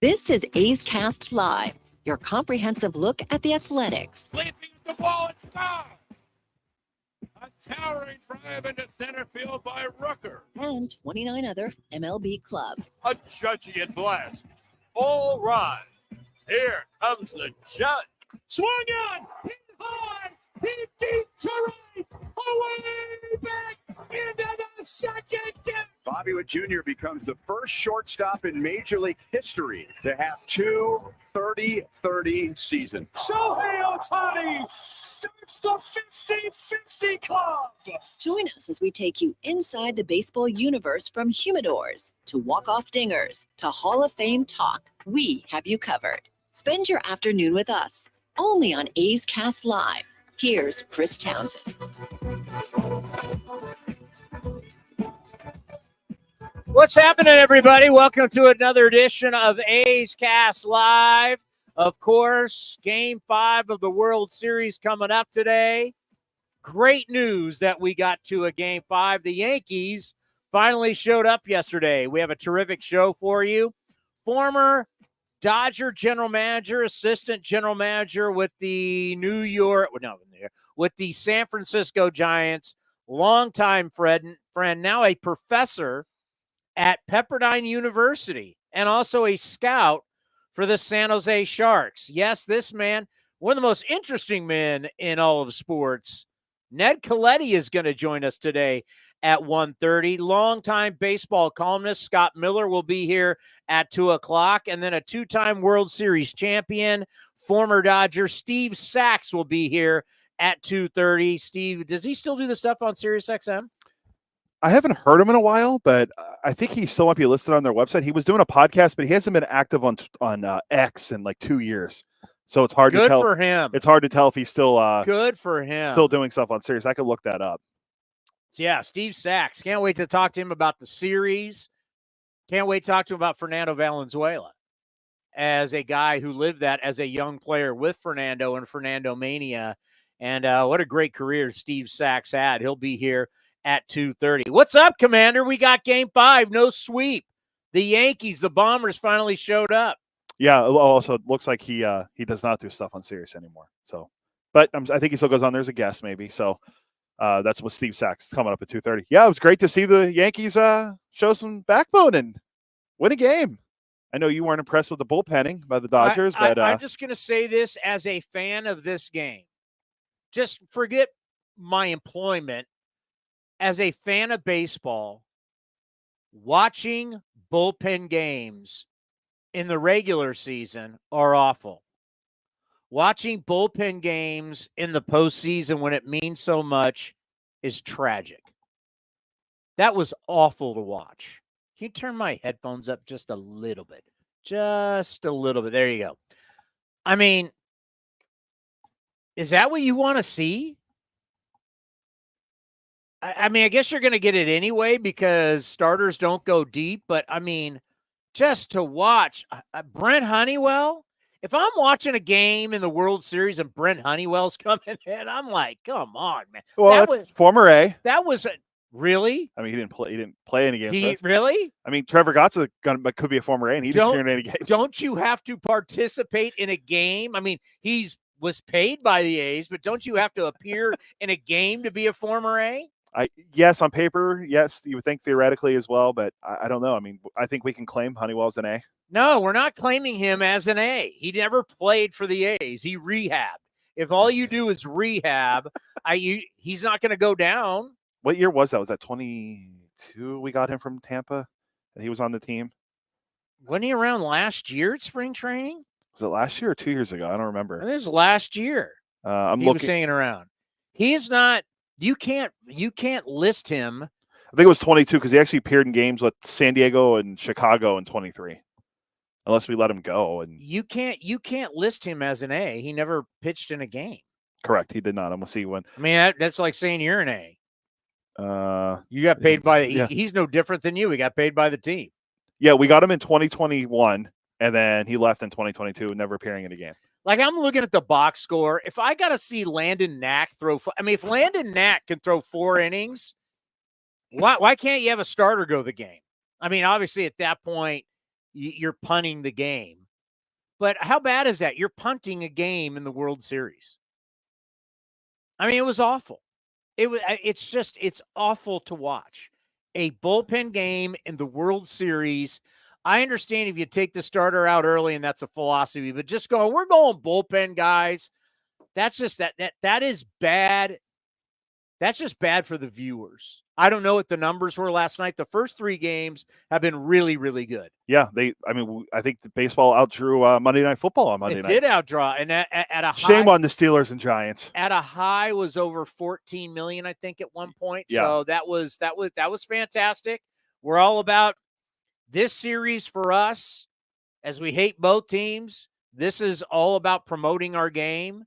This is A's Cast Live, your comprehensive look at the Athletics. Leaping the ball and sky. A towering drive into center field by Rooker. And 29 other MLB clubs. A judgy blast. All rise. Here comes the judge. Swung on. Hit high. Hit deep to right. Away back into the second. Bobby Witt Jr. becomes the first shortstop in Major League history to have two 30-30 seasons. Shohei Ohtani starts the 50-50 club. Join us as we take you inside the baseball universe, from humidors to walk-off dingers to Hall of Fame talk. We have you covered. Spend your afternoon with us, only on A's Cast Live. Here's Chris Townsend. What's happening, everybody? Welcome to another edition of A's Cast Live. Of course, Game 5 of the World Series coming up today. Great news that we got to a Game 5. The Yankees finally showed up yesterday. We have a terrific show for you. Former Dodger general manager, assistant general manager with the with the San Francisco Giants, longtime friend, now a professor at Pepperdine University, and also a scout for the San Jose Sharks. Yes, this man, one of the most interesting men in all of sports, Ned Colletti, is going to join us today at 1:30. Longtime baseball columnist Scott Miller will be here at 2 o'clock. And then a two-time World Series champion, former Dodger Steve Sachs, will be here at 2:30. Steve, does he still do the stuff on SiriusXM? I haven't heard him in a while, but I think he still might be listed on their website. He was doing a podcast, but he hasn't been active on X in like 2 years. So it's hard to tell. Good for him. It's hard to tell if he's still good for him. Still doing stuff on Sirius. I could look that up. So yeah, Steve Sachs. Can't wait to talk to him about the series. Can't wait to talk to him about Fernando Valenzuela as a guy who lived that as a young player with Fernando and Fernando Mania. And what a great career Steve Sachs had. He'll be here at 2:30. What's up, Commander? We got Game 5, no sweep. The Yankees, the Bombers, finally showed up. Yeah. Also, it looks like he does not do stuff on Sirius anymore. So, but I think he still goes on there as a guest, maybe. So that's what Steve Sachs coming up at 2:30. Yeah, it was great to see the Yankees show some backbone and win a game. I know you weren't impressed with the bullpenning by the Dodgers, but I'm just going to say this as a fan of this game. Just forget my employment. As a fan of baseball, watching bullpen games in the regular season are awful. Watching bullpen games in the postseason when it means so much is tragic. That was awful to watch. Can you turn my headphones up just a little bit? Just a little bit. There you go. I mean, is that what you want to see? I mean, I guess you're going to get it anyway because starters don't go deep. But, I mean, just to watch Brent Honeywell, if I'm watching a game in the World Series and Brent Honeywell's coming in, I'm like, come on, man. Well, that's former A. That was really? I mean, he didn't play any games. Really? I mean, Trevor Gott's could be a former A, and he didn't appear in any games. Don't you have to participate in a game? I mean, was paid by the A's, but don't you have to appear in a game to be a former A? Yes, on paper, yes, you would think theoretically as well, but I don't know. I mean, I think we can claim Honeywell's an A. No, we're not claiming him as an A. He never played for the A's. He rehabbed. If all you do is rehab, he's not going to go down. What year was that? Was that 22 we got him from Tampa and he was on the team? Wasn't he around last year at spring training? Was it last year or 2 years ago? I don't remember. It was last year. He was hanging around. He is not. You can't list him. I think it was 22 because he actually appeared in games with San Diego and Chicago in 23. Unless we let him go, and you can't list him as an A. He never pitched in a game. Correct, he did not. I'm gonna see when. I mean, that's like saying you're an A. You got paid by the. Yeah. He's no different than you. He got paid by the team. Yeah, we got him in 2021, and then he left in 2022, never appearing in a game. Like, I'm looking at the box score. If I got to see Landon Knack throw – I mean, if Landon Knack can throw 4 innings, why can't you have a starter go the game? I mean, obviously at that point, you're punting the game. But how bad is that? You're punting a game in the World Series. I mean, it was awful. It's awful to watch. A bullpen game in the World Series. I understand if you take the starter out early and that's a philosophy, but just we're going bullpen, guys. That's just that is bad. That's just bad for the viewers. I don't know what the numbers were last night. The first 3 games have been really, really good. Yeah, I think the baseball outdrew Monday Night Football on Monday night. It did outdraw, and at a high, shame on the Steelers and Giants. At a high was over 14 million, I think, at one point. Yeah. So that was fantastic. We're all about this series for us, as we hate both teams. This is all about promoting our game.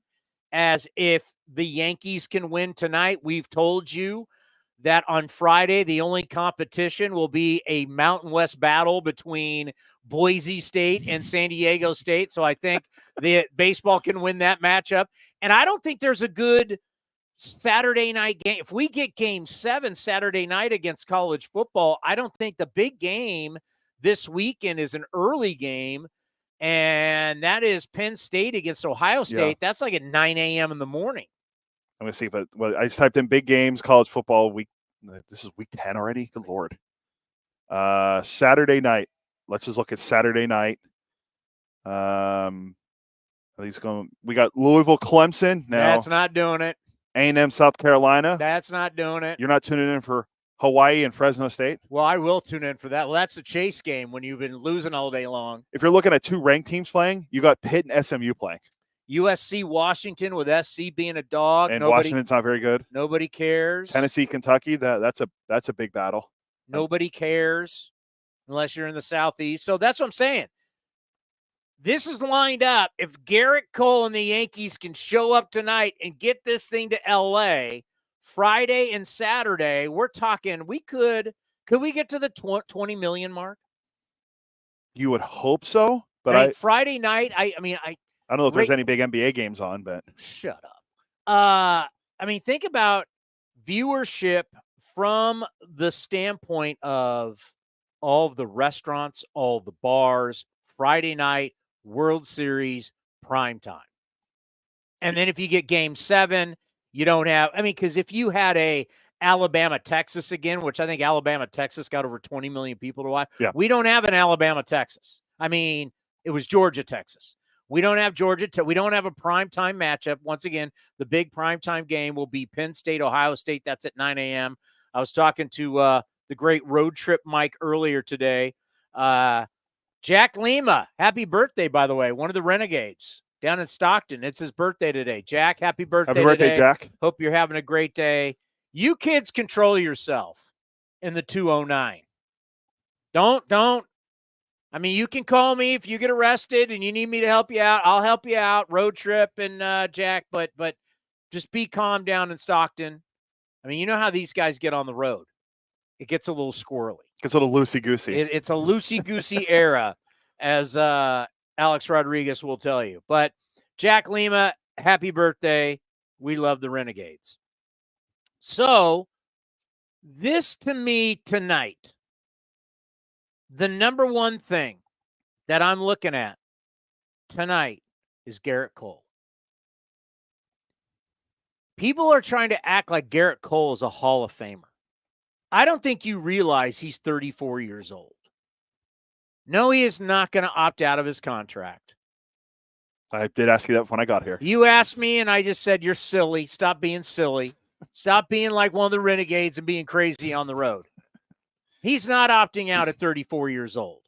As if the Yankees can win tonight, we've told you that on Friday, the only competition will be a Mountain West battle between Boise State and San Diego State. So I think the baseball can win that matchup. And I don't think there's a good Saturday night game. If we get game 7 Saturday night against college football, I don't think the big game this weekend is an early game. And that is Penn State against Ohio State. Yeah. That's like at 9 a.m. in the morning. I'm going to see if I just typed in big games, college football week. This is week 10 already. Good Lord. Saturday night. Let's just look at Saturday night. We got Louisville, Clemson. Now, that's not doing it. A&M, South Carolina. That's not doing it. You're not tuning in for Hawaii and Fresno State? Well, I will tune in for that. Well, that's the chase game when you've been losing all day long. If you're looking at 2 ranked teams playing, you got Pitt and SMU playing. USC, Washington, with SC being a dog. And Washington's not very good. Nobody cares. Tennessee, Kentucky, that's a big battle. Nobody cares unless you're in the Southeast. So that's what I'm saying. This is lined up. If Gerrit Cole and the Yankees can show up tonight and get this thing to L.A., Friday and Saturday, we're talking could we get to the 20 million mark? You would hope so, but Friday night, I don't know if there's any big NBA games on, but shut up. Think about viewership from the standpoint of all of the restaurants, all the bars, Friday night, World Series, prime time. And then if you get game 7, you don't have, because if you had a Alabama-Texas again, which I think Alabama-Texas got over 20 million people to watch. Yeah. We don't have an Alabama-Texas. It was Georgia-Texas. We don't have Georgia. We don't have a primetime matchup. Once again, the big primetime game will be Penn State, Ohio State. That's at 9 a.m. I was talking to the great road trip Mike earlier today. Jack Lima, happy birthday, by the way, one of the Renegades. Down in Stockton. It's his birthday today. Jack, happy birthday today. Happy birthday, Jack. Hope you're having a great day. You kids control yourself in the 209. Don't. You can call me if you get arrested and you need me to help you out. I'll help you out. Road trip and Jack, but just be calm down in Stockton. You know how these guys get on the road. It gets a little squirrely. It's a little loosey-goosey. It's a loosey-goosey era, as Alex Rodriguez will tell you. But Jack Lima, happy birthday. We love the Renegades. So this to me tonight, the number one thing that I'm looking at tonight is Gerrit Cole. People are trying to act like Gerrit Cole is a Hall of Famer. I don't think you realize he's 34 years old. No, he is not going to opt out of his contract. I did ask you that when I got here. You asked me, and I just said, you're silly. Stop being silly. Stop being like one of the Renegades and being crazy on the road. He's not opting out at 34 years old.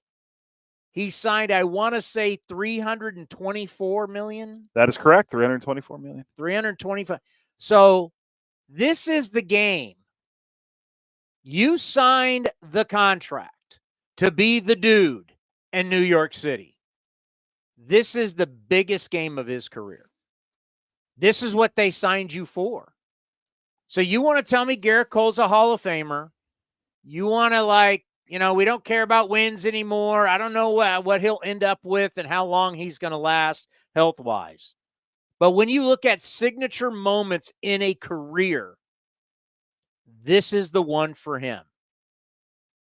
He signed, I want to say, $324 million. That is correct, $324 million. 325. So this is the game. You signed the contract to be the dude in New York City. This is the biggest game of his career. This is what they signed you for. So you want to tell me Gerrit Cole's a Hall of Famer. You want to we don't care about wins anymore. I don't know what he'll end up with and how long he's going to last health-wise. But when you look at signature moments in a career, this is the one for him.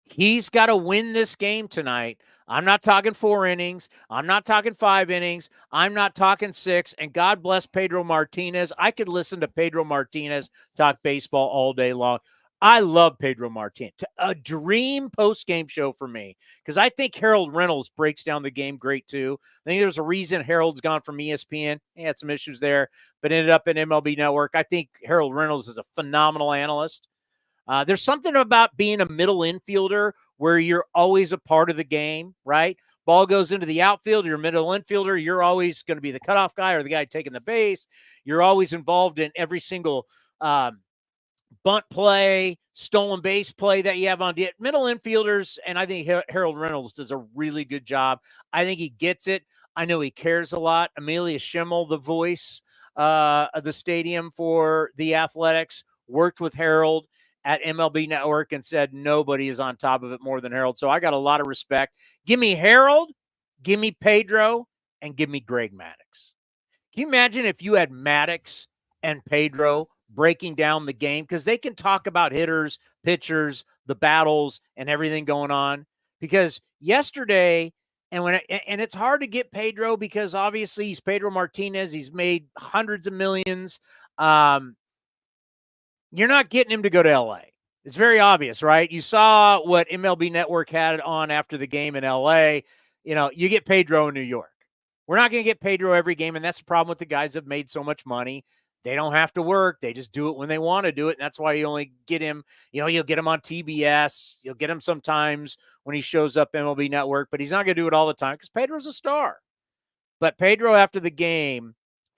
He's got to win this game tonight. I'm not talking 4 innings. I'm not talking 5 innings. I'm not talking 6. And God bless Pedro Martinez. I could listen to Pedro Martinez talk baseball all day long. I love Pedro Martinez. A dream post-game show for me because I think Harold Reynolds breaks down the game great too. I think there's a reason Harold's gone from ESPN. He had some issues there, but ended up in MLB Network. I think Harold Reynolds is a phenomenal analyst. There's something about being a middle infielder where you're always a part of the game, right? Ball goes into the outfield, you're a middle infielder, you're always going to be the cutoff guy or the guy taking the base. You're always involved in every single bunt play, stolen base play that you have on middle infielders, and I think Harold Reynolds does a really good job. I think he gets it. I know he cares a lot. Amelia Schimmel, the voice of the stadium for the Athletics, worked with Harold at MLB Network and said nobody is on top of it more than Harold. So I got a lot of respect. Give me Harold, give me Pedro, and give me Greg Maddux. Can you imagine if you had Maddux and Pedro breaking down the game? Because they can talk about hitters, pitchers, the battles, and everything going on. Because yesterday, and it's hard to get Pedro because obviously he's Pedro Martinez. He's made hundreds of millions. You're not getting him to go to LA. It's very obvious, right? You saw what MLB Network had on after the game in LA. You get Pedro in New York. We're not going to get Pedro every game, and that's the problem with the guys that have made so much money. They don't have to work. They just do it when they want to do it, and that's why you only get him. You'll get him on TBS. You'll get him sometimes when he shows up MLB Network, but he's not going to do it all the time because Pedro's a star. But Pedro, after the game,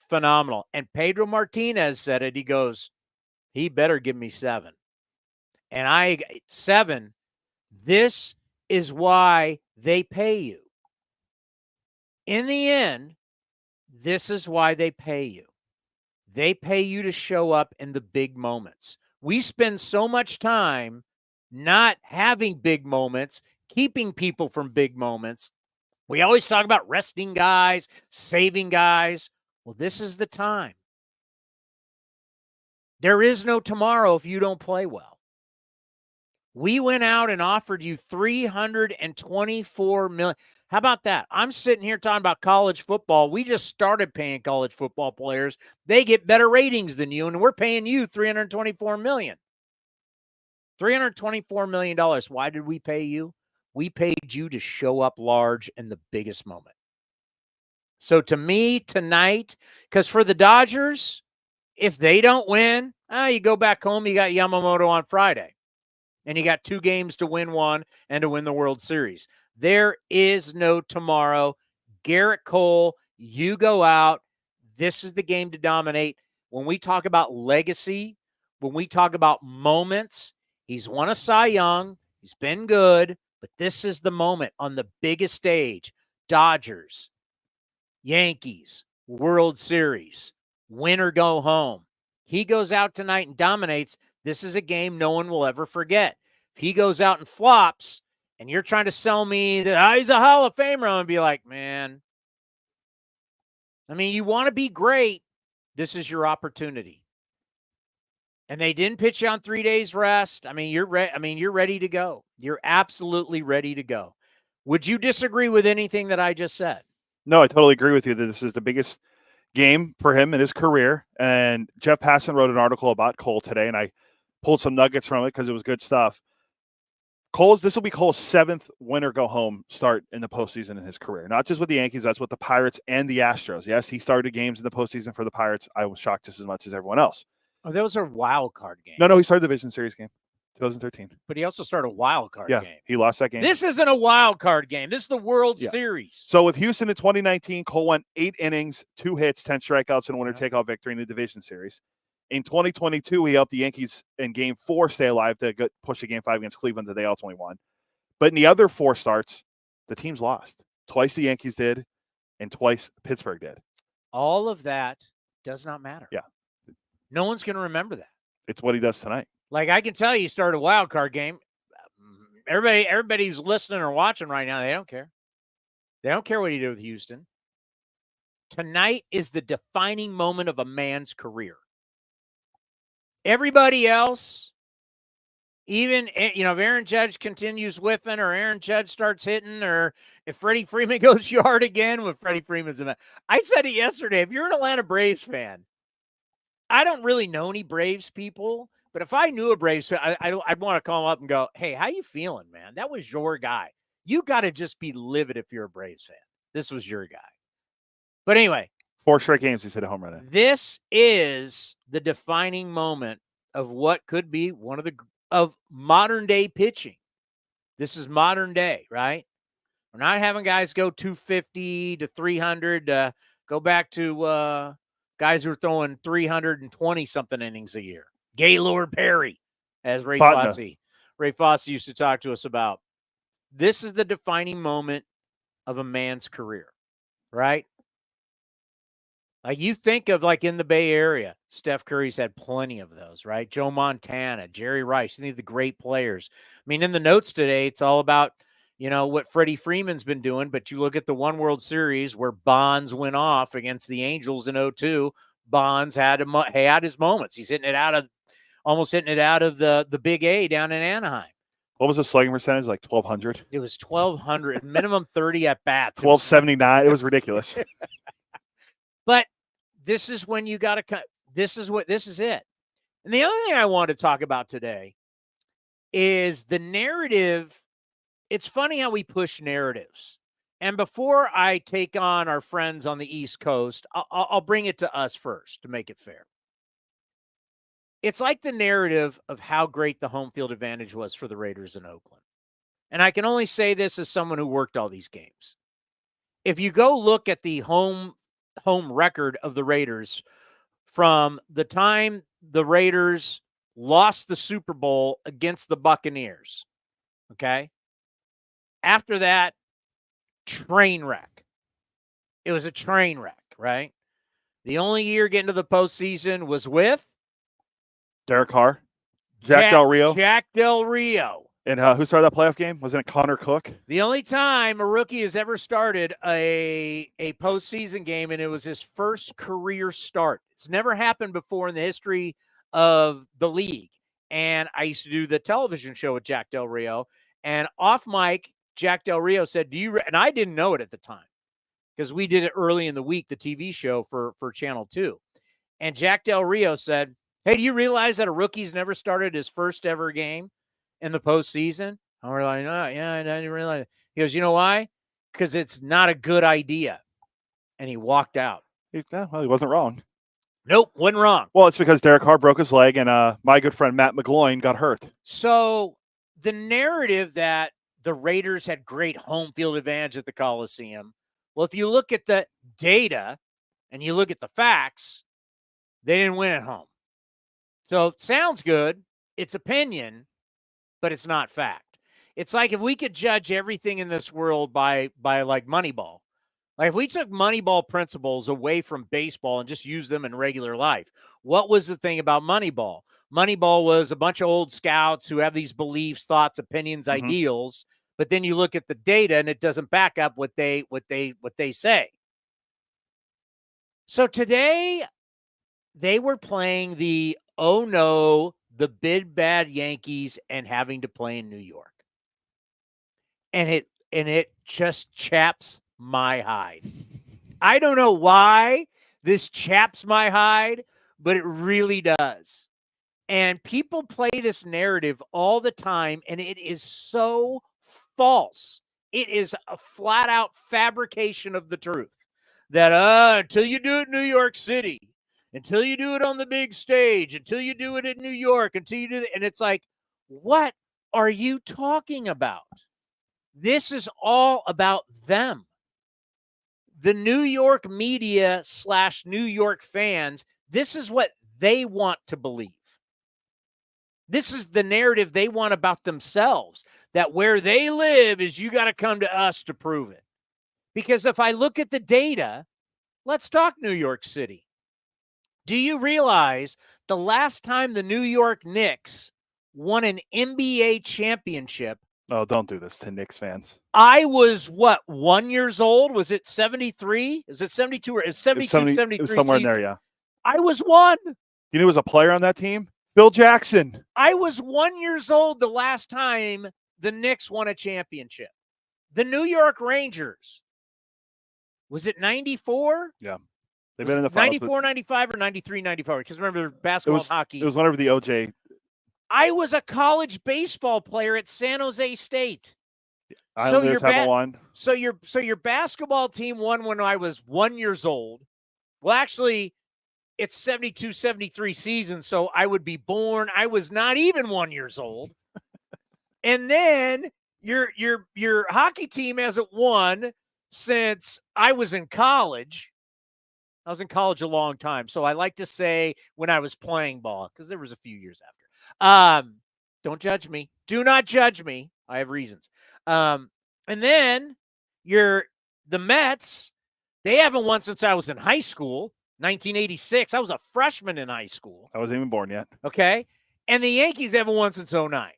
phenomenal. And Pedro Martinez said it. He goes, he better give me 7. And 7, this is why they pay you. In the end, this is why they pay you. They pay you to show up in the big moments. We spend so much time not having big moments, keeping people from big moments. We always talk about resting guys, saving guys. Well, this is the time. There is no tomorrow if you don't play well. We went out and offered you $324 million. How about that? I'm sitting here talking about college football. We just started paying college football players. They get better ratings than you, and we're paying you $324 million. $324 million. Why did we pay you? We paid you to show up large in the biggest moment. So to me, tonight, because for the Dodgers, if they don't win, you go back home, you got Yamamoto on Friday. And you got 2 games to win one and to win the World Series. There is no tomorrow. Gerrit Cole, you go out. This is the game to dominate. When we talk about legacy, when we talk about moments, he's won a Cy Young. He's been good. But this is the moment on the biggest stage. Dodgers, Yankees, World Series, win or go home. He goes out tonight and dominates. This is a game no one will ever forget. If he goes out and flops and you're trying to sell me that he's a Hall of Famer, I'm going to be like, man, you want to be great. This is your opportunity. And they didn't pitch you on 3 days rest. You're ready to go. You're absolutely ready to go. Would you disagree with anything that I just said? No, I totally agree with you that this is the biggest game for him in his career. And Jeff Passan wrote an article about Cole today, and I pulled some nuggets from it because it was good stuff. This will be Cole's 7th win-or-go-home start in the postseason in his career. Not just with the Yankees, that's with the Pirates and the Astros. Yes, he started games in the postseason for the Pirates. I was shocked just as much as everyone else. Oh, those are wild card games. No, he started the Division Series game, 2013. But he also started a wild card game. He lost that game. This isn't a wild card game. This is the World Series. So with Houston in 2019, Cole went 8 innings, 2 hits, 10 strikeouts, and a winner-take-all victory in the Division Series. In 2022, he helped the Yankees in Game 4 stay alive to push a Game 5 against Cleveland that they ultimately won. But in the other 4 starts, the teams lost. Twice the Yankees did, and twice Pittsburgh did. All of that does not matter. Yeah. No one's going to remember that. It's what he does tonight. Like, I can tell you started a wild card game. Everybody who's listening or watching right now, they don't care. They don't care what he did with Houston. Tonight is the defining moment of a man's career. Everybody else Even, if Aaron Judge continues whiffing or Aaron Judge starts hitting or if Freddie Freeman goes yard again with Freddie Freeman's in. I said it yesterday. If you're an Atlanta Braves fan, I don't really know any Braves people, but if I knew a Braves fan, I'd want to call him up and go, hey, how you feeling, man? That was your guy. You got to just be livid if you're a Braves fan. This was your guy. But anyway. 4 straight games he's hit a home run in. This is the defining moment of what could be one of modern day pitching. This is modern day, right? We're not having guys go 250 to 300. Go back to guys who are throwing 320 something innings a year. Gaylord Perry, as Ray Fosse used to talk to us about. This is the defining moment of a man's career, right? Like you think of like in the Bay Area, Steph Curry's had plenty of those, right? Joe Montana, Jerry Rice, any of the great players. I mean, in the notes today, it's all about, what Freddie Freeman's been doing, but you look at the one World Series where Bonds went off against the Angels in 2002. Bonds had his moments. He's almost hitting it out of the Big A down in Anaheim. What was the slugging percentage? Like 1,200? It was 1,200, minimum 30 at bats. 1,279. It was ridiculous. But this is when you got to this is it. And the other thing I want to talk about today is the narrative. It's funny how we push narratives. And before I take on our friends on the East Coast, I'll bring it to us first to make it fair. It's like the narrative of how great the home field advantage was for the Raiders in Oakland. And I can only say this as someone who worked all these games. If you go look at the home record of the Raiders from the time the Raiders lost the Super Bowl against the Buccaneers, okay? After that, train wreck. It was a train wreck, right? The only year getting to the postseason was with Derek Carr, Jack Del Rio. And who started that playoff game? Wasn't it Connor Cook? The only time a rookie has ever started a postseason game, and it was his first career start. It's never happened before in the history of the league. And I used to do the television show with Jack Del Rio. And off mic, Jack Del Rio said, and I didn't know it at the time because we did it early in the week, the TV show for Channel 2. And Jack Del Rio said, hey, do you realize that a rookie's never started his first ever game in the postseason? And we're like, oh, yeah, I didn't realize it. He goes, you know why? Because it's not a good idea. And he walked out. He wasn't wrong. Nope, wasn't wrong. Well, it's because Derek Carr broke his leg and my good friend Matt McGloin got hurt. So the narrative that the Raiders had great home field advantage at the Coliseum, well, if you look at the data and you look at the facts, they didn't win at home. So it sounds good. It's opinion, but it's not fact. It's like if we could judge everything in this world by like Moneyball. Like if we took Moneyball principles away from baseball and just used them in regular life, what was the thing about Moneyball? Moneyball was a bunch of old scouts who have these beliefs, thoughts, opinions, ideals, but then you look at the data and it doesn't back up what they say. So today they were playing the the big bad Yankees and having to play in New York. And it just chaps my hide. I don't know why this chaps my hide, but it really does. And people play this narrative all the time, and it is so false. It is a flat out fabrication of the truth that until you do it in New York City, until you do it on the big stage, until you do it in New York, until you do it. And it's like, what are you talking about? This is all about them. The New York media / New York fans, this is what they want to believe. This is the narrative they want about themselves, that where they live is you got to come to us to prove it. Because if I look at the data, let's talk New York City. Do you realize the last time the New York Knicks won an NBA championship? Oh, don't do this to Knicks fans. I was, 1 year old? Was it 73? Is it 72 or 72, 73? It was somewhere in there, yeah. I was 1. You knew there was a player on that team? Bill Jackson. I was 1 year old the last time the Knicks won a championship. The New York Rangers. Was it 94? Yeah. They've been in the finals. 94, 95, or 93, 94? Because remember, basketball and hockey. It was whenever the OJ. I was a college baseball player at San Jose State. Islanders haven't won. So your basketball team won when I was 1 year old. Well, actually, it's 72, 73 season, so I would be born. I was not even 1 year old. And then your hockey team hasn't won since I was in college. I was in college a long time, so I like to say when I was playing ball, because there was a few years after. Don't judge me. Do not judge me. I have reasons. And then the Mets, they haven't won since I was in high school, 1986. I was a freshman in high school. I wasn't even born yet. Okay. And the Yankees haven't won since 09.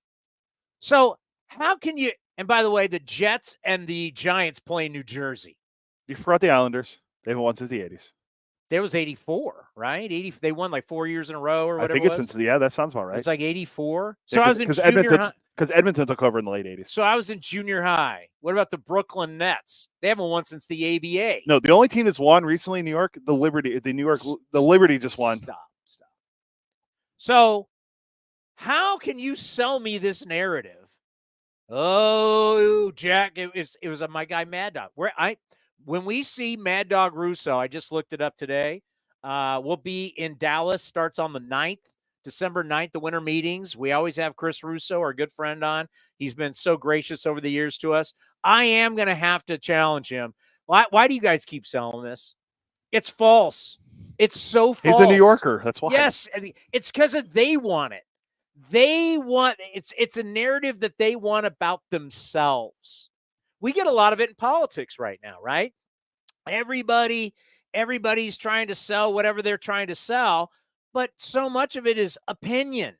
So how can you, and by the way, the Jets and the Giants play in New Jersey. You forgot the Islanders. They haven't won since the 80s. There was 84, right? 80. They won like 4 years in a row or whatever. I think it's been, that sounds about right. It's like 84. Yeah, so I was in junior high. Because Edmonton took over in the late 80s. So I was in junior high. What about the Brooklyn Nets? They haven't won since the ABA. No, the only team that's won recently in New York, the Liberty just won. Stop. So how can you sell me this narrative? Oh, Jack, it was my guy Mad Dog. When we see Mad Dog Russo, I just looked it up today. We'll be in Dallas, starts on the 9th, December 9th, the winter meetings. We always have Chris Russo, our good friend, on. He's been so gracious over the years to us. I am going to have to challenge him. Why do you guys keep selling this? It's false. It's so false. He's the New Yorker. That's why. Yes, it's because they want it. It's a narrative that they want about themselves. We get a lot of it in politics right now, right? Everybody's trying to sell whatever they're trying to sell, but so much of it is opinion,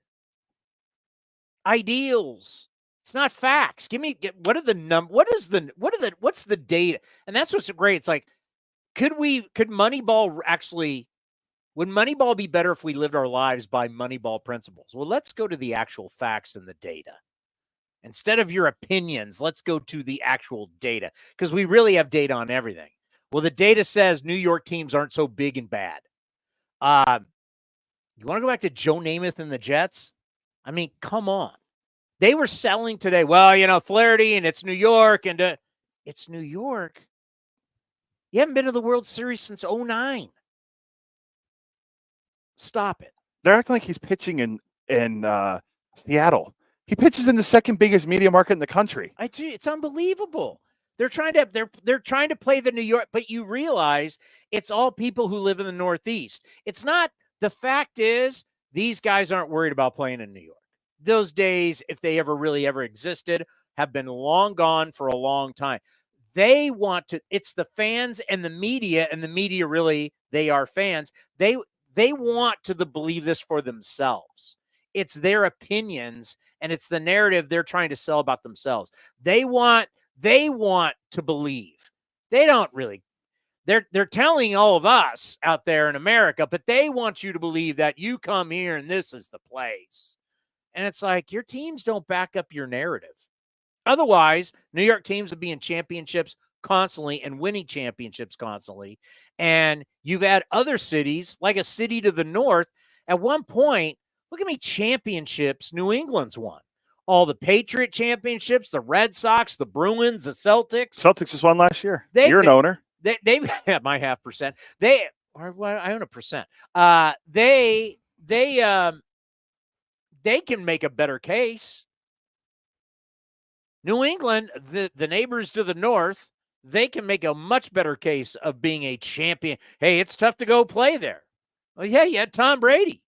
ideals. It's not facts. What's the data? And that's what's great. It's like, would Moneyball be better if we lived our lives by Moneyball principles? Well, let's go to the actual facts and the data. Instead of your opinions, let's go to the actual data, because we really have data on everything. Well, the data says New York teams aren't so big and bad. You want to go back to Joe Namath and the Jets? I mean, come on. They were selling today. Well, Flaherty, and it's New York, and it's New York. You haven't been to the World Series since 2009. Stop it. They're acting like he's pitching in Seattle. He pitches in the second biggest media market in the country. It's unbelievable. They're trying to play the New York, but you realize it's all people who live in the Northeast. It's not. The fact is, these guys aren't worried about playing in New York. Those days, if they ever existed, have been long gone for a long time. They want to. It's the fans and the media really, they are fans. They want to believe this for themselves. It's their opinions, and it's the narrative they're trying to sell about themselves. They want to believe. They don't really. They're telling all of us out there in America, but they want you to believe that you come here and this is the place. And it's like, your teams don't back up your narrative. Otherwise, New York teams would be in championships constantly and winning championships constantly. And you've had other cities, like a city to the north. At one point, look at me, championships New England's won. All the Patriot championships, the Red Sox, the Bruins, the Celtics. Celtics just won last year. You're an owner. They have my 0.5%. I own 1%. They can make a better case. New England, the neighbors to the north, they can make a much better case of being a champion. Hey, it's tough to go play there. Well, yeah, you had Tom Brady.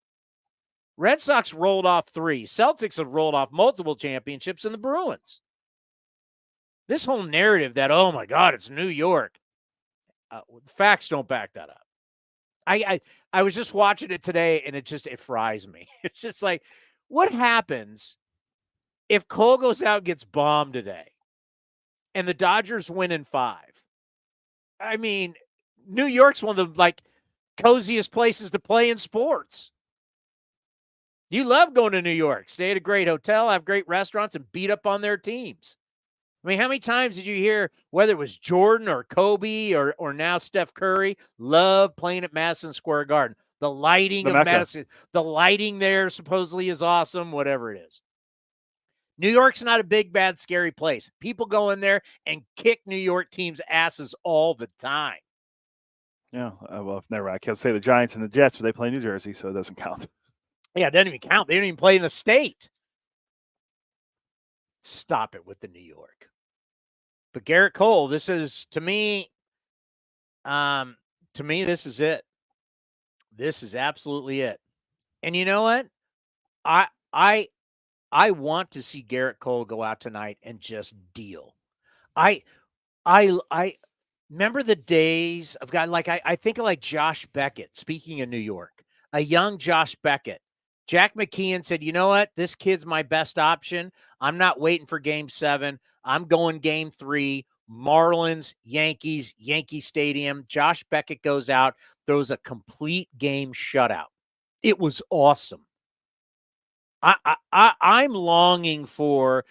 Red Sox rolled off 3. Celtics have rolled off multiple championships in the Bruins. This whole narrative that, oh my God, it's New York. Facts don't back that up. I was just watching it today, and it fries me. It's just like, what happens if Cole goes out and gets bombed today and the Dodgers win in 5? I mean, New York's one of the coziest places to play in sports. You love going to New York, stay at a great hotel, have great restaurants, and beat up on their teams. I mean, how many times did you hear, whether it was Jordan or Kobe or now Steph Curry, love playing at Madison Square Garden? The lighting of Madison, the lighting there supposedly is awesome, whatever it is. New York's not a big, bad, scary place. People go in there and kick New York teams' asses all the time. Yeah, well, never. I can't say the Giants and the Jets, but they play New Jersey, so it doesn't count. Yeah, it doesn't even count. They don't even play in the state. Stop it with the New York. But Gerrit Cole, this is, to me, this is it. This is absolutely it. And you know what? I want to see Gerrit Cole go out tonight and just deal. I remember the days of guys like I think of like Josh Beckett, speaking of New York, a young Josh Beckett. Jack McKeon said, you know what? This kid's my best option. I'm not waiting for game 7. I'm going game 3. Marlins, Yankees, Yankee Stadium. Josh Beckett goes out, throws a complete game shutout. It was awesome. I'm longing for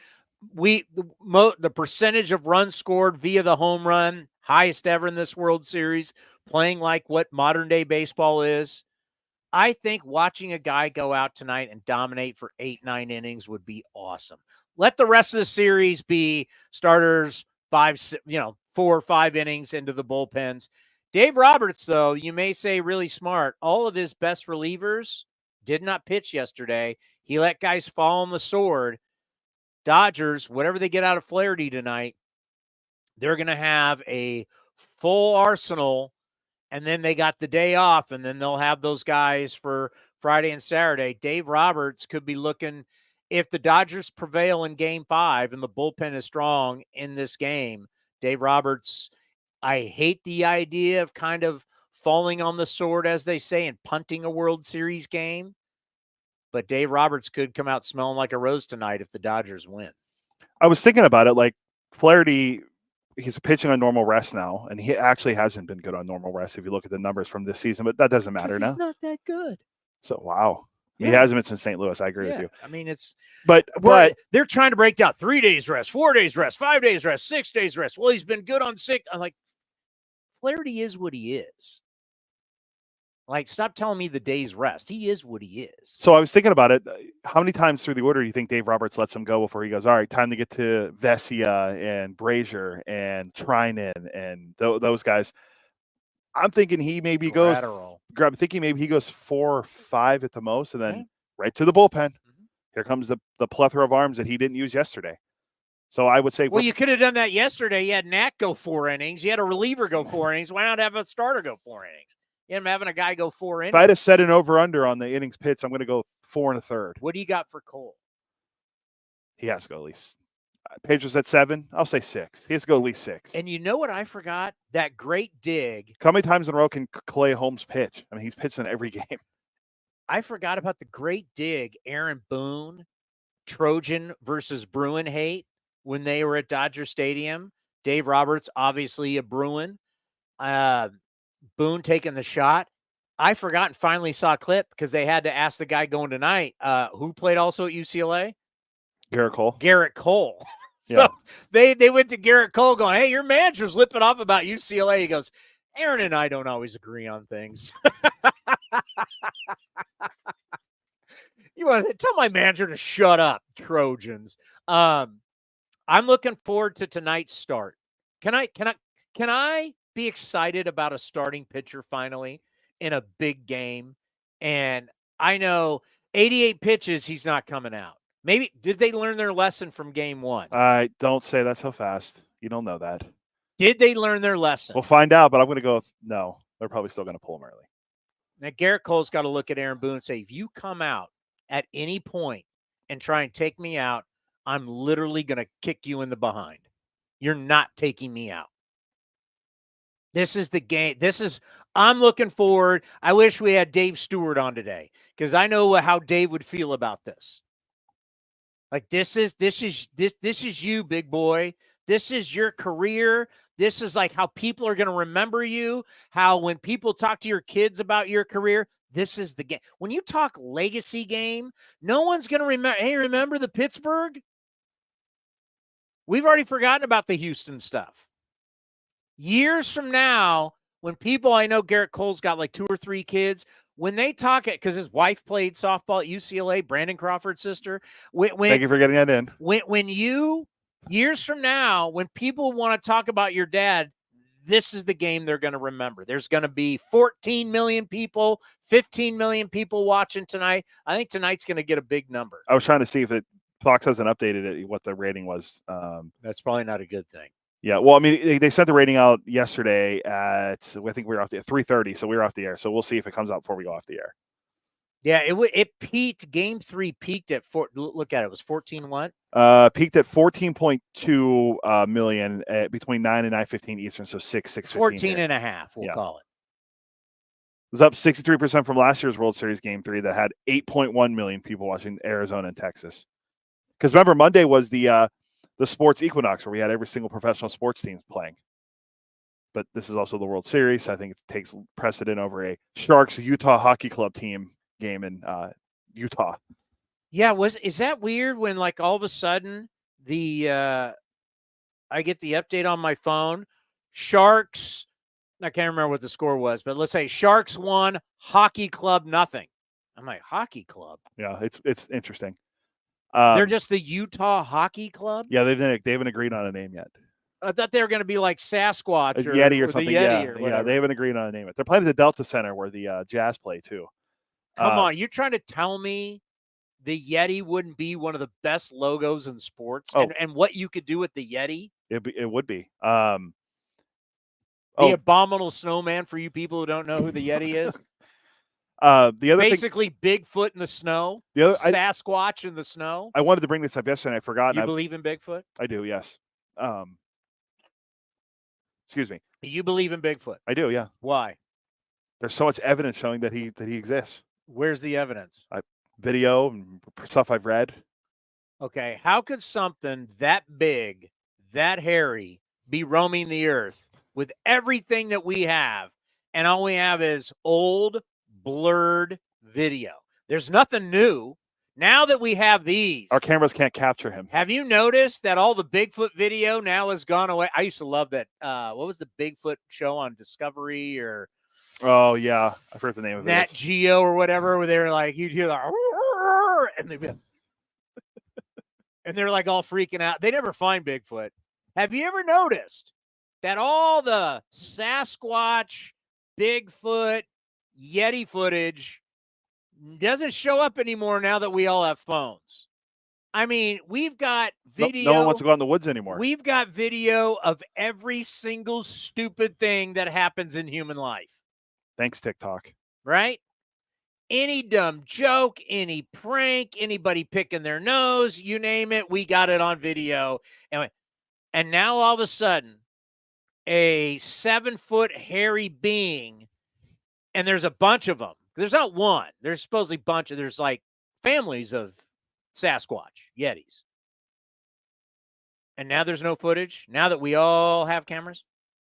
the percentage of runs scored via the home run, highest ever in this World Series, playing like what modern day baseball is. I think watching a guy go out tonight and dominate for 8-9 innings would be awesome. Let the rest of the series be starters 4 or 5 innings into the bullpens. Dave Roberts, though, you may say really smart. All of his best relievers did not pitch yesterday. He let guys fall on the sword. Dodgers, whatever they get out of Flaherty tonight, they're going to have a full arsenal, and then they got the day off, and then they'll have those guys for Friday and Saturday. Dave Roberts could be looking, if the Dodgers prevail in Game 5 and the bullpen is strong in this game, Dave Roberts, I hate the idea of kind of falling on the sword, as they say, and punting a World Series game. But Dave Roberts could come out smelling like a rose tonight if the Dodgers win. I was thinking about it, like Flaherty, he's pitching on normal rest now, and he actually hasn't been good on normal rest if you look at the numbers from this season, but that doesn't matter now. He's not that good. So, wow. Yeah. He hasn't been since St. Louis. I agree with you. I mean, it's – but they're trying to break down 3 days rest, 4 days rest, 5 days rest, 6 days rest. Well, he's been good on 6. I'm like, Flaherty is what he is. Like, stop telling me the day's rest. He is what he is. So I was thinking about it. How many times through the order do you think Dave Roberts lets him go before he goes, all right, time to get to Vesia and Brazier and Trinan and those guys? I'm thinking he maybe goes 4 or 5 at the most, and then right to the bullpen. Mm-hmm. Here comes the plethora of arms that he didn't use yesterday. So I would say, well, you could have done that yesterday. You had Nat go 4 innings. You had a reliever go 4 innings. Why not have a starter go 4 innings? Him having a guy go 4 innings. If I had to set an over-under on the innings pitched, I'm going to go 4 1/3. What do you got for Cole? He has to go at least. Pedro's at 7. I'll say 6. He has to go at least 6. And you know what I forgot? That great dig. How many times in a row can Clay Holmes pitch? I mean, he's pitched in every game. I forgot about the great dig Aaron Boone, Trojan versus Bruin hate when they were at Dodger Stadium. Dave Roberts, obviously a Bruin. Boone taking the shot. I forgot and finally saw a clip because they had to ask the guy going tonight, who played also at UCLA? Gerrit Cole. Gerrit Cole. So they went to Gerrit Cole going, hey, your manager's lipping off about UCLA. He goes, Aaron and I don't always agree on things. You want to tell my manager to shut up, Trojans. I'm looking forward to tonight's start. Can I be excited about a starting pitcher finally in a big game? And I know 88 pitches, he's not coming out. Maybe did they learn their lesson from game 1? I don't say that so fast. You don't know that. Did they learn their lesson? We'll find out, but I'm going to go no. They're probably still going to pull him early. Now, Gerrit Cole's got to look at Aaron Boone and say, if you come out at any point and try and take me out, I'm literally going to kick you in the behind. You're not taking me out. This is the game. I'm looking forward. I wish we had Dave Stewart on today because I know how Dave would feel about this. Like this is you, big boy. This is your career. This is like how people are going to remember you. How when people talk to your kids about your career, This is the game. When you talk legacy game, no one's going to remember. Hey, remember the Pittsburgh? We've already forgotten about the Houston stuff. Years from now, when people, I know Gerrit Cole's got like 2 or 3 kids, when they talk it, because his wife played softball at UCLA, Brandon Crawford's sister. Thank you for getting that in. When you, years from now, when people want to talk about your dad, this is the game they're going to remember. There's going to be 14 million people, 15 million people watching tonight. I think tonight's going to get a big number. I was trying to see if Fox hasn't updated it, what the rating was. That's probably not a good thing. Yeah, well, I mean, they sent the rating out yesterday at, I think we were off at 3:30, so we were off the air. So we'll see if it comes out before we go off the air. Yeah, it peaked. Game 3 peaked at look at it. It was 14 what? Peaked at 14.2 million between 9 and 9:15 Eastern, so 6:15. 14 and a half, we'll call it. It was up 63% from last year's World Series Game 3 that had 8.1 million people watching Arizona and Texas. Because remember, Monday was the sports equinox where we had every single professional sports team playing. But this is also the World Series. So I think it takes precedent over a Sharks Utah Hockey Club team game in Utah. Yeah, is that weird when like all of a sudden I get the update on my phone, Sharks, I can't remember what the score was, but let's say Sharks won, Hockey Club nothing. I'm like, Hockey Club? Yeah, it's interesting. They're just the Utah Hockey Club? Yeah, they haven't agreed on a name yet. I thought they were going to be like Sasquatch or Yeti or something. The Yeti or whatever. Yeah, they haven't agreed on a name yet. They're playing at the Delta Center where the Jazz play too. Come on, you're trying to tell me the Yeti wouldn't be one of the best logos in sports, and what you could do with the Yeti? It would be. The abominable snowman for you people who don't know who the Yeti is. The other basically Bigfoot in the snow. Sasquatch in the snow. I wanted to bring this up yesterday. I forgot. You believe in Bigfoot? I do. Yes. Excuse me. You believe in Bigfoot? I do. Yeah. Why? There's so much evidence showing that he exists. Where's the evidence? Video and stuff I've read. Okay. How could something that big, that hairy, be roaming the earth with everything that we have, and all we have is old, blurred video? There's nothing new. Now that we have these, our cameras can't capture him. Have you noticed that all the Bigfoot video now has gone away? I used to love that. What was the Bigfoot show on Discovery or? Oh yeah, I forgot the name of it. Nat Geo or whatever, where they were like, you'd hear like, and they'd be, and they're like all freaking out. They never find Bigfoot. Have you ever noticed that all the Sasquatch, Bigfoot, Yeti footage doesn't show up anymore now that we all have phones? I mean, we've got video. No one wants to go out in the woods anymore. We've got video of every single stupid thing that happens in human life. Thanks, TikTok. Right? Any dumb joke, any prank, anybody picking their nose, you name it, we got it on video. And now all of a sudden, a 7-foot hairy being, and there's a bunch of them. There's not one. There's supposedly a bunch of, there's like families of Sasquatch, Yetis. And now there's no footage. Now that we all have cameras,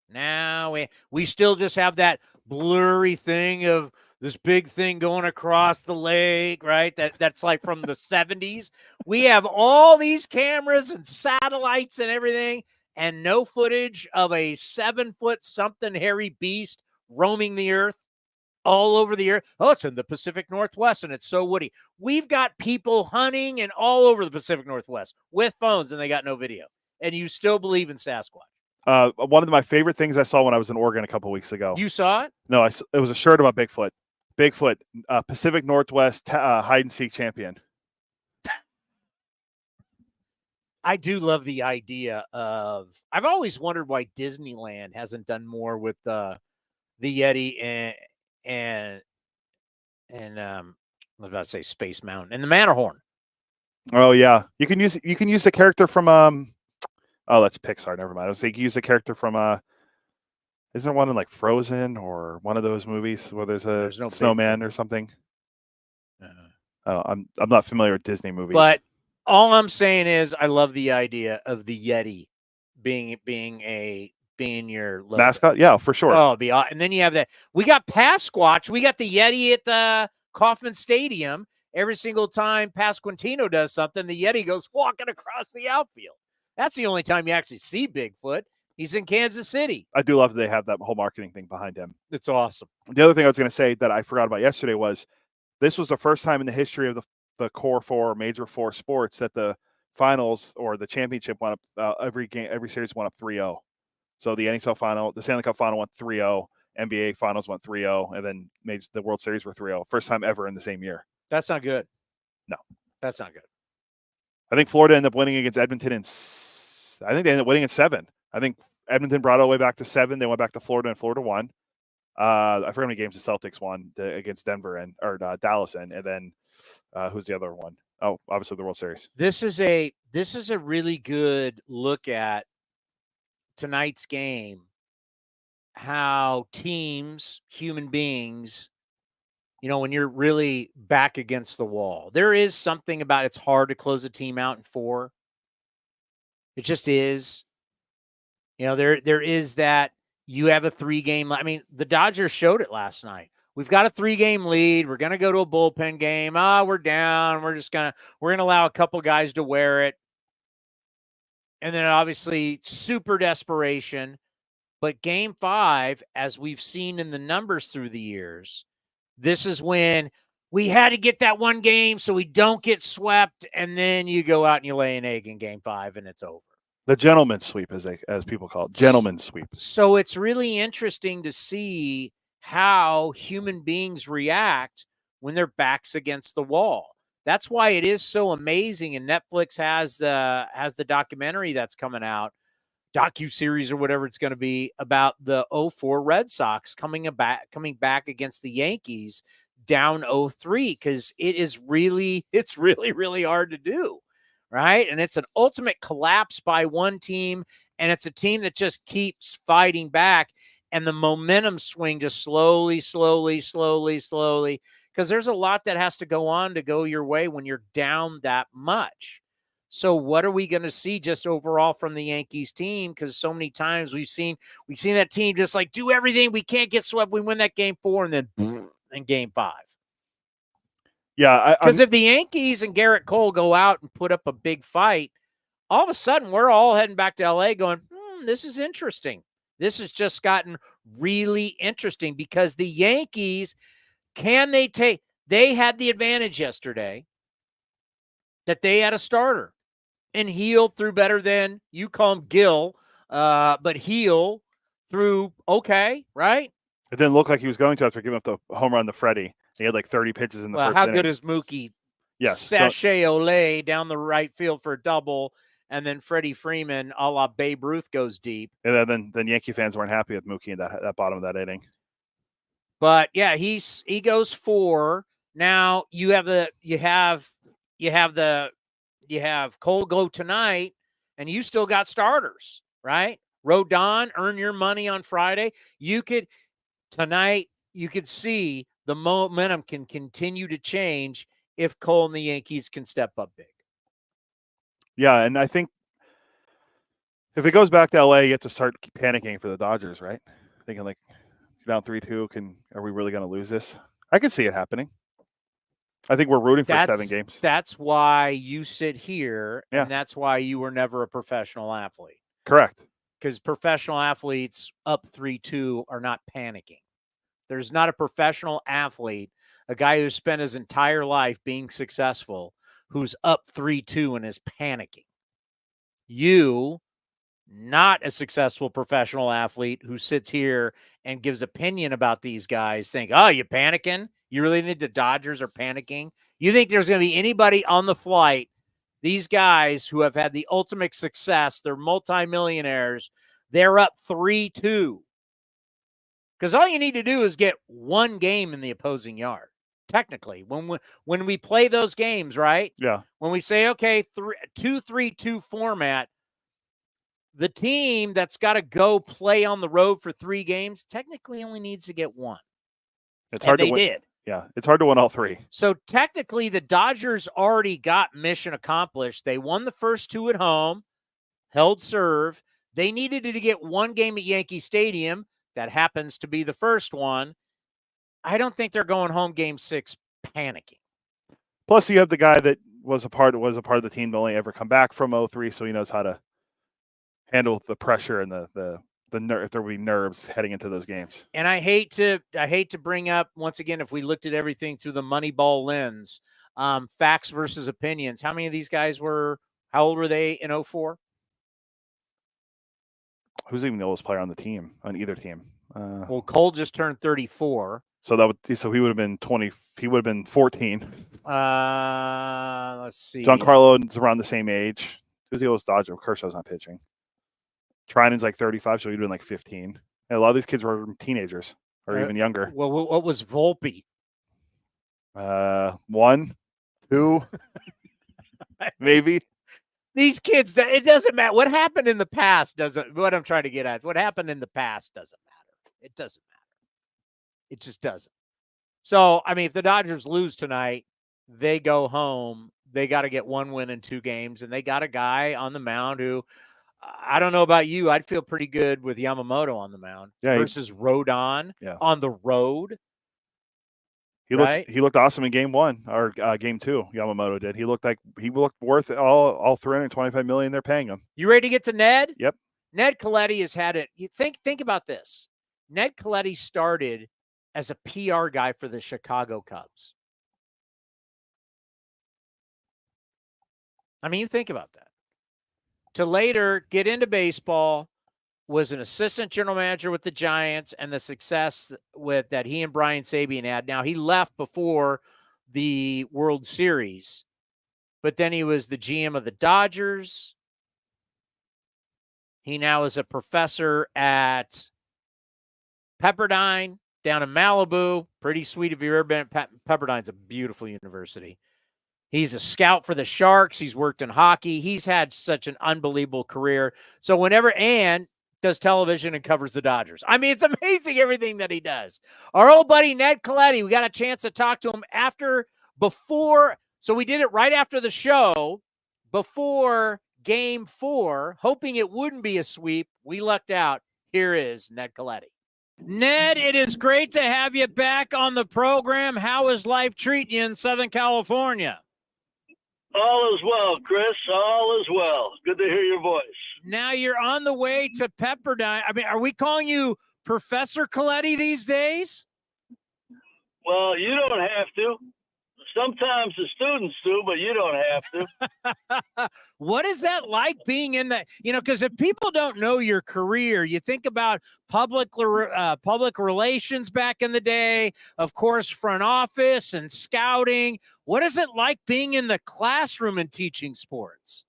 now we still just have that blurry thing of this big thing going across the lake, right? That's like from the 70s. We have all these cameras and satellites and everything, and no footage of a 7-foot something hairy beast roaming the earth. All over the earth. Oh, it's in the Pacific Northwest, and it's so woody. We've got people hunting and all over the Pacific Northwest with phones, and they got no video. And you still believe in Sasquatch? One of my favorite things I saw when I was in Oregon a couple weeks ago. You saw it? No, it was a shirt about Bigfoot. Bigfoot, Pacific Northwest hide and seek champion. I do love the idea of. I've always wondered why Disneyland hasn't done more with the Yeti and I was about to say Space Mountain and the Matterhorn. Oh yeah, you can use the character from oh, that's Pixar. Never mind. I was saying you can use the character from isn't there one in like Frozen or one of those movies where there's no snowman or something? Oh, I'm not familiar with Disney movies. But all I'm saying is I love the idea of the Yeti being a being your logo. Mascot? Yeah, for sure. Oh, and then you have that. We got Pasquatch. We got the Yeti at the Kauffman Stadium. Every single time Pasquantino does something, the Yeti goes walking across the outfield. That's the only time you actually see Bigfoot. He's in Kansas City. I do love that they have that whole marketing thing behind him. It's awesome. The other thing I was going to say that I forgot about yesterday was this was the first time in the history of the core four, major four sports that the finals or the championship went up every series went up 3-0. So the NHL final, the Stanley Cup final went 3-0, NBA finals went 3-0, and then the World Series were 3-0. First time ever in the same year. That's not good. No. That's not good. I think Florida ended up winning against Edmonton I think they ended up winning at 7. I think Edmonton brought it all the way back to 7. They went back to Florida, and Florida won. I forget how many games the Celtics won against Denver or Dallas, and then who's the other one? Oh, obviously the World Series. This is a really good look at tonight's game. How teams, human beings, when you're really back against the wall, there is something about it's hard to close a team out in 4. It just is. There is that you have a 3-game. I mean, the Dodgers showed it last night. We've got a 3-game lead. We're going to go to a bullpen game. We're down. We're going to allow a couple guys to wear it. And then obviously super desperation. But game 5, as we've seen in the numbers through the years, this is when we had to get that one game so we don't get swept. And then you go out and you lay an egg in game 5 and it's over. The gentleman's sweep, as people call it, gentleman's sweep. So it's really interesting to see how human beings react when their back's against the wall. That's why it is so amazing. And Netflix has the documentary that's coming out, docuseries or whatever it's going to be, about the 04 Red Sox coming back against the Yankees down 0-3, because it's really, really hard to do. Right. And it's an ultimate collapse by one team. And it's a team that just keeps fighting back. And the momentum swing just slowly. Because there's a lot that has to go on to go your way when you're down that much. So what are we going to see just overall from the Yankees team? Because so many times we've seen that team just like do everything. We can't get swept. We win that game 4 and then in game 5. Yeah, because if the Yankees and Gerrit Cole go out and put up a big fight, all of a sudden we're all heading back to LA going, this is interesting. This has just gotten really interesting because the Yankees, they had the advantage yesterday that they had a starter and Heel threw better than, you call him Gil, but Heel threw okay, right? It didn't look like he was going to after giving up the home run to Freddie. He had like 30 pitches in the first inning. How good is Mookie? Yes. Sachet Olay down the right field for a double, and then Freddie Freeman, a la Babe Ruth, goes deep. And then Yankee fans weren't happy with Mookie in that bottom of that inning. But yeah, he goes 4. Now you have Cole go tonight, and you still got starters, right? Rodon, earn your money on Friday. Tonight, you could see the momentum can continue to change if Cole and the Yankees can step up big. Yeah, and I think if it goes back to LA, you have to start panicking for the Dodgers, right? Thinking like, down 3-2, are we really going to lose this? I can see it happening. I think we're rooting for 7 games. That's why you sit here, and that's why you were never a professional athlete. Correct. Because professional athletes up 3-2 are not panicking. There's not a professional athlete, a guy who's spent his entire life being successful, who's up 3-2 and is panicking. You, not a successful professional athlete who sits here and gives opinion about these guys, think, oh, you panicking? You really think the Dodgers are panicking? You think there's going to be anybody on the flight, these guys who have had the ultimate success, they're multimillionaires, they're up 3-2. Because all you need to do is get one game in the opposing yard. Technically, when we play those games, right? Yeah. When we say, okay, 2-3-2 format, the team that's got to go play on the road for 3 games technically only needs to get 1. It's hard to win. They did. Yeah, it's hard to win all 3. So technically, the Dodgers already got mission accomplished. They won the first 2 at home, held serve. They needed to get one game at Yankee Stadium. That happens to be the first one. I don't think they're going home game 6 panicking. Plus, you have the guy that was a part of the team to only ever come back from 03, so he knows how to handle the pressure and the if there will be nerves heading into those games. And I hate to bring up, once again, if we looked at everything through the Moneyball lens, facts versus opinions. How many of these guys how old were they in 04? Who's even the oldest player on the team, on either team? Well, Cole just turned 34. So he would have been 20. He would have been 14. Let's see. Giancarlo is around the same age. Who's the oldest Dodger? Kershaw's not pitching. Trinan's like 35, so he'd been like 15. And a lot of these kids were teenagers or even younger. Well, what was Volpe? 1, 2, maybe. These kids, it doesn't matter. What happened in the past what I'm trying to get at, what happened in the past doesn't matter. It doesn't matter. It just doesn't. So, I mean, if the Dodgers lose tonight, they go home. They got to get 1 win in 2 games, and they got a guy on the mound who, I don't know about you, I'd feel pretty good with Yamamoto on the mound versus Rodon on the road. He looked awesome in game 1 or game 2. Yamamoto did. He looked worth all $325 million they're paying him. You ready to get to Ned? Yep. Ned Colletti has had it. You think about this. Ned Colletti started as a PR guy for the Chicago Cubs. I mean, you think about that. To later get into baseball, was an assistant general manager with the Giants, and the success that he and Brian Sabean had. Now, he left before the World Series, but then he was the GM of the Dodgers. He now is a professor at Pepperdine down in Malibu. Pretty sweet if you've ever been at Pepperdine's a beautiful university. He's a scout for the Sharks. He's worked in hockey. He's had such an unbelievable career. So and does television and covers the Dodgers. I mean, it's amazing everything that he does. Our old buddy Ned Colletti, we got a chance to talk to him so we did it right after the show, before game 4, hoping it wouldn't be a sweep. We lucked out. Here is Ned Colletti. Ned, it is great to have you back on the program. How is life treating you in Southern California? All is well, Chris. All is well. Good to hear your voice. Now you're on the way to Pepperdine. I mean, are we calling you Professor Colletti these days? Well, you don't have to. Sometimes the students do, but you don't have to. What is that like being in that? Because if people don't know your career, you think about public relations back in the day, of course, front office and scouting. What is it like being in the classroom and teaching sports?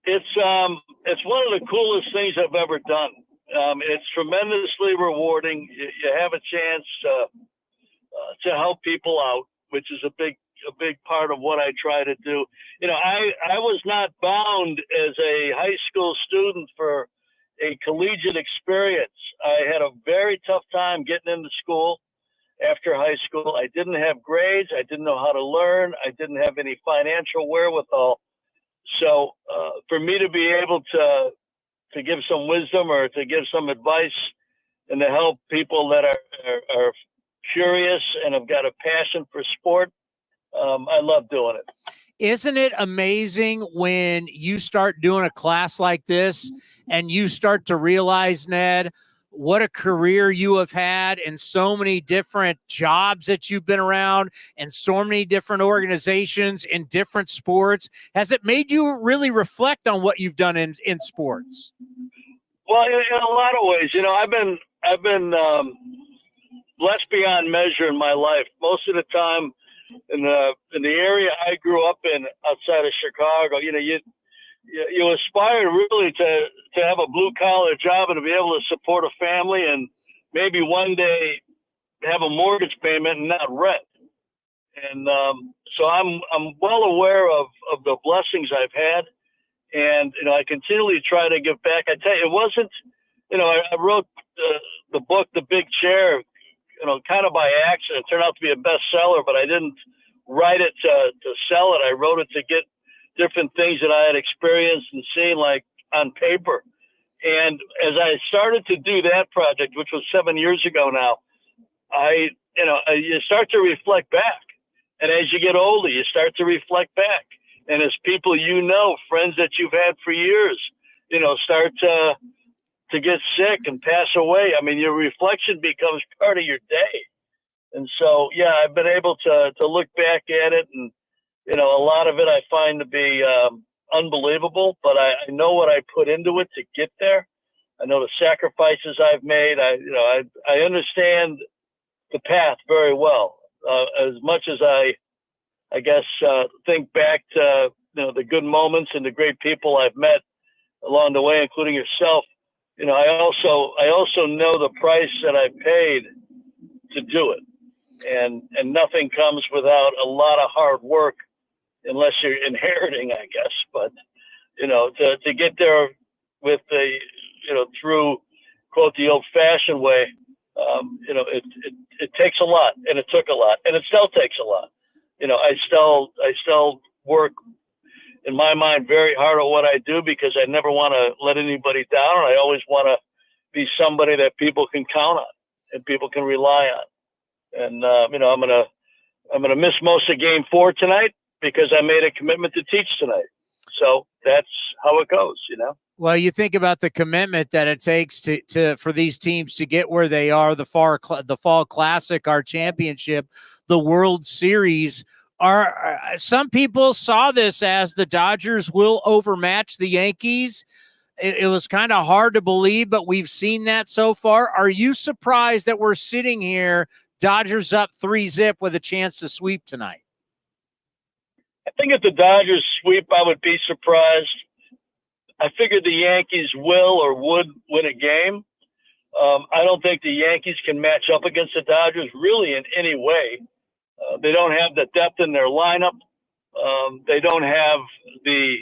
It's one of the coolest things I've ever done. It's tremendously rewarding. You have a chance to help people out, which is a big part of what I try to do. I was not bound as a high school student for a collegiate experience. I had a very tough time getting into school after high school. I didn't have grades. I didn't know how to learn. I didn't have any financial wherewithal. So for me to be able to give some wisdom or to give some advice and to help people that are curious and have got a passion for sport, I love doing it. Isn't it amazing when you start doing a class like this and you start to realize, Ned, what a career you have had and so many different jobs that you've been around and so many different organizations in different sports? Has it made you really reflect on what you've done in sports? Well, in a lot of ways, I've been blessed beyond measure in my life. Most of the time in the area I grew up in outside of Chicago, you aspire really to have a blue collar job and to be able to support a family and maybe one day have a mortgage payment and not rent. And so I'm well aware of the blessings I've had, and I continually try to give back. I tell you, it wasn't, I wrote the book The Big Chair, kind of by accident. It turned out to be a bestseller, but I didn't write it to sell it. I wrote it to get different things that I had experienced and seen, like on paper. And as I started to do that project, which was 7 years ago now, you start to reflect back. And as you get older, you start to reflect back. And as people, friends that you've had for years, start to get sick and pass away, I mean, your reflection becomes part of your day. And so, yeah, I've been able to look back at it, and, a lot of it I find to be unbelievable, but I know what I put into it to get there. I know the sacrifices I've made. I understand the path very well. As much as I guess, think back to, the good moments and the great people I've met along the way, including yourself. I also know the price that I paid to do it. And nothing comes without a lot of hard work, unless you're inheriting, I guess. But, to get there with the, through, quote, the old fashioned way, it takes a lot, and it took a lot, and it still takes a lot. I still work, in my mind, very hard at what I do, because I never want to let anybody down. And I always want to be somebody that people can count on and people can rely on. And, I'm going to miss most of Game 4 tonight, because I made a commitment to teach tonight. So that's how it goes, Well, you think about the commitment that it takes for these teams to get where they are, the Fall Classic, our championship, the World Series. Some people saw this as the Dodgers will overmatch the Yankees. It was kind of hard to believe, but we've seen that so far. Are you surprised that we're sitting here, Dodgers up 3-0 with a chance to sweep tonight? I think if the Dodgers sweep, I would be surprised. I figured the Yankees will or would win a game. I don't think the Yankees can match up against the Dodgers really in any way. They don't have the depth in their lineup. They don't have the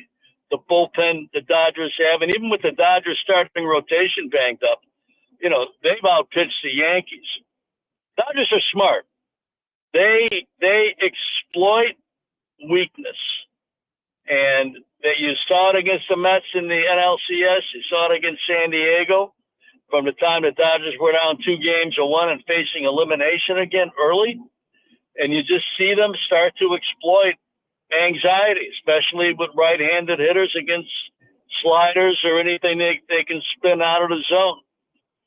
bullpen the Dodgers have. And even with the Dodgers starting rotation banged up, they've outpitched the Yankees. Dodgers are smart. They exploit weakness. And that you saw it against the Mets in the NLCS. You saw it against San Diego from the time the Dodgers were down 2-1 and facing elimination again early. And you just see them start to exploit anxiety, especially with right-handed hitters against sliders or anything they can spin out of the zone.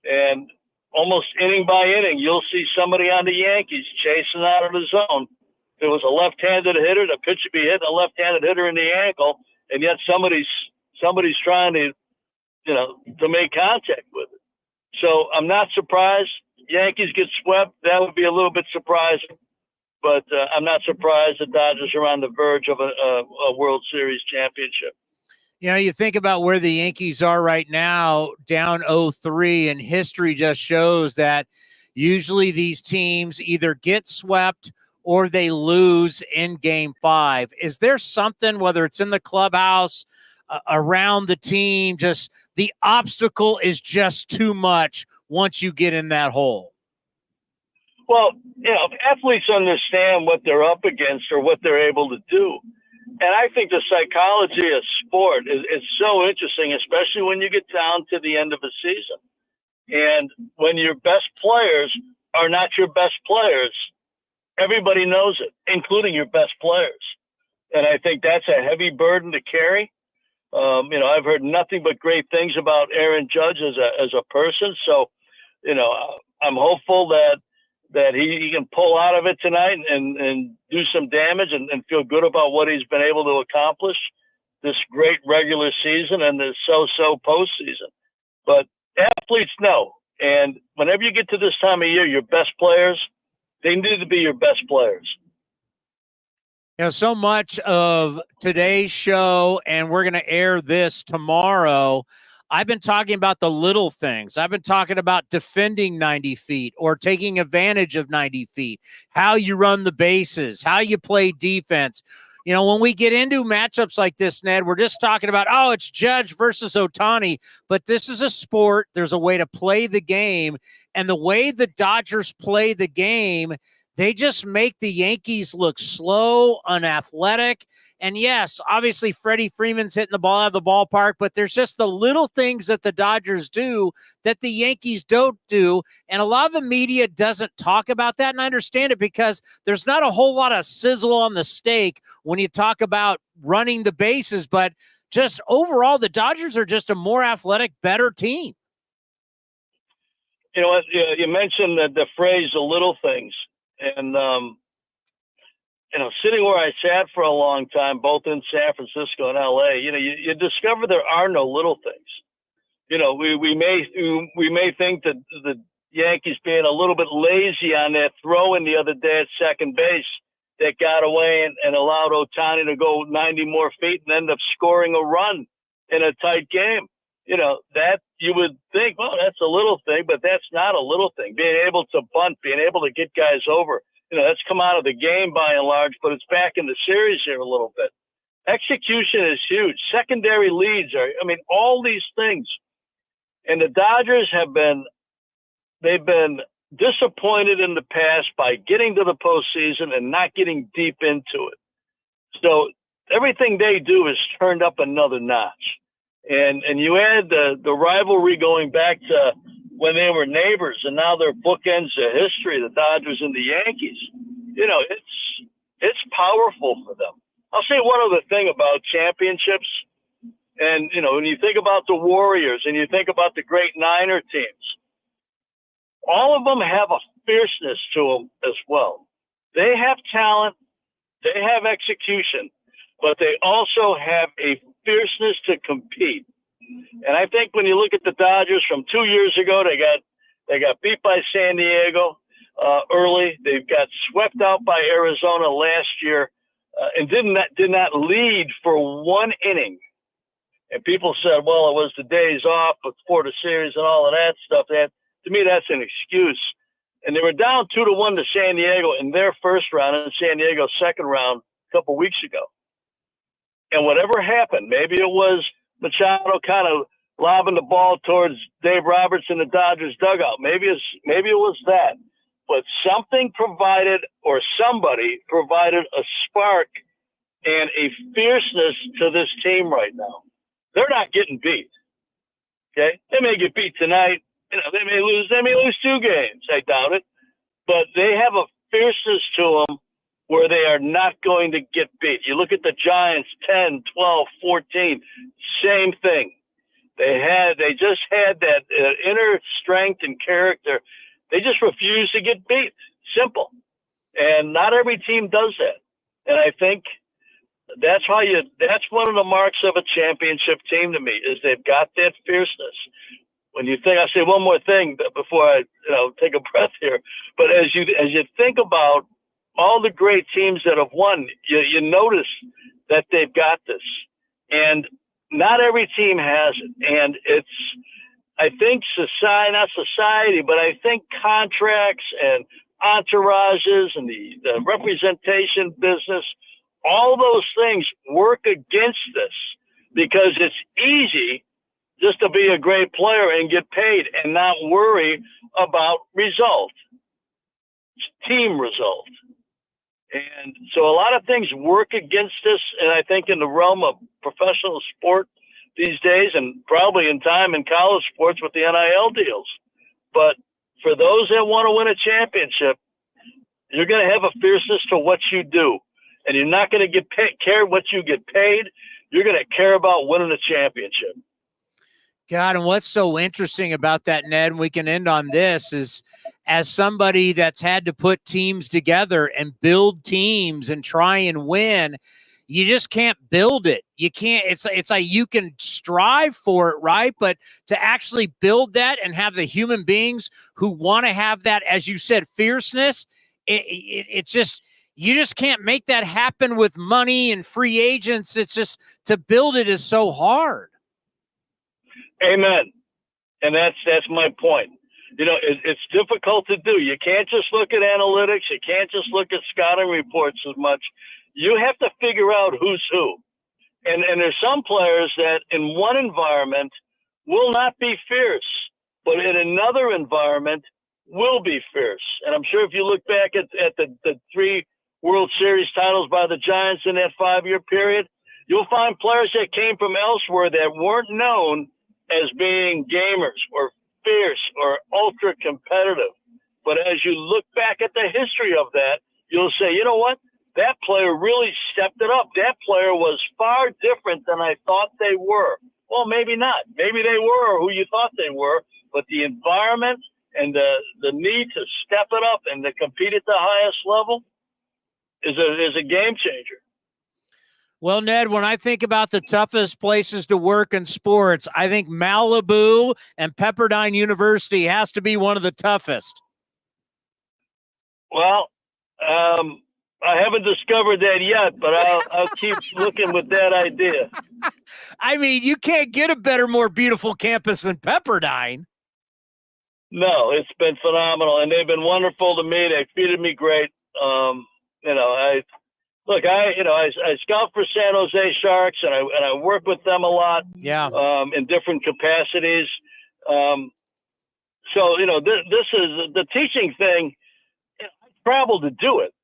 And almost inning by inning, you'll see somebody on the Yankees chasing out of the zone. There was a left-handed hitter, the pitch would be hitting a left-handed hitter in the ankle, and yet somebody's trying to, to make contact with it. So I'm not surprised. Yankees get swept. That would be a little bit surprising, but I'm not surprised the Dodgers are on the verge of a World Series championship. You think about where the Yankees are right now, down 0-3, and history just shows that usually these teams either get swept or they lose in Game 5. Is there something, whether it's in the clubhouse, around the team, just the obstacle is just too much once you get in that hole? Well, athletes understand what they're up against or what they're able to do. And I think the psychology of sport is so interesting, especially when you get down to the end of a season. And when your best players are not your best players, everybody knows it, including your best players. And I think that's a heavy burden to carry. I've heard nothing but great things about Aaron Judge as a person. So, I'm hopeful that he can pull out of it tonight and do some damage and feel good about what he's been able to accomplish this great regular season and this so-so postseason. But athletes know. And whenever you get to this time of year, your best players, they need to be your best players. So much of today's show, and we're going to air this tomorrow, I've been talking about the little things. I've been talking about defending 90 feet or taking advantage of 90 feet, how you run the bases, how you play defense. When we get into matchups like this, Ned, we're just talking about, it's Judge versus Towny, but this is a sport. There's a way to play the game, and the way the Dodgers play the game, they just make the Yankees look slow, unathletic, And yes, obviously Freddie Freeman's hitting the ball out of the ballpark, but there's just the little things that the Dodgers do that the Yankees don't do. And a lot of the media doesn't talk about that. And I understand it because there's not a whole lot of sizzle on the steak when you talk about running the bases, but just overall, the Dodgers are just a more athletic, better team. You know what? You mentioned the phrase "the little things," and sitting where I sat for a long time, both in San Francisco and LA, you discover there are no little things. We may think that the Yankees being a little bit lazy on that throw in the other day at second base that got away and allowed Towny to go 90 more feet and end up scoring a run in a tight game. That you would think, well, that's a little thing, but that's not a little thing. Being able to bunt, being able to get guys over, that's come out of the game by and large, but it's back in the series here a little bit. Execution is huge. Secondary leads all these things. And the Dodgers they've been disappointed in the past by getting to the postseason and not getting deep into it. So everything they do is turned up another notch. And you add the rivalry going back to when they were neighbors, and now they're bookends of history, the Dodgers and the Yankees. It's powerful for them. I'll say one other thing about championships. And, when you think about the Warriors and you think about the great Niner teams, all of them have a fierceness to them as well. They have talent, they have execution, but they also have a fierceness to compete. And I think when you look at the Dodgers from 2 years ago, they got beat by San Diego early. They got swept out by Arizona last year and did not lead for one inning. And people said, well, it was the days off before the series and all of that stuff. To me, that's an excuse. And they were down 2-1 to San Diego in their first round and San Diego's second round a couple weeks ago. And whatever happened, maybe it was Machado kind of lobbing the ball towards Dave Roberts in the Dodgers dugout. Maybe it was that. But something provided, or somebody provided, a spark and a fierceness to this team right now. They're not getting beat. Okay, they may get beat tonight. They may lose 2 games. I doubt it, but they have a fierceness to them where they are not going to get beat. You look at the Giants, 10, 12, 14, same thing. They just had that inner strength and character. They just refuse to get beat. Simple. And not every team does that. And I think that's one of the marks of a championship team to me, is they've got that fierceness. When you think, I'll say one more thing before I take a breath here, but as you think about all the great teams that have won, you notice that they've got this. And not every team has it. And it's, I think, not society, but I think contracts and entourages and the representation business, all those things work against this, because it's easy just to be a great player and get paid and not worry about result, team result. And so a lot of things work against us. And I think in the realm of professional sport these days, and probably in time in college sports with the NIL deals. But for those that want to win a championship, you're going to have a fierceness to what you do. And you're not going to care what you get paid. You're going to care about winning a championship. God, and what's so interesting about that, Ned, and we can end on this, is as somebody that's had to put teams together and build teams and try and win, you just can't build it. You can't. It's like you can strive for it, right? But to actually build that and have the human beings who want to have that, as you said, fierceness, it's just, you just can't make that happen with money and free agents. It's just, to build it is so hard. Amen. And that's my point. It's difficult to do. You can't just look at analytics. You can't just look at scouting reports as much. You have to figure out who's who. And there's some players that in one environment will not be fierce, but in another environment will be fierce. And I'm sure if you look back at the 3 World Series titles by the Giants in that 5-year period, you'll find players that came from elsewhere that weren't known as being gamers or fierce or ultra competitive. But as you look back at the history of that, you'll say, you know what? That player really stepped it up. That player was far different than I thought they were. Well, maybe not. Maybe they were who you thought they were, but the environment and the need to step it up and to compete at the highest level is a game changer. Well, Ned, when I think about the toughest places to work in sports, I think Malibu and Pepperdine University has to be one of the toughest. Well, I haven't discovered that yet, but I'll keep looking with that idea. I mean, you can't get a better, more beautiful campus than Pepperdine. No, it's been phenomenal, and they've been wonderful to me. They treated me great. I scout for San Jose Sharks, and I work with them a lot. Yeah. In different capacities. This is the teaching thing. I travel to do it.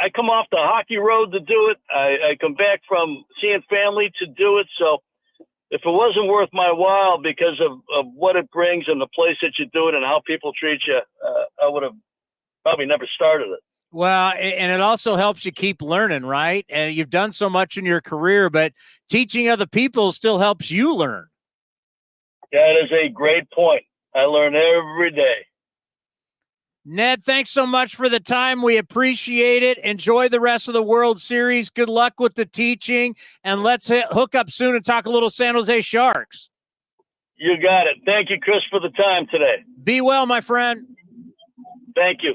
I come off the hockey road to do it. I come back from seeing family to do it. So if it wasn't worth my while because of what it brings and the place that you do it and how people treat you, I would have probably never started it. Well, and it also helps you keep learning, right? And you've done so much in your career, but teaching other people still helps you learn. That is a great point. I learn every day. Ned, thanks so much for the time. We appreciate it. Enjoy the rest of the World Series. Good luck with the teaching, and let's hook up soon and talk a little San Jose Sharks. You got it. Thank you, Chris, for the time today. Be well, my friend. Thank you.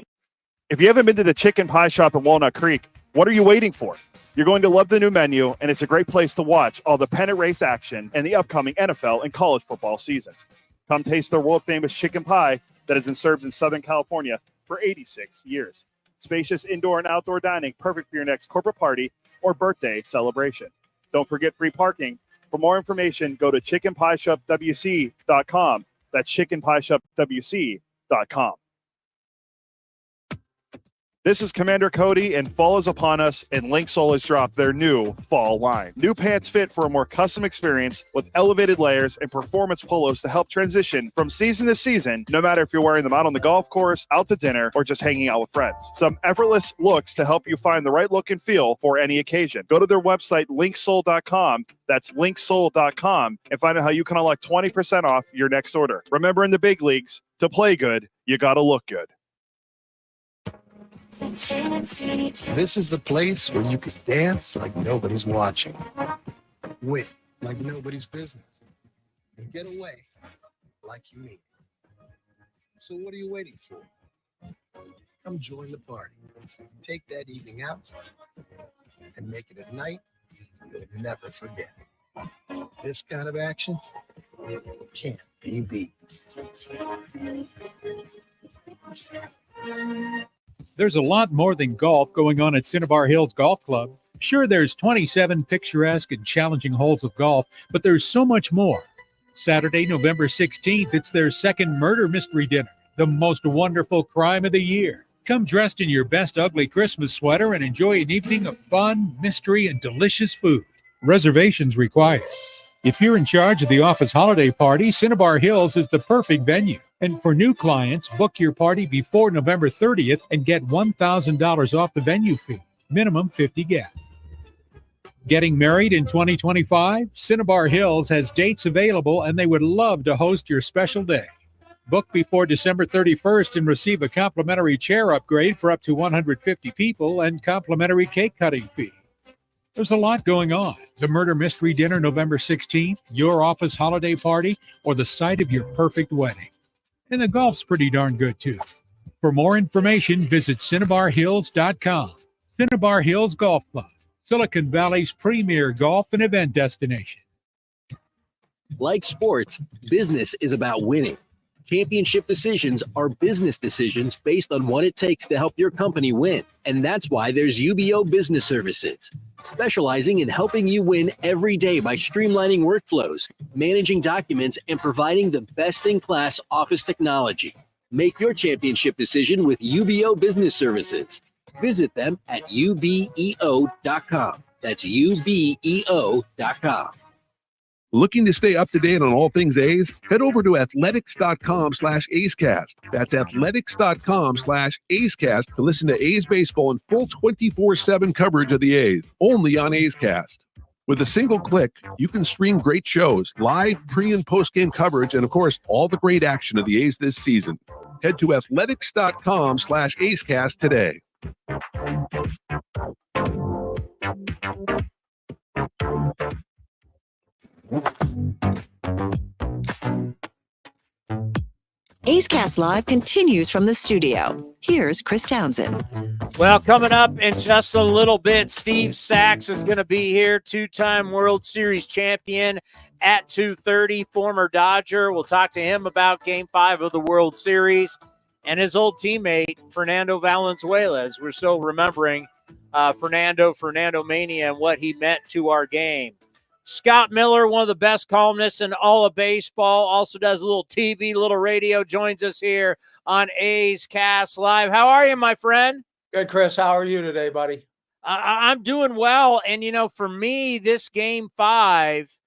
If you haven't been to the Chicken Pie Shop in Walnut Creek, what are you waiting for? You're going to love the new menu, and it's a great place to watch all the pennant race action and the upcoming NFL and college football seasons. Come taste their world-famous chicken pie that has been served in Southern California for 86 years. Spacious indoor and outdoor dining, perfect for your next corporate party or birthday celebration. Don't forget free parking. For more information, go to chickenpieshopwc.com. That's chickenpieshopwc.com. This is Commander Cody, and fall is upon us, and Linksole has dropped their new fall line. New pants fit for a more custom experience with elevated layers and performance polos to help transition from season to season, no matter if you're wearing them out on the golf course, out to dinner, or just hanging out with friends. Some effortless looks to help you find the right look and feel for any occasion. Go to their website, linksole.com. That's linksole.com, and find out how you can unlock 20% off your next order. Remember, in the big leagues, to play good, you got to look good. This is the place where you can dance like nobody's watching, win like nobody's business, and get away like you mean. So what are you waiting for? Come join the party. Take that evening out and make it a night you'll never forget. This kind of action can't be beat. There's a lot more than golf going on at Cinnabar Hills Golf Club. Sure, there's 27 picturesque and challenging holes of golf, but there's so much more. Saturday, November 16th, it's their second murder mystery dinner, the most wonderful crime of the year. Come dressed in your best ugly Christmas sweater and enjoy an evening of fun, mystery, and delicious food. Reservations required. If you're in charge of the office holiday party, Cinnabar Hills is the perfect venue. And for new clients, book your party before November 30th and get $1,000 off the venue fee, minimum 50 guests. Getting married in 2025? Cinnabar Hills has dates available, and they would love to host your special day. Book before December 31st and receive a complimentary chair upgrade for up to 150 people and complimentary cake cutting fee. There's a lot going on. The murder mystery dinner November 16th, your office holiday party, or the site of your perfect wedding. And the golf's pretty darn good, too. For more information, visit CinnabarHills.com. Cinnabar Hills Golf Club, Silicon Valley's premier golf and event destination. Like sports, business is about winning. Championship decisions are business decisions based on what it takes to help your company win. And that's why there's UBO Business Services, specializing in helping you win every day by streamlining workflows, managing documents, and providing the best-in-class office technology. Make your championship decision with UBO Business Services. Visit them at ubeo.com. That's ubeo.com. Looking to stay up to date on all things A's? Head over to athletics.com/AceCast. That's athletics.com/AceCast to listen to A's baseball in full 24/7 coverage of the A's, only on A's Cast. With a single click, you can stream great shows, live pre- and post-game coverage, and of course, all the great action of the A's this season. Head to athletics.com/AceCast today. A's Cast Live continues from the studio. Here's Chris Townsend. Well, coming up in just a little bit, Steve Sachs is going to be here, two-time World Series champion at 2:30, former Dodger. We'll talk to him about Game 5 of the World Series and his old teammate, Fernando Valenzuela, as we're still remembering Fernando Mania and what he meant to our game. Scott Miller, one of the best columnists in all of baseball, also does a little TV, little radio, joins us here on A's Cast Live. How are you, my friend? Good, Chris. How are you today, buddy? I'm doing well. And, for me, this Game 5,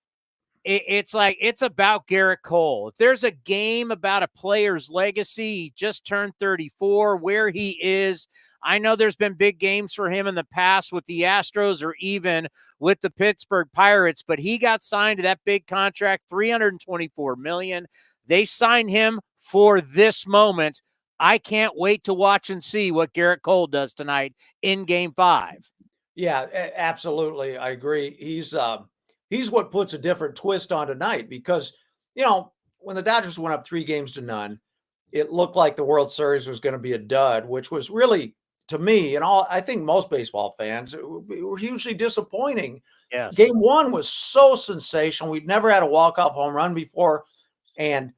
it's about Gerrit Cole. If there's a game about a player's legacy, he just turned 34, where he is. I know there's been big games for him in the past with the Astros or even with the Pittsburgh Pirates, but he got signed to that big contract, $324 million. They signed him for this moment. I can't wait to watch and see what Gerrit Cole does tonight in Game 5. Yeah, absolutely. I agree. He's what puts a different twist on tonight because, when the Dodgers went up 3-0, it looked like the World Series was going to be a dud, which was really, to me, and I think most baseball fans, it were hugely disappointing. Yes. Game 1 was so sensational. We'd never had a walk-off home run before. And,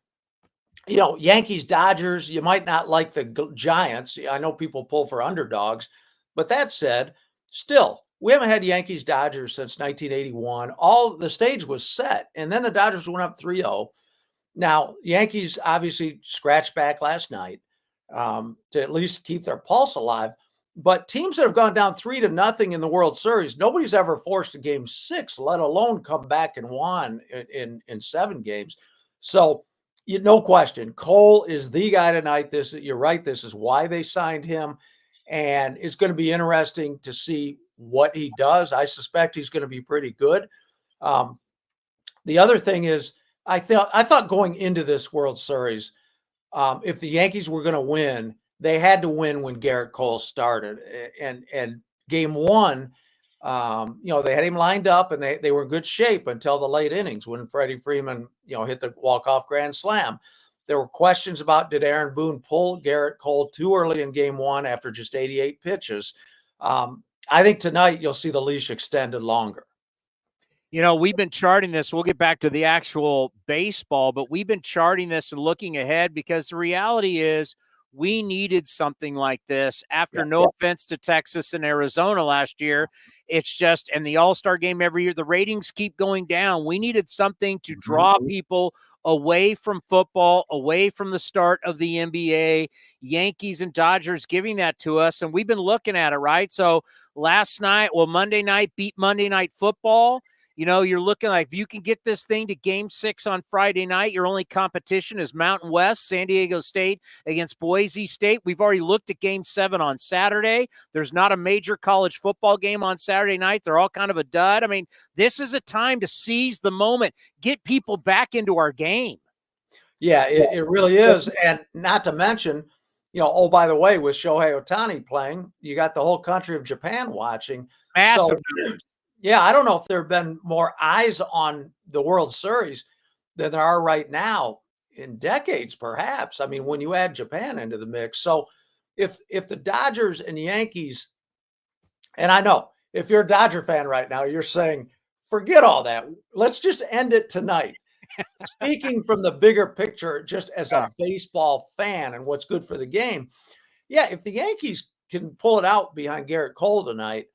Yankees, Dodgers, you might not like the Giants. I know people pull for underdogs. But that said, still, we haven't had Yankees, Dodgers since 1981. All the stage was set. And then the Dodgers went up 3-0. Now, Yankees obviously scratched back last night to at least keep their pulse alive. But teams that have gone down 3-0 in the World Series, nobody's ever forced a Game 6, let alone come back and won in 7 games. So, no question, Cole is the guy tonight. You're right. This is why they signed him. And it's going to be interesting to see what he does. I suspect he's going to be pretty good. The other thing is, I thought going into this World Series, if the Yankees were going to win, they had to win when Gerrit Cole started. And Game 1, they had him lined up and they were in good shape until the late innings when Freddie Freeman, hit the walk-off grand slam. There were questions about, did Aaron Boone pull Gerrit Cole too early in Game 1 after just 88 pitches? I think tonight you'll see the leash extended longer. We've been charting this. We'll get back to the actual baseball, but we've been charting this and looking ahead because the reality is we needed something like this after no offense to Texas and Arizona last year. It's just, and the All-Star game every year, the ratings keep going down. We needed something to draw people away from football, away from the start of the NBA, Yankees and Dodgers giving that to us. And we've been looking at it, right? So Monday night beat Monday Night Football. You're looking like if you can get this thing to Game 6 on Friday night, your only competition is Mountain West, San Diego State against Boise State. We've already looked at Game 7 on Saturday. There's not a major college football game on Saturday night. They're all kind of a dud. I mean, this is a time to seize the moment, get people back into our game. Yeah, it really is. And not to mention, by the way, with Shohei Ohtani playing, you got the whole country of Japan watching. Massive. Yeah, I don't know if there have been more eyes on the World Series than there are right now in decades, perhaps. I mean, when you add Japan into the mix. So if the Dodgers and Yankees, and I know if you're a Dodger fan right now, you're saying, forget all that. Let's just end it tonight. Speaking from the bigger picture, just as a baseball fan and what's good for the game. Yeah, if the Yankees can pull it out behind Gerrit Cole tonight,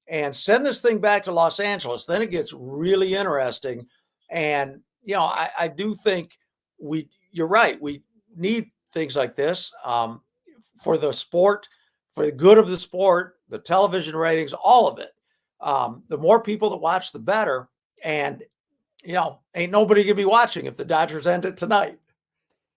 and send this thing back to Los Angeles, then it gets really interesting. And, I do think you're right. We need things like this for the sport, for the good of the sport, the television ratings, all of it. The more people that watch, the better. And, ain't nobody going to be watching if the Dodgers end it tonight.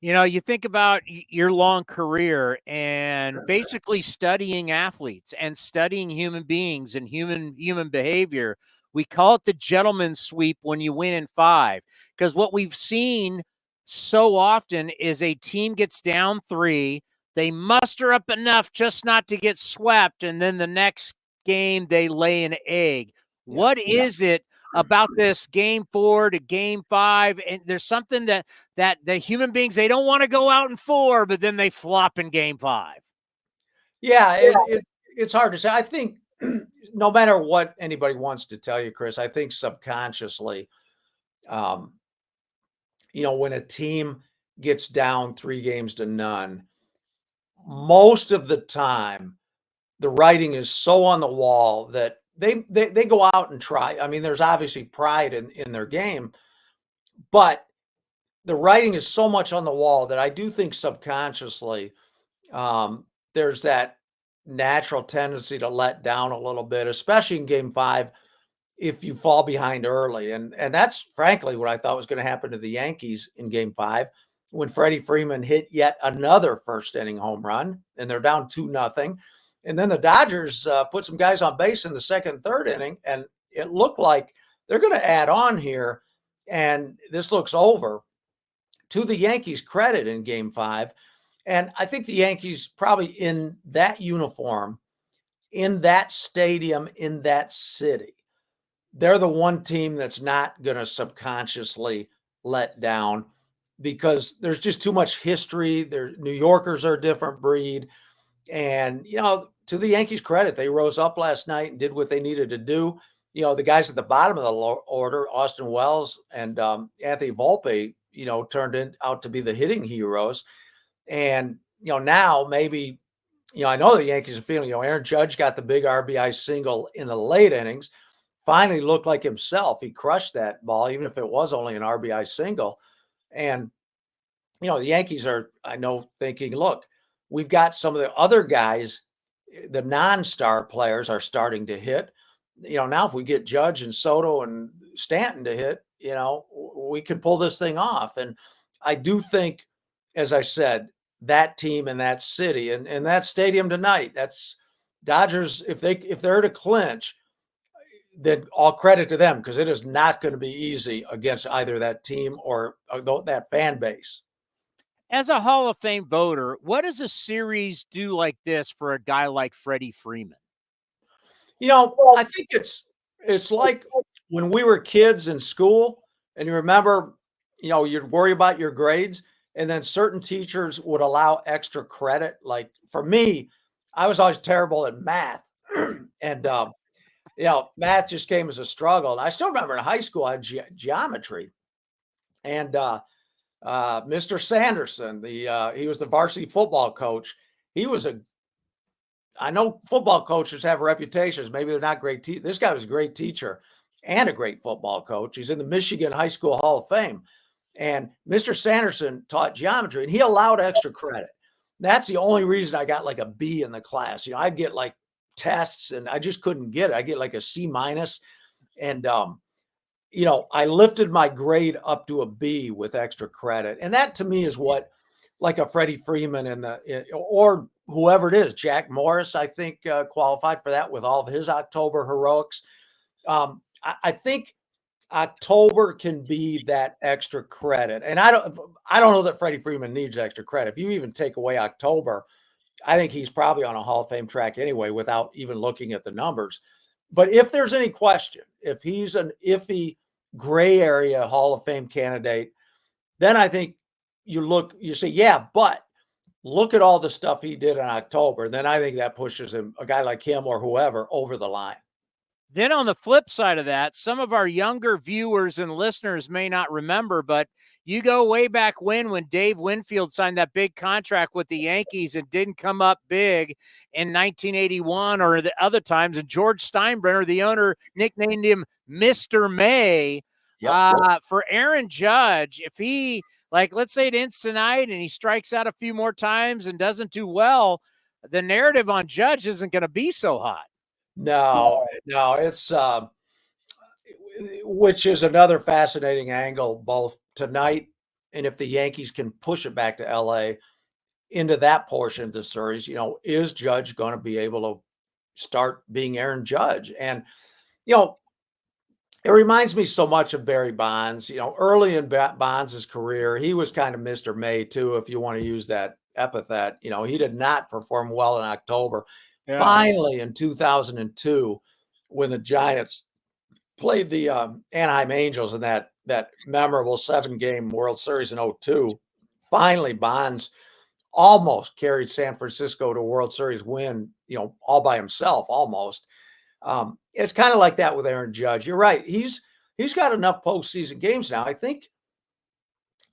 You think about your long career and basically studying athletes and studying human beings and human behavior. We call it the gentleman's sweep when you win in 5, because what we've seen so often is a team gets down 3, they muster up enough just not to get swept, and then the next game they lay an egg. What is it about this game 4 to game 5? And there's something that the human beings, they don't want to go out in 4, but then they flop in game 5. Yeah, it's hard to say. I think no matter what anybody wants to tell you, Chris, I think subconsciously, when a team gets down 3-0, most of the time, the writing is so on the wall that they go out and try. I mean, there's obviously pride in their game, but the writing is so much on the wall that I do think subconsciously there's that natural tendency to let down a little bit, especially in game 5, if you fall behind early. And that's frankly what I thought was going to happen to the Yankees in game 5 when Freddie Freeman hit yet another first inning home run and they're down 2-0. And then the Dodgers put some guys on base in the second, third inning, and it looked like they're going to add on here. And this looks over. To the Yankees' credit in game 5. And I think the Yankees probably in that uniform, in that stadium, in that city, they're the one team that's not going to subconsciously let down because there's just too much history. New Yorkers are a different breed. And, to the Yankees' credit, they rose up last night and did what they needed to do. The guys at the bottom of the order, Austin Wells and Anthony Volpe, turned out to be the hitting heroes. And, now maybe, I know the Yankees are feeling, Aaron Judge got the big RBI single in the late innings, finally looked like himself. He crushed that ball, even if it was only an RBI single. And, the Yankees are, I know, thinking, look, we've got some of the other guys, the non-star players are starting to hit. Now if we get Judge and Soto and Stanton to hit, we can pull this thing off. And I do think, as I said, that team in that city and that stadium tonight, that's Dodgers. If they're to clinch, then all credit to them, because it is not going to be easy against either that team or that fan base. As a Hall of Fame voter, what does a series do like this for a guy like Freddie Freeman? I think it's like when we were kids in school and you remember, you'd worry about your grades and then certain teachers would allow extra credit. Like for me, I was always terrible at math and, math just came as a struggle. And I still remember in high school, I had geometry and, Mr. Sanderson, he was the varsity football coach. I know football coaches have reputations. Maybe they're not great. This guy was a great teacher and a great football coach. He's in the Michigan High School Hall of Fame. And Mr. Sanderson taught geometry and he allowed extra credit. That's the only reason I got like a B in the class. I'd get like tests and I just couldn't get it. I get like a C-. And, I lifted my grade up to a B with extra credit. And that to me is what like a Freddie Freeman or whoever it is, Jack Morris, I think qualified for that with all of his October heroics. I think October can be that extra credit. And I don't know that Freddie Freeman needs extra credit. If you even take away October, I think he's probably on a Hall of Fame track anyway, without even looking at the numbers. But if there's any question, if he's an iffy gray area Hall of Fame candidate, then I think you say, yeah, but look at all the stuff he did in October. Then I think that pushes him, a guy like him or whoever, over the line. Then on the flip side of that, some of our younger viewers and listeners may not remember, but you go way back when Dave Winfield signed that big contract with the Yankees and didn't come up big in 1981 or the other times. And George Steinbrenner, the owner, nicknamed him Mr. May. Yep. For Aaron Judge, if he, like, let's say it ends tonight and he strikes out a few more times and doesn't do well, the narrative on Judge isn't going to be so hot. No, it's which is another fascinating angle, both tonight and if the Yankees can push it back to LA into that portion of the series. Is Judge going to be able to start being Aaron Judge? And it reminds me so much of Barry Bonds. Early in Bonds' career, he was kind of Mr. May too, if you want to use that epithet. He did not perform well in October. Yeah. Finally, in 2002, when the Giants played the Anaheim Angels in that memorable 7-game World Series in 2002, finally Bonds almost carried San Francisco to a World Series win, all by himself, almost. It's kind of like that with Aaron Judge. You're right. He's got enough postseason games now. I think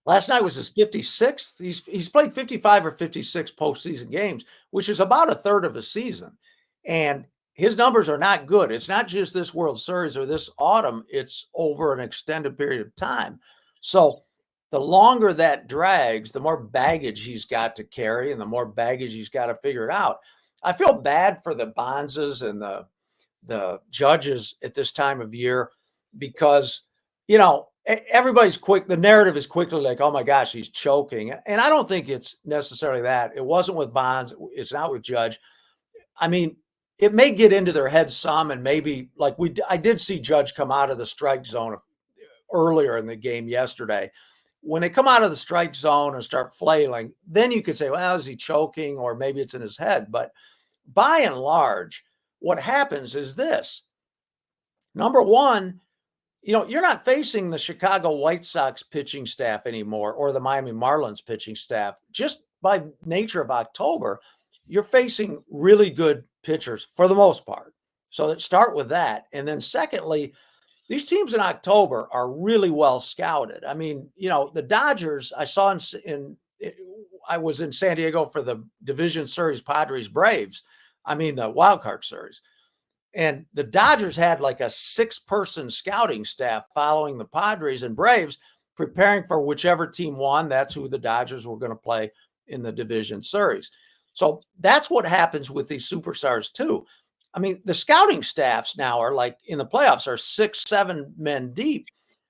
last night was his 56th. He's played 55 or 56 postseason games, which is about a third of a season. And his numbers are not good. It's not just this World Series or this autumn. It's over an extended period of time. So the longer that drags, the more baggage he's got to carry and the more baggage he's got to figure it out. I feel bad for the Bonzes and the Judges at this time of year because, everybody's quick. The narrative is quickly like, oh my gosh, he's choking. And I don't think it's necessarily that. It wasn't with Bonds. It's not with Judge. I mean, it may get into their head some, and maybe I did see Judge come out of the strike zone earlier in the game yesterday. When they come out of the strike zone and start flailing, then you could say, well, is he choking? Or maybe it's in his head. But by and large, what happens is this. Number one, you're not facing the Chicago White Sox pitching staff anymore or the Miami Marlins pitching staff. Just by nature of October, you're facing really good pitchers for the most part. So let's start with that. And then secondly, these teams in October are really well scouted. I mean, the Dodgers, I saw I was in San Diego for the division series, Padres Braves. I mean, the wild card series. And the Dodgers had like a 6-person scouting staff following the Padres and Braves, preparing for whichever team won. That's who the Dodgers were going to play in the division series. So that's what happens with these superstars too. I mean, the scouting staffs now are like in the playoffs are 6-7 men deep,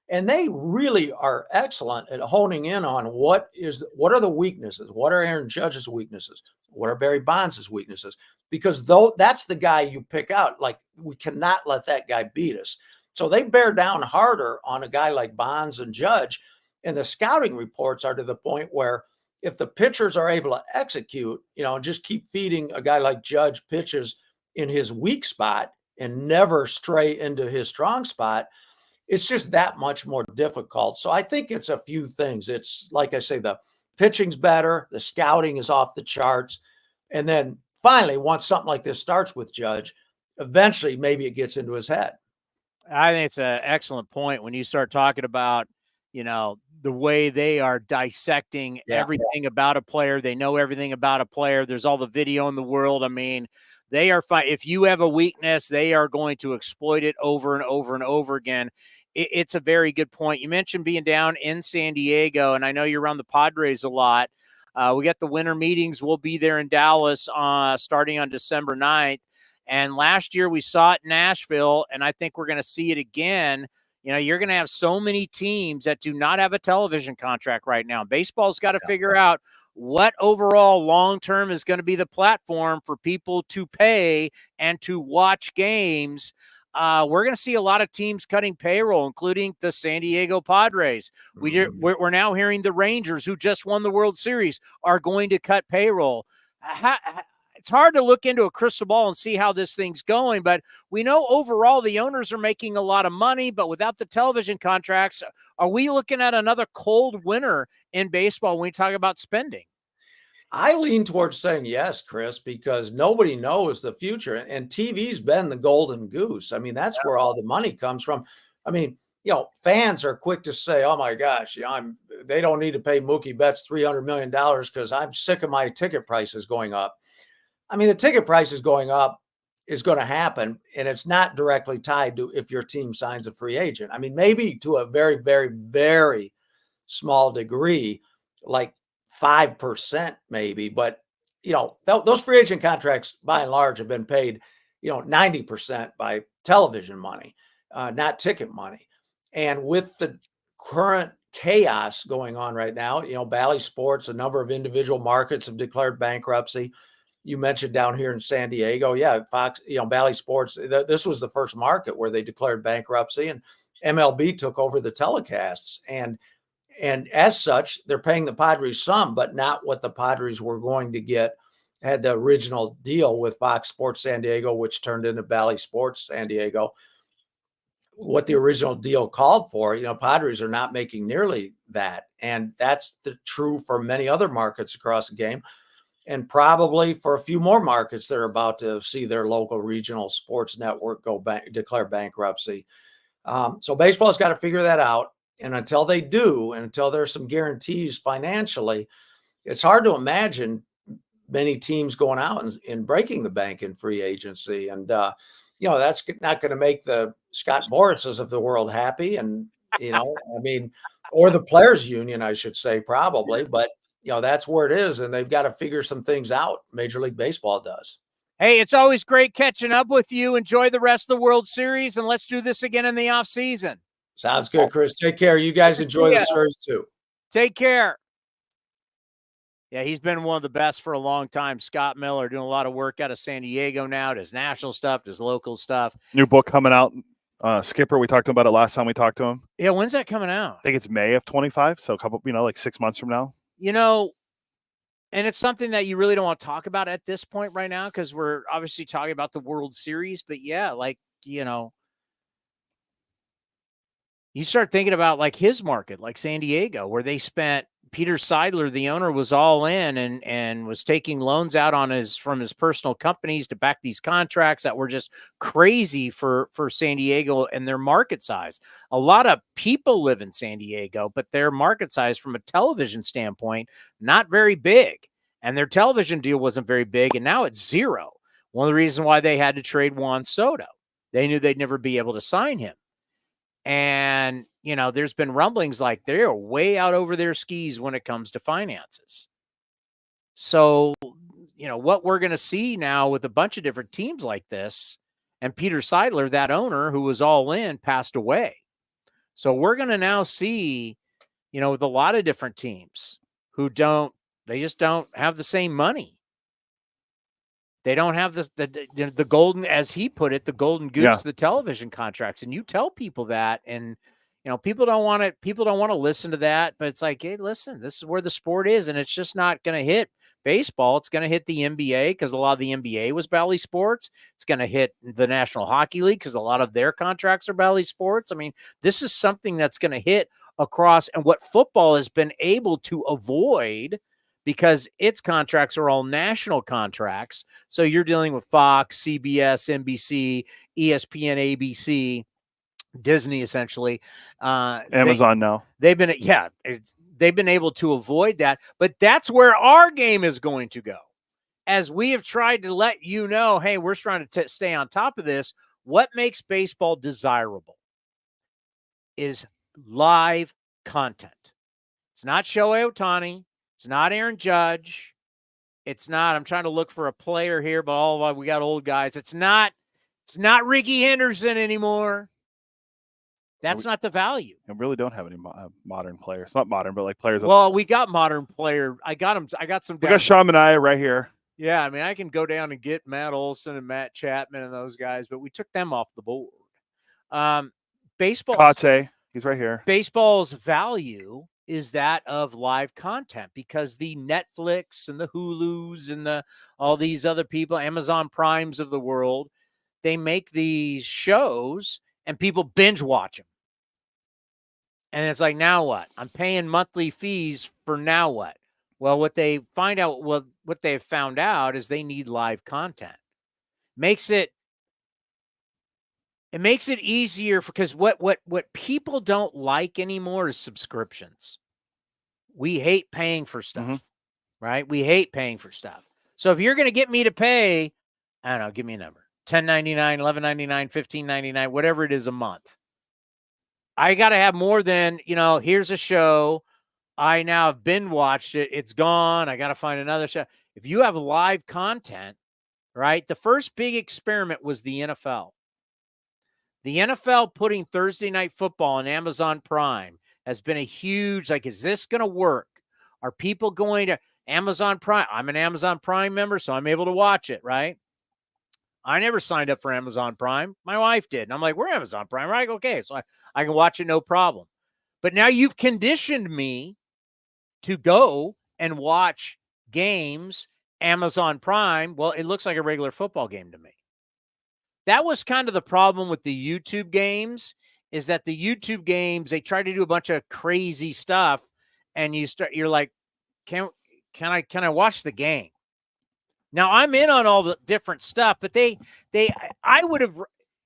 and they really are excellent at honing in on what are the weaknesses, what are Aaron Judge's weaknesses, what are Barry Bonds' weaknesses, because that's the guy you pick out. Like, we cannot let that guy beat us. So they bear down harder on a guy like Bonds and Judge, and the scouting reports are to the point where if the pitchers are able to execute, just keep feeding a guy like Judge pitches in his weak spot and never stray into his strong spot, it's just that much more difficult. So I think it's a few things. It's like I say, the pitching's better, the scouting is off the charts. And then finally, once something like this starts with Judge, eventually maybe it gets into his head. I think it's an excellent point when you start talking about, the way they are dissecting everything about a player. They know everything about a player. There's all the video in the world. I mean, they are fine. If you have a weakness, they are going to exploit it over and over and over again. It's a very good point. You mentioned being down in San Diego, and I know you're around the Padres a lot. We got the winter meetings. We'll be there in Dallas starting on December 9th. And last year we saw it in Nashville, and I think we're going to see it again. You're going to have so many teams that do not have a television contract right now. Baseball's got to figure out what overall long-term is going to be the platform for people to pay and to watch games. We're going to see a lot of teams cutting payroll, including the San Diego Padres. We're now hearing the Rangers, who just won the World Series, are going to cut payroll. It's hard to look into a crystal ball and see how this thing's going, but we know overall the owners are making a lot of money, but without the television contracts, are we looking at another cold winter in baseball when we talk about spending? I lean towards saying yes, Chris, because nobody knows the future, and TV's been the golden goose. I mean, that's where all the money comes from. I mean, fans are quick to say, oh my gosh, they don't need to pay Mookie Betts $300 million because I'm sick of my ticket prices going up. I mean, the ticket price is going up is going to happen, and it's not directly tied to if your team signs a free agent. I mean, maybe to a very, very, very small degree, like 5% maybe, but those free agent contracts by and large have been paid, 90% by television money, not ticket money. And with the current chaos going on right now, Bally Sports, a number of individual markets have declared bankruptcy. You mentioned down here in San Diego. Yeah, Fox, Bally Sports, this was the first market where they declared bankruptcy, and MLB took over the telecasts. And as such, they're paying the Padres some, but not what the Padres were going to get had the original deal with Fox Sports San Diego, which turned into Bally Sports San Diego. What the original deal called for, Padres are not making nearly that. And that's true for many other markets across the game, and probably for a few more markets that are about to see their local regional sports network declare bankruptcy. So baseball's got to figure that out. And until they do, and until there's some guarantees financially, it's hard to imagine many teams going out and breaking the bank in free agency. And, that's not going to make the Scott Morrises of the world happy. And, or the players union, I should say, probably, but that's where it is. And they've got to figure some things out. Major League Baseball does. Hey, it's always great catching up with you. Enjoy the rest of the World Series, and let's do this again in the off season. Sounds good, Chris. Take care. You guys enjoy the series too. Take care. Yeah, he's been one of the best for a long time. Scott Miller doing a lot of work out of San Diego now, does national stuff, does local stuff. New book coming out. Skipper, we talked about it last time we talked to him. Yeah, when's that coming out? I think it's May of 25, so a couple, like 6 months from now. And it's something that you really don't want to talk about at this point right now because we're obviously talking about the World Series. But yeah, you start thinking about like his market, like San Diego, where they spent Peter Seidler, the owner, was all in and was taking loans out from his personal companies to back these contracts that were just crazy for San Diego and their market size. A lot of people live in San Diego, but their market size from a television standpoint, not very big. And their television deal wasn't very big, and now it's zero. One of the reasons why they had to trade Juan Soto. They knew they'd never be able to sign him. And, there's been rumblings like they're way out over their skis when it comes to finances. So, what we're going to see now with a bunch of different teams like this, and Peter Seidler, that owner who was all in, passed away. So we're going to now see, with a lot of different teams who they just don't have the same money. They don't have the golden, as he put it, the golden goose, the television contracts. And you tell people that, and people don't want to listen to that, but it's like, hey, listen, this is where the sport is, and it's just not going to hit baseball. It's going to hit the NBA because a lot of the NBA was Bally Sports. It's going to hit the National Hockey League because a lot of their contracts are Bally Sports. I mean, this is something that's going to hit across, and what football has been able to avoid because its contracts are all national contracts. So you're dealing with Fox, CBS, NBC, ESPN, ABC, Disney, essentially. Amazon now. They've been able to avoid that. But that's where our game is going to go. As we have tried to let you know, hey, we're trying to stay on top of this. What makes baseball desirable is live content. It's not Shohei Ohtani. It's not Aaron Judge. It's not, I'm trying to look for a player here, but we got old guys. It's not Ricky Henderson anymore. That's not the value. I really don't have any modern players. Not modern, but like players. Well, we got modern player. I got them. I got some. We got Sean Manaea right here. Yeah, I mean, I can go down and get Matt Olson and Matt Chapman and those guys, but we took them off the board. Baseball. Kate, he's right here. Baseball's value is that of live content because the Netflix and the Hulus and all these other people, Amazon Primes of the world, they make these shows and people binge watch them. And it's like, now what? I'm paying monthly fees for now what? Well, what they've found out is they need live content. It makes it easier because what people don't like anymore is subscriptions. We hate paying for stuff, right? We hate paying for stuff. So if you're going to get me to pay, I don't know, give me a number, $10.99, $11.99, $15.99, whatever it is a month. I got to have more than, here's a show I now have binge watched it. It's gone. I got to find another show. If you have live content, right? The first big experiment was the NFL. The NFL putting Thursday Night Football on Amazon Prime has been a huge, like, is this going to work? Are people going to Amazon Prime? I'm an Amazon Prime member, so I'm able to watch it, right? I never signed up for Amazon Prime. My wife did. And I'm like, we're Amazon Prime, right? Okay, so I can watch it, no problem. But now you've conditioned me to go and watch games, Amazon Prime. Well, it looks like a regular football game to me. That was kind of the problem with the YouTube games, is that the YouTube games, they try to do a bunch of crazy stuff, and you're like, can I watch the game? Now I'm in on all the different stuff, but I would have,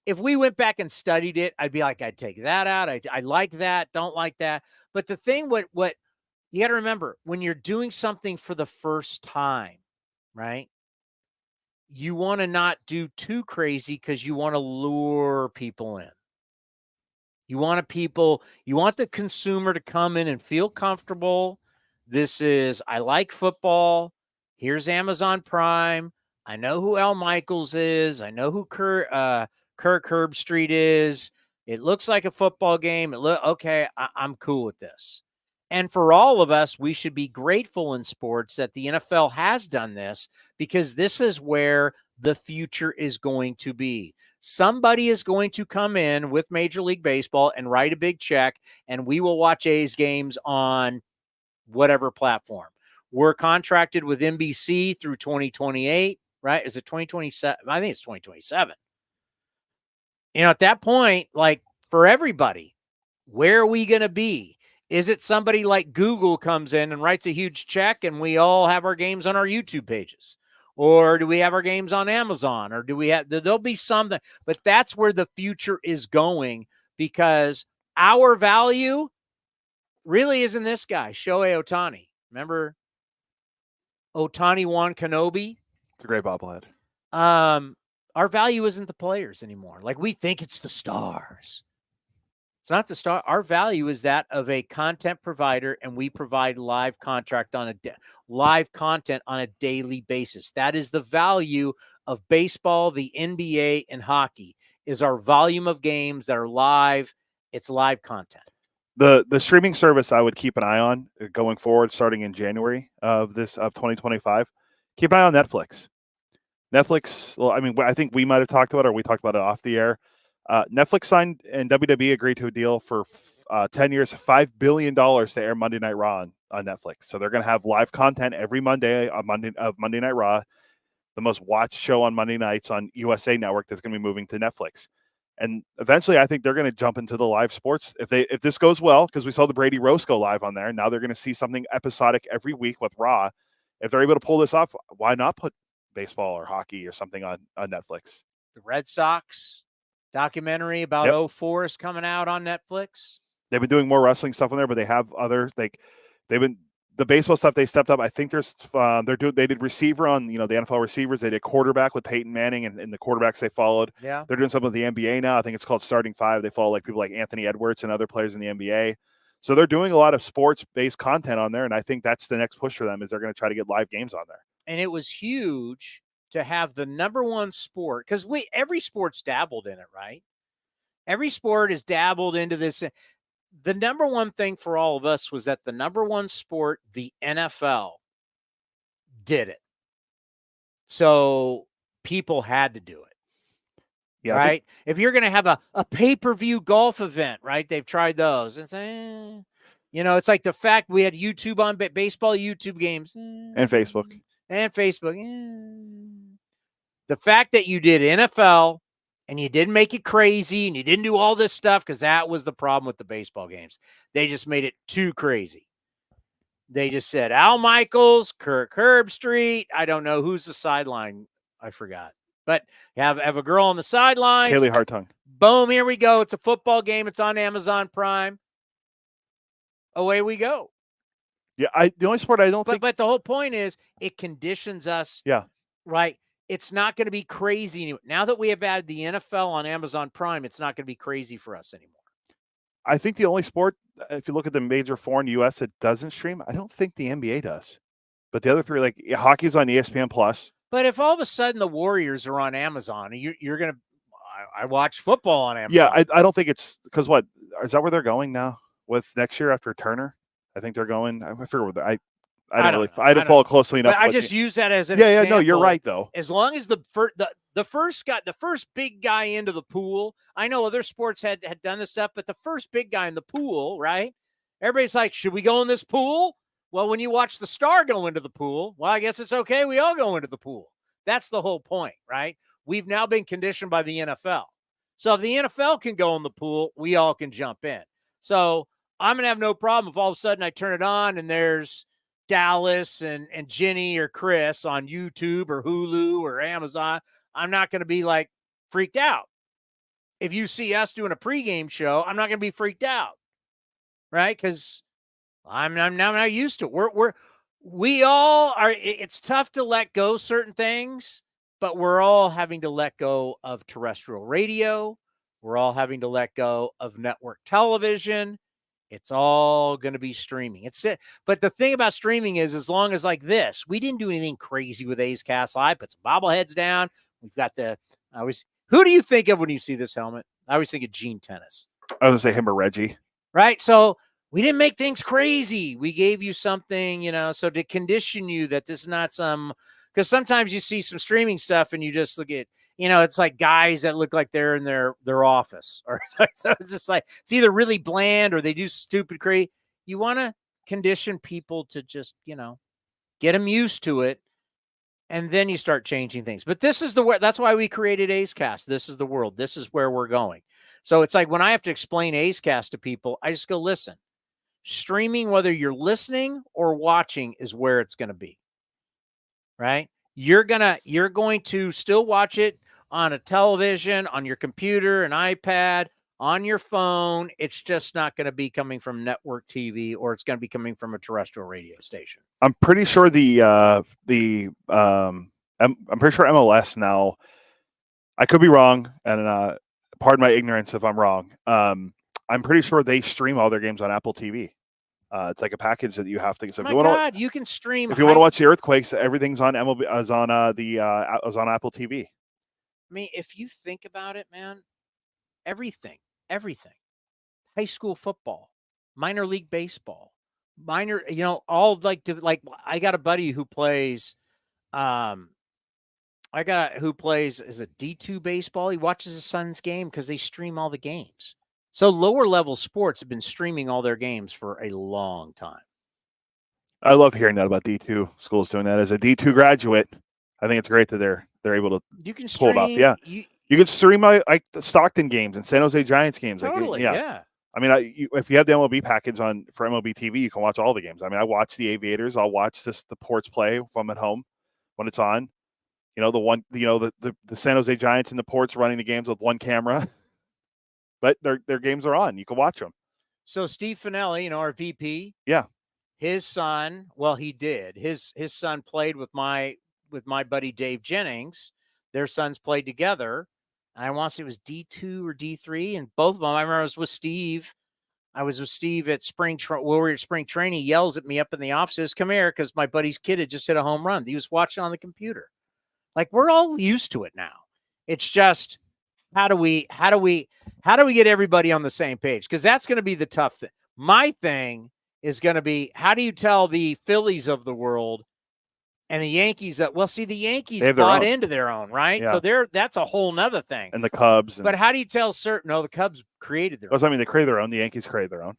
if we went back and studied it, I'd be like, I'd take that out. I like that, don't like that. But the thing, what you got to remember, when you're doing something for the first time, right? You want to not do too crazy because you want to lure people in. You want the consumer to come in and feel comfortable. I like football. Here's Amazon Prime. I know who Al Michaels is. I know who Kirk Herbstreit is. It looks like a football game. Okay, I'm cool with this. And for all of us, we should be grateful in sports that the NFL has done this, because this is where the future is going to be. Somebody is going to come in with Major League Baseball and write a big check, and we will watch A's games on whatever platform. We're contracted with NBC through 2028, right? Is it 2027? I think it's 2027. At that point, like, for everybody, where are we going to be? Is it somebody like Google comes in and writes a huge check and we all have our games on our YouTube pages? Or do we have our games on Amazon? Or there'll be something, but that's where the future is going, because our value really isn't this guy, Shohei Ohtani. Remember Ohtani Wan Kenobi? It's a great bobblehead. Our value isn't the players anymore. Like, we think it's the stars. It's not the star. Our value is that of a content provider, and we provide live content on a daily basis. That is the value of baseball, the NBA, and hockey, is our volume of games that are live. It's live content. The streaming service I would keep an eye on going forward, starting in January of 2025. Keep an eye on Netflix. Netflix. Well, I mean, I think we might have talked about it, or we talked about it off the air. Netflix signed and WWE agreed to a deal for 10 years, $5 billion to air Monday Night Raw on Netflix. So they're going to have live content every Monday of Monday Night Raw, the most watched show on Monday nights on USA Network that's going to be moving to Netflix. And eventually, I think they're going to jump into the live sports if this goes well, because we saw the Brady roast go live on there. Now they're going to see something episodic every week with Raw. If they're able to pull this off, why not put baseball or hockey or something on Netflix? The Red Sox documentary about 04 is coming out on Netflix. They've been doing more wrestling stuff on there, but they have other, like, the baseball stuff. They stepped up. I think they did receiver on, the NFL receivers. They did quarterback with Peyton Manning and the quarterbacks they followed. Yeah. They're doing something with the NBA now. I think it's called Starting Five. They follow like people like Anthony Edwards and other players in the NBA. So they're doing a lot of sports-based content on there, and I think that's the next push for them, is they're going to try to get live games on there. And it was huge to have the number one sport, because every sport's dabbled in it, right? Every sport has dabbled into this. The number one thing for all of us was that the number one sport, the NFL, did it. So people had to do it. Yeah, right? If you're going to have a pay-per-view golf event, right? They've tried those. It's, it's like the fact we had YouTube on baseball YouTube games. And Facebook. The fact that you did NFL and you didn't make it crazy and you didn't do all this stuff, because that was the problem with the baseball games. They just made it too crazy. They just said Al Michaels, Kirk Herbstreit. I don't know who's the sideline. I forgot. But have a girl on the sideline. Kaylee Hartung. Boom, here we go. It's a football game. It's on Amazon Prime. Away we go. Yeah, the only sport I don't think. But the whole point is it conditions us. Yeah. Right. It's not going to be crazy anymore. Now that we have added the NFL on Amazon Prime, it's not going to be crazy for us anymore. I think the only sport, if you look at the major four in the U.S. that doesn't stream, I don't think the NBA does. But the other three, like hockey's on ESPN Plus. But if all of a sudden the Warriors are on Amazon, you're going to – I watch football on Amazon. Yeah, I don't think it's – because what? Is that where they're going now with next year after Turner? I think they're going – I forget where they're – I didn't follow closely enough. But I just use that as an example. Yeah, no, you're right though. As long as the first big guy into the pool, I know other sports had done this stuff, but the first big guy in the pool, right? Everybody's like, should we go in this pool? Well, when you watch the star go into the pool, well, I guess it's okay. We all go into the pool. That's the whole point, right? We've now been conditioned by the NFL. So if the NFL can go in the pool, we all can jump in. So I'm going to have no problem if all of a sudden I turn it on and there's Dallas and Jenny or Chris on YouTube or Hulu or Amazon. I'm not going to be like freaked out. If you see us doing a pregame show, I'm not going to be freaked out, right? Because I'm not used to it. We all are. It's tough to let go certain things, but we're all having to let go of terrestrial radio. We're all having to let go of network television. It's all going to be streaming. But the thing about streaming is, as long as like this, we didn't do anything crazy with A's Cast Live. Put some bobbleheads down. We've got who do you think of when you see this helmet? I always think of Gene Tennis. I was going to say him or Reggie. Right. So we didn't make things crazy. We gave you something, so to condition you that this is not because sometimes you see some streaming stuff and you just look at, it's like guys that look like they're in their office, or so it's just like, it's either really bland or they do stupid crazy. You want to condition people to just, get them used to it. And then you start changing things. But this is that's why we created A's Cast. This is the world. This is where we're going. So it's like when I have to explain A's Cast to people, I just go, listen, streaming, whether you're listening or watching, is where it's going to be. Right? You're going to still watch it on a television, on your computer, an iPad, on your phone. It's just not going to be coming from network TV, or it's going to be coming from a terrestrial radio station. I'm pretty sure I'm pretty sure MLS now. I could be wrong, and pardon my ignorance if I'm wrong. I'm pretty sure they stream all their games on Apple TV. It's like a package that you have to. So you can stream. If you want to watch the earthquakes, everything's on MLB. Is on Apple TV. I mean, if you think about it, man, everything, high school football, minor league baseball, all like I got a buddy who plays, is a D2 baseball. He watches his son's game because they stream all the games. So lower level sports have been streaming all their games for a long time. I love hearing that about D2 schools doing that. As a D2 graduate, I think it's great that they're able to pull it off. Yeah. You can stream like the Stockton games and San Jose Giants games. Totally, yeah. I mean, if you have the MLB package for MLB TV, you can watch all the games. I mean, I watch the Aviators. I'll watch the Ports play if I'm at home when it's on. The San Jose Giants and the Ports running the games with one camera, but their games are on. You can watch them. So Steve Finelli, our VP, yeah, his son. Well, he did. His son played with my buddy Dave Jennings. Their sons played together. And I want to say it was D2 or D3, and both of them. I remember I was with Steve. at spring training. He yells at me up in the office, says, "Come here," because my buddy's kid had just hit a home run. He was watching on the computer. Like, we're all used to it now. It's just how do we get everybody on the same page? Because that's going to be the tough thing. My thing is going to be, how do you tell the Phillies of the world and the Yankees that, the Yankees bought into their own, right? Yeah. So that's a whole nother thing. And the Cubs. But how do you tell the Cubs created their own. I mean, they created their own. The Yankees created their own.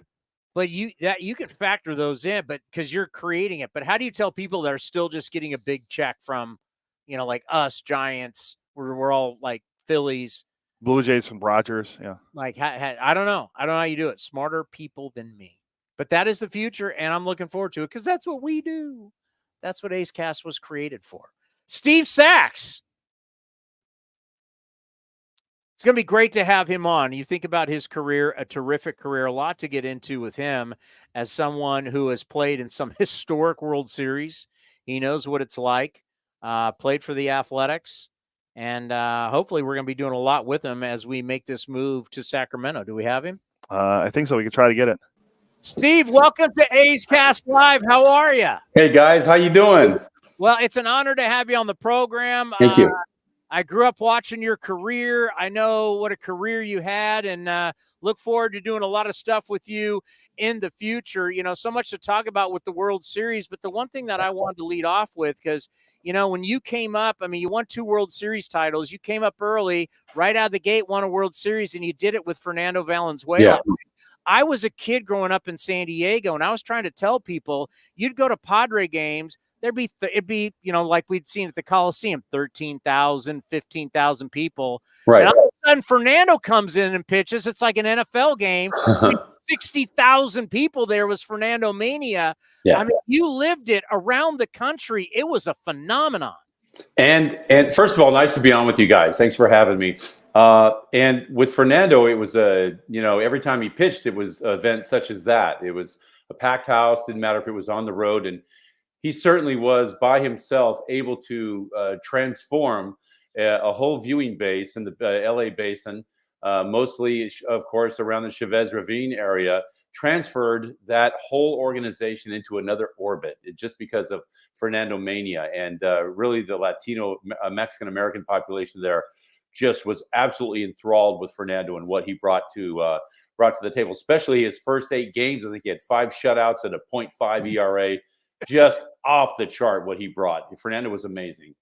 But you can factor those in, but because you're creating it. But how do you tell people that are still just getting a big check from, like us, Giants, we're all like Phillies. Blue Jays from Rogers, yeah. Like, I don't know. I don't know how you do it. Smarter people than me. But that is the future, and I'm looking forward to it because that's what we do. That's what A's Cast was created for. Steve Sachs. It's going to be great to have him on. You think about his career, a terrific career, a lot to get into with him as someone who has played in some historic World Series. He knows what it's like, played for the Athletics, and hopefully we're going to be doing a lot with him as we make this move to Sacramento. Do we have him? I think so. We could try to get it. Steve, welcome to A's Cast Live. How are you? Hey guys, how you doing? Well, it's an honor to have you on the program. Thank you. I grew up watching your career. I know what a career you had, and look forward to doing a lot of stuff with you in the future. You know, so much to talk about with the World Series, but the one thing that I wanted to lead off with, because, you know, when you came up, I mean, you won 2 World Series titles. You came up early, right out of the gate, won a World Series, and you did it with Fernando Valenzuela. Yeah. I was a kid growing up in San Diego, and I was trying to tell people, you'd go to Padre games, it'd be, you know, like we'd seen at the Coliseum, 13,000, 15,000 people. Right. And all of a sudden, Fernando comes in and pitches. It's like an NFL game. 60,000 people there. Was Fernando Mania. Yeah. I mean, you lived it around the country. It was a phenomenon. And first of all, nice to be on with you guys. Thanks for having me. And with Fernando, it was every time he pitched, it was an event such as that. It was a packed house. Didn't matter if it was on the road. And he certainly was by himself able to transform a whole viewing base in the LA basin, mostly, of course, around the Chavez Ravine area, transferred that whole organization into another orbit just because of Fernando Mania. And really the Latino Mexican American population there just was absolutely enthralled with Fernando and what he brought to the table, especially his first 8 games. I think he had 5 shutouts and a .5 ERA. Just off the chart what he brought. Fernando was amazing.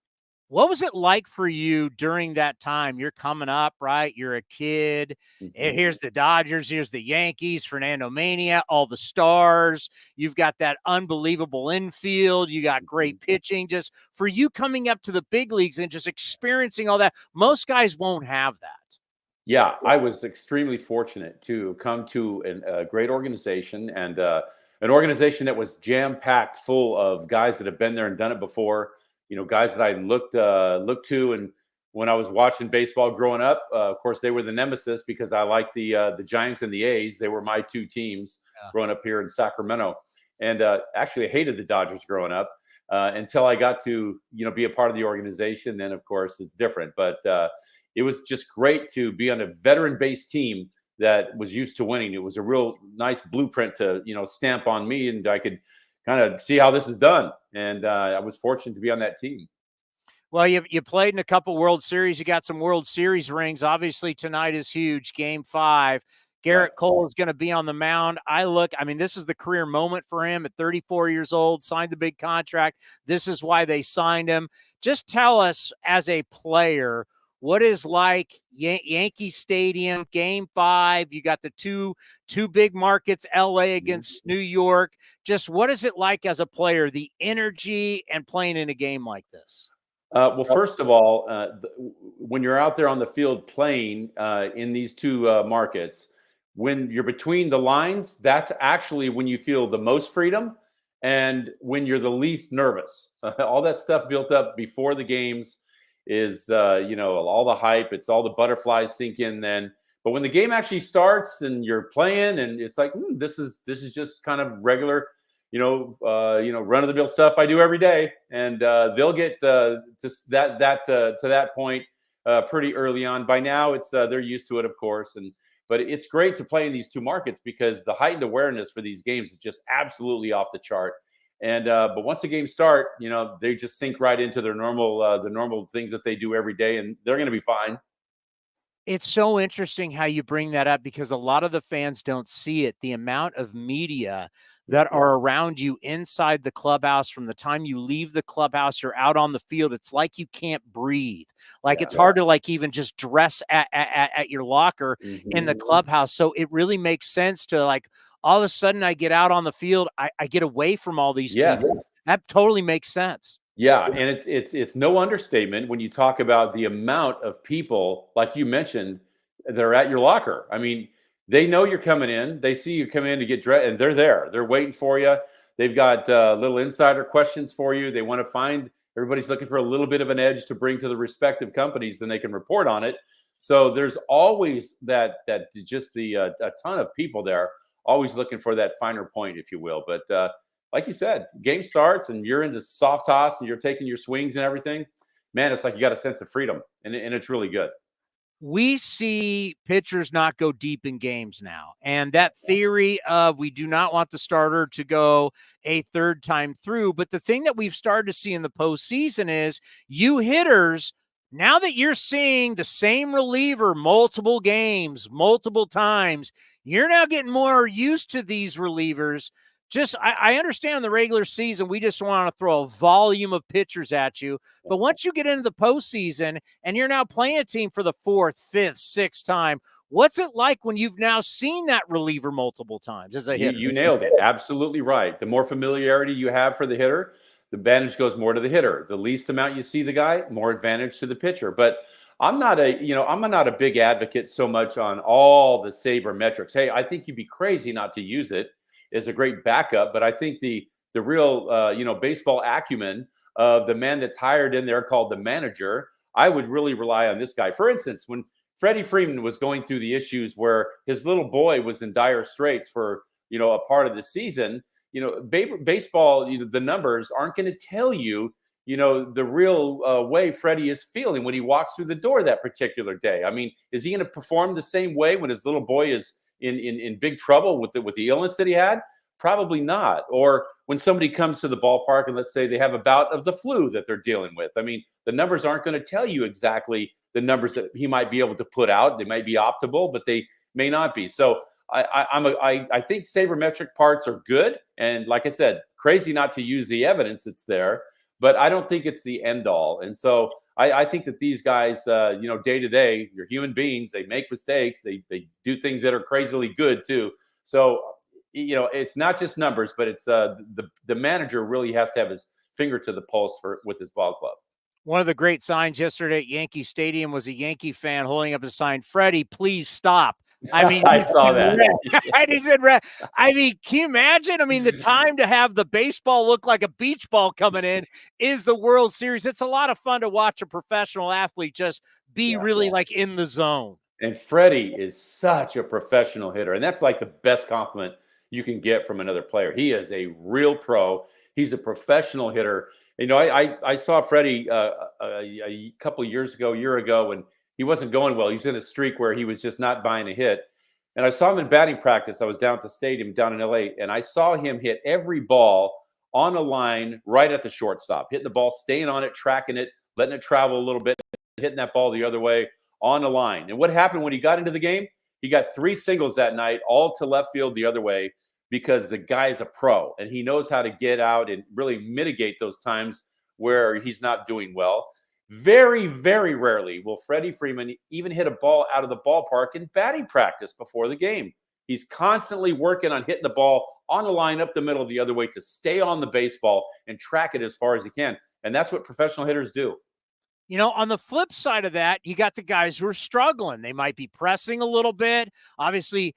What was it like for you during that time? You're coming up, right? You're a kid. Mm-hmm. Here's the Dodgers. Here's the Yankees, Fernando Mania, all the stars. You've got that unbelievable infield. You got great pitching. Just for you coming up to the big leagues and just experiencing all that, most guys won't have that. Yeah, I was extremely fortunate to come to a great organization, and an organization that was jam-packed full of guys that have been there and done it before, you know, guys that I looked to. And when I was watching baseball growing up, of course, they were the nemesis because I liked the Giants and the A's. They were my 2 teams growing up here in Sacramento. And actually, I hated the Dodgers growing up until I got to, you know, be a part of the organization. Then, of course, it's different. But it was just great to be on a veteran-based team that was used to winning. It was a real nice blueprint to, you know, stamp on me, and I could kind of see how this is done. And I was fortunate to be on that team. Well, you played in a couple World Series. You got some World Series rings. Obviously, tonight is huge. Game 5. Gerrit Cole is going to be on the mound. I mean, this is the career moment for him at 34 years old, signed the big contract. This is why they signed him. Just tell us, as a player, what is like Yankee Stadium, Game 5? You got the two big markets, LA against New York. Just what is it like as a player, the energy and playing in a game like this? Well, first of all, when you're out there on the field playing in these 2 markets, when you're between the lines, that's actually when you feel the most freedom and when you're the least nervous. All that stuff built up before the games is all the hype. It's all the butterflies sink in then. But when the game actually starts and you're playing, and it's like, this is just kind of regular, run of the mill stuff I do every day. And they'll get to that point pretty early on. By now, it's they're used to it, of course. But it's great to play in these 2 markets because the heightened awareness for these games is just absolutely off the chart. And but once the games start, you know, they just sink right into their normal things that they do every day, and they're going to be fine. It's so interesting how you bring that up because a lot of the fans don't see it. The amount of media that are around you inside the clubhouse, from the time you leave the clubhouse, you're out on the field. It's like you can't breathe. Like it's hard to like even just dress at your locker in the clubhouse. So it really makes sense to like, all of a sudden I get out on the field. I get away from all these people. That totally makes sense. Yeah, and it's no understatement when you talk about the amount of people, like you mentioned, that are at your locker. I mean, they know you're coming in. They see you come in to get dressed, and they're there. They're waiting for you. They've got little insider questions for you. They want to find, everybody's looking for a little bit of an edge to bring to the respective companies, and they can report on it. So there's always a ton of people there, always looking for that finer point, if you will. But like you said, game starts and you're into soft toss and you're taking your swings and everything. Man, it's like you got a sense of freedom, and it's really good. we see pitchers not go deep in games now. And that theory of we do not want the starter to go a third time through. But the thing that we've started to see in the postseason is you hitters, now that you're seeing the same reliever multiple games, multiple times, you're now getting more used to these relievers. I understand in the regular season, we just want to throw a volume of pitchers at you. But once you get into the postseason and you're now playing a team for the fourth, fifth, sixth time, what's it like when you've now seen that reliever multiple times as a hitter? You nailed it. Absolutely right. The more familiarity you have for the hitter, the advantage goes more to the hitter. The least amount you see the guy, more advantage to the pitcher. But I'm not a big advocate so much on all the sabermetrics. Hey, I think you'd be crazy not to use it. Is a great backup, but I think the real baseball acumen of the man that's hired in there called the manager, I would really rely on this guy. For instance, when Freddie Freeman was going through the issues where his little boy was in dire straits for a part of the season, baseball, the numbers aren't going to tell you the real way Freddie is feeling when he walks through the door that particular day. I mean, is he going to perform the same way when his little boy is in big trouble with the illness that he had? Probably not. Or when somebody comes to the ballpark and let's say they have a bout of the flu that they're dealing with. I mean, the numbers aren't going to tell you exactly the numbers that he might be able to put out. They might be optimal, but they may not be. So I think sabermetric parts are good. And like I said, crazy not to use the evidence that's there, but I don't think it's the end all. And so I think that these guys, day to day, you're human beings. They make mistakes. They do things that are crazily good too. So, it's not just numbers, but it's the manager really has to have his finger to the pulse with his ball club. One of the great signs yesterday at Yankee Stadium was a Yankee fan holding up a sign, "Freddie, please stop." I mean, I saw that. He's in red. I mean, can you imagine? I mean, the time to have the baseball look like a beach ball coming in is the World Series. It's a lot of fun to watch a professional athlete just be really like in the zone. And Freddie is such a professional hitter. And that's like the best compliment you can get from another player. He is a real pro. He's a professional hitter. I saw Freddie a couple of years ago, and he wasn't going well. He was in a streak where he was just not buying a hit. And I saw him in batting practice. I was down at the stadium down in LA, and I saw him hit every ball on a line right at the shortstop, hitting the ball, staying on it, tracking it, letting it travel a little bit, hitting that ball the other way on the line. And what happened when he got into the game? He got 3 singles that night, all to left field the other way, because the guy's a pro and he knows how to get out and really mitigate those times where he's not doing well. Very, very rarely will Freddie Freeman even hit a ball out of the ballpark in batting practice before the game. He's constantly working on hitting the ball on the line up the middle the other way to stay on the baseball and track it as far as he can. And that's what professional hitters do. On the flip side of that, you got the guys who are struggling. They might be pressing a little bit. Obviously,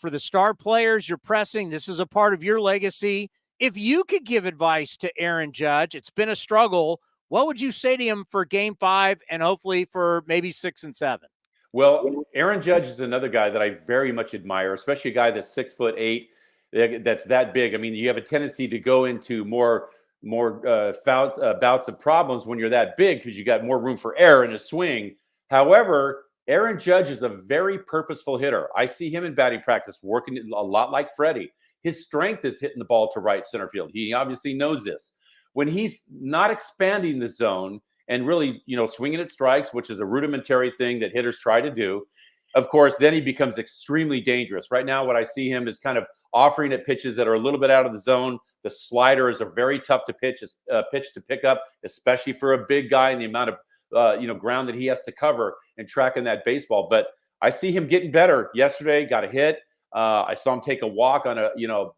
for the star players, you're pressing. This is a part of your legacy. If you could give advice to Aaron Judge, it's been a struggle. What would you say to him for Game 5 and hopefully for maybe 6 and 7? Well, Aaron Judge is another guy that I very much admire, especially a guy that's 6'8", that's that big. I mean, you have a tendency to go into more bouts of problems when you're that big because you got more room for error in a swing. However, Aaron Judge is a very purposeful hitter. I see him in batting practice working a lot like Freddie. His strength is hitting the ball to right center field. He obviously knows this. When he's not expanding the zone and really, swinging at strikes, which is a rudimentary thing that hitters try to do, of course, then he becomes extremely dangerous. Right now, what I see him is kind of offering at pitches that are a little bit out of the zone. The slider is a very tough to pitch to pick up, especially for a big guy and the amount of ground that he has to cover and tracking that baseball. But I see him getting better. Yesterday, got a hit. I saw him take a walk on a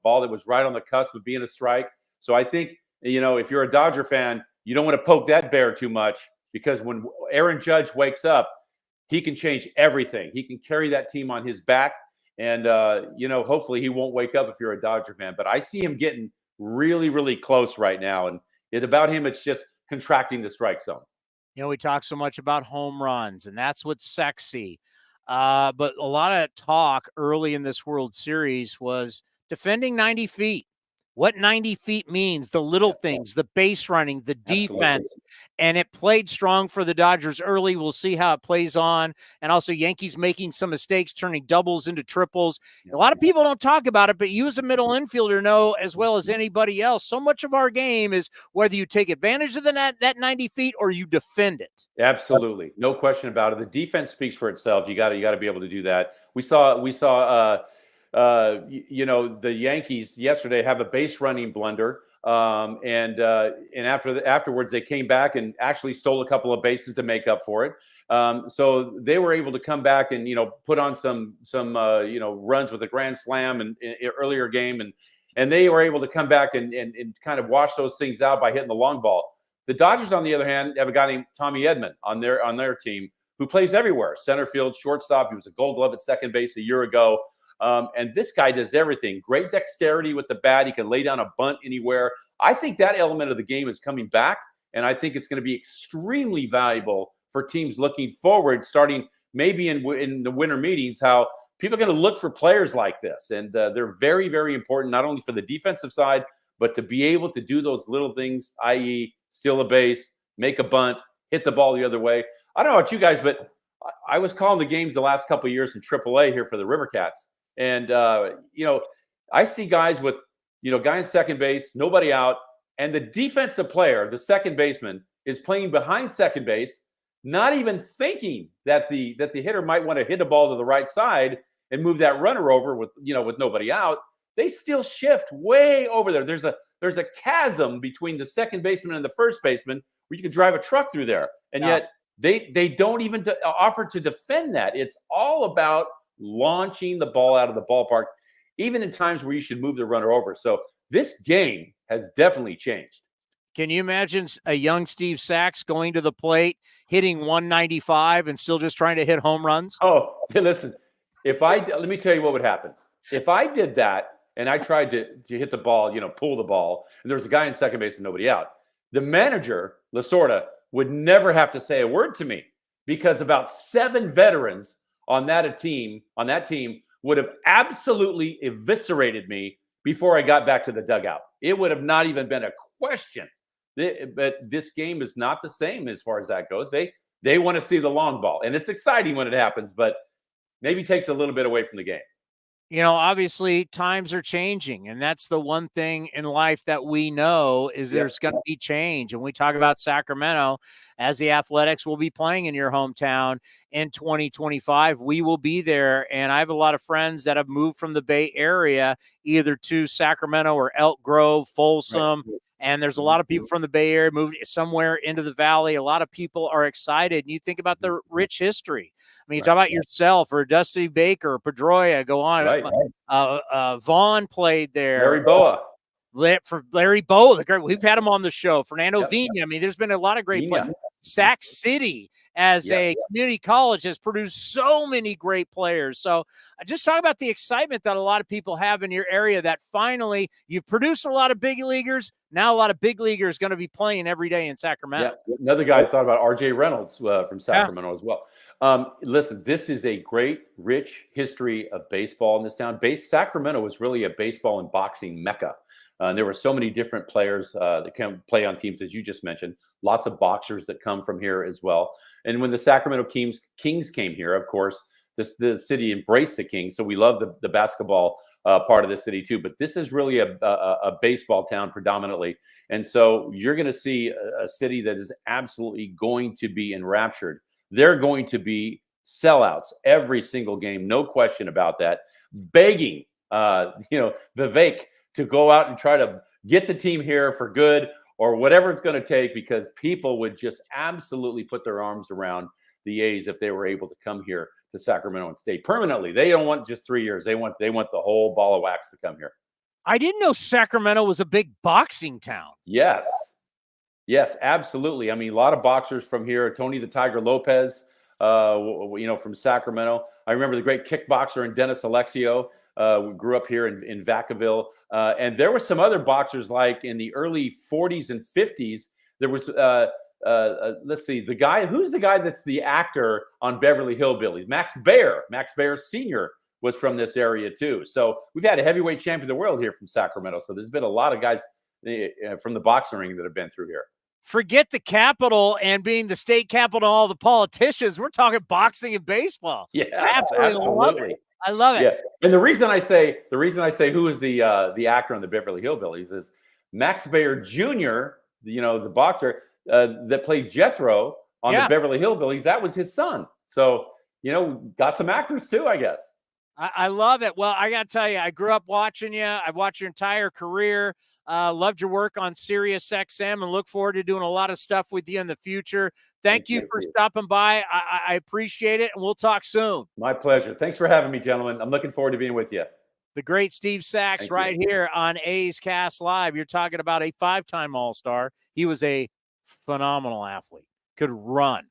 ball that was right on the cusp of being a strike. So I think if you're a Dodger fan, you don't want to poke that bear too much, because when Aaron Judge wakes up, he can change everything. He can carry that team on his back. And, hopefully he won't wake up if you're a Dodger fan. But I see him getting really, really close right now. And about him, it's just contracting the strike zone. We talk so much about home runs, and that's what's sexy. But a lot of talk early in this World Series was defending 90 feet. What 90 feet means, the little things, the base running, the defense. and it played strong for the Dodgers early. We'll see how it plays on. And also Yankees making some mistakes, turning doubles into triples. A lot of people don't talk about it, but you as a middle infielder know as well as anybody else, so much of our game is whether you take advantage of that 90 feet or you defend it. Absolutely. No question about it. The defense speaks for itself. You got to be able to do that. We saw the Yankees yesterday have a base running blunder. And afterwards they came back and actually stole a couple of bases to make up for it. So they were able to come back and, put on some runs with a grand slam in earlier game. And they were able to come back and kind of wash those things out by hitting the long ball. The Dodgers, on the other hand, have a guy named Tommy Edman on their team who plays everywhere. Center field, shortstop. He was a Gold Glove at second base a year ago. And this guy does everything. Great dexterity with the bat. He can lay down a bunt anywhere. I think that element of the game is coming back, and I think it's going to be extremely valuable for teams looking forward, starting maybe in the winter meetings, how people are going to look for players like this. And they're very, very important, not only for the defensive side, but to be able to do those little things, i.e. steal a base, make a bunt, hit the ball the other way. I don't know about you guys, but I was calling the games the last couple of years in AAA here for the River Cats. And, I see guys with, guy in second base, nobody out, and the defensive player, the second baseman, is playing behind second base, not even thinking that the hitter might want to hit a ball to the right side and move that runner over with nobody out. They still shift way over there. There's a chasm between the second baseman and the first baseman where you could drive a truck through there. And yet they don't even offer to defend that. It's all about launching the ball out of the ballpark, even in times where you should move the runner over. So this game has definitely changed. Can you imagine a young Steve Sachs going to the plate, hitting 195 and still just trying to hit home runs? Oh, listen, let me tell you what would happen. If I did that and I tried to hit the ball, pull the ball, and there was a guy in second base and nobody out, the manager, Lasorda, would never have to say a word to me, because about 7 veterans on that team would have absolutely eviscerated me before I got back to the dugout. It would have not even been a question. But this game is not the same as far as that goes. They want to see the long ball, and it's exciting when it happens, but maybe takes a little bit away from the game. Obviously times are changing, and that's the one thing in life that we know is there's going to be change. And we talk about Sacramento, as the Athletics will be playing in your hometown in 2025. We will be there. And I have a lot of friends that have moved from the Bay Area, either to Sacramento or Elk Grove, Folsom. Right. And there's a lot of people from the Bay Area moved somewhere into the Valley. A lot of people are excited. And you think about the rich history. I mean, you talk about yourself or Dusty Baker or Pedroia, go on. Right. Vaughn played there. Larry Boa. Larry Boa. We've had him on the show. Fernando Vina. I mean, there's been a lot of great players. Sac City, as a community college, has produced so many great players. So I just talk about the excitement that a lot of people have in your area, that finally you've produced a lot of big leaguers. Now a lot of big leaguers going to be playing every day in Sacramento. Yeah. Another guy I thought about, R.J. Reynolds from Sacramento as well. Listen, this is a great, rich history of baseball in this town. Sacramento was really a baseball and boxing mecca. There were so many different players that can play on teams, as you just mentioned. Lots of boxers that come from here as well. And when the Sacramento Kings came here, of course, the city embraced the Kings. So we love the basketball part of the city too. But this is really a baseball town predominantly. And so you're going to see a city that is absolutely going to be enraptured. They're going to be sellouts every single game. No question about that. Begging, Vivek to go out and try to get the team here for good or whatever it's going to take, because people would just absolutely put their arms around the A's if they were able to come here to Sacramento and stay permanently. They don't want just 3 years. They want the whole ball of wax to come here. I didn't know Sacramento was a big boxing town. Yes, absolutely. I mean, a lot of boxers from here. Tony the Tiger Lopez, from Sacramento. I remember the great kickboxer and Dennis Alexio. We grew up here in Vacaville. And there were some other boxers, like in the early 40s and 50s. There was, let's see, who's the guy that's the actor on Beverly Hillbillies? Max Baer. Max Baer Sr. was from this area too. So we've had a heavyweight champion of the world here from Sacramento. So there's been a lot of guys from the boxing ring that have been through here. Forget the capital and being the state capital of all the politicians. We're talking boxing and baseball. Yes, Absolutely. Love it. I love it. Yeah, and the reason I say who is the actor on the Beverly Hillbillies is Max Baer Jr., the boxer that played Jethro on the Beverly Hillbillies. That was his son. So, got some actors too, I guess. I love it. Well, I got to tell you, I grew up watching you. I've watched your entire career. Loved your work on Sirius XM and look forward to doing a lot of stuff with you in the future. Thank you for stopping by. I appreciate it, and we'll talk soon. My pleasure. Thanks for having me, gentlemen. I'm looking forward to being with you. The great Steve Sachs here on A's Cast Live. You're talking about a 5-time All-Star. He was a phenomenal athlete, could run.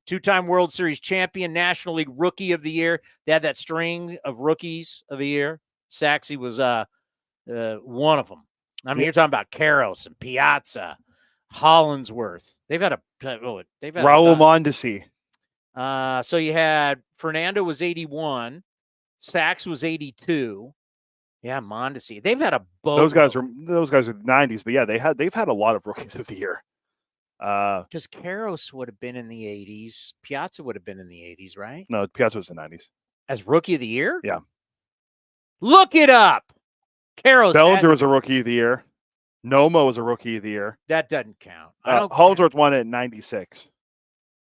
2-time World Series champion, National League Rookie of the Year. They had that string of Rookies of the Year. Saxey was one of them. I mean, you're talking about Karros and Piazza, Hollinsworth. They've had Raul Mondesi. So you had Fernando was 81, Sachs was 82. Yeah, Mondesi. They've had a boat. Those guys are the 90s, but yeah, they've had a lot of Rookies of the Year. Because Karros would have been in the 80s. Piazza would have been in the 80s, right? No, Piazza was in the 90s. As Rookie of the Year? Yeah. Look it up. Karros. Bellinger was a Rookie of the Year. Nomo was a Rookie of the Year. That doesn't count. Hollinsworth won it in 96. If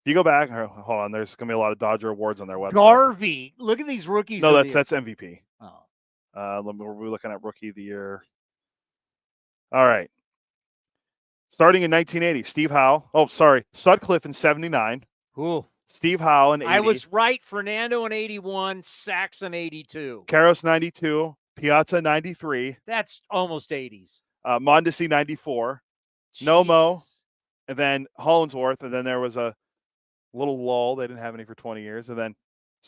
you go back, hold on, there's going to be a lot of Dodger awards on their website. Garvey. Look at these rookies. No, that's MVP. Oh. We're looking at Rookie of the Year. All right. Starting in 1980, Steve Howe. Oh, sorry. Sutcliffe in 79. Ooh. Steve Howe in 80. I was right. Fernando in 81. Sachs in 82. Karros 92. Piazza 93. That's almost 80s. Mondesi 94. Jesus. Nomo. And then Hollinsworth. And then there was a little lull. They didn't have any for 20 years. And then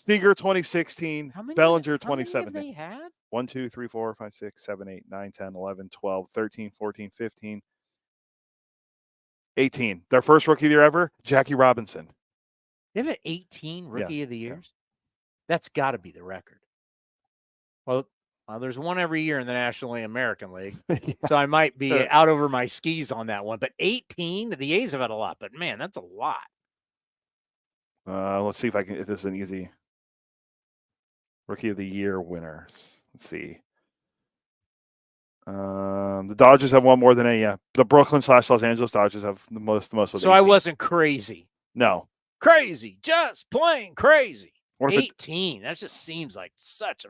Seager 2016. Bellinger 2017. How many have they had? 1, 2, 3, 4, 5, 6, 7, 8, 9, 10, 11, 12, 13, 14, 15, 18. Their first Rookie of the Year ever, Jackie Robinson. They've had 18 Rookie of the Years? That's got to be the record. Well, there's one every year in the National League American League, so I might be out over my skis on that one. But 18, the A's have had a lot, but man, that's a lot. Let's see if this is an easy Rookie of the Year winners. Let's see. The Dodgers have one more than any. The Brooklyn/Los Angeles Dodgers have the most. So 18. I wasn't crazy. No. Crazy. Just plain crazy. 18. That just seems like such a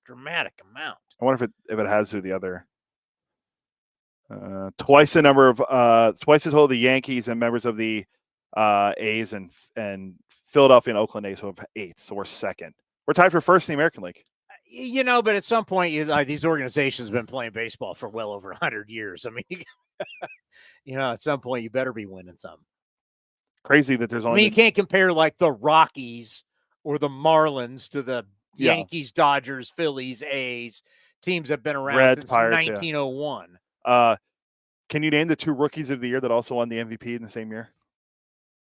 dramatic amount. I wonder if it has who the other. Twice the number of twice the total of the Yankees and members of the A's and Philadelphia and Oakland A's who have 8. So we're second. We're tied for first in the American League. But at some point, these organizations have been playing baseball for well over 100 years. I mean, at some point, you better be winning something. Crazy that there's only. I mean, you can't compare like the Rockies or the Marlins to the Yankees, Dodgers, Phillies, A's. Teams have been around since Pirates, 1901. Can you name the 2 Rookies of the Year that also won the MVP in the same year?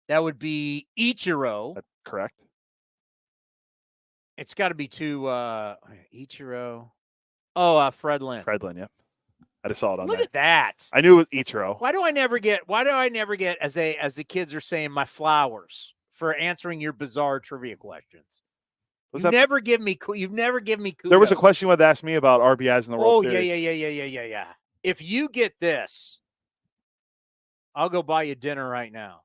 That would be Ichiro. That's correct. It's got to be 2 Ichiro. Oh, Fred Lynn. Fred Lynn, yep. I just saw it on Look there. at that. I knew it was Ichiro. Why do I never get, as the kids are saying, my flowers for answering your bizarre trivia questions? You've never given me kudos. There was a question you had to ask me about RBIs in the World Series. Yeah. If you get this, I'll go buy you dinner right now.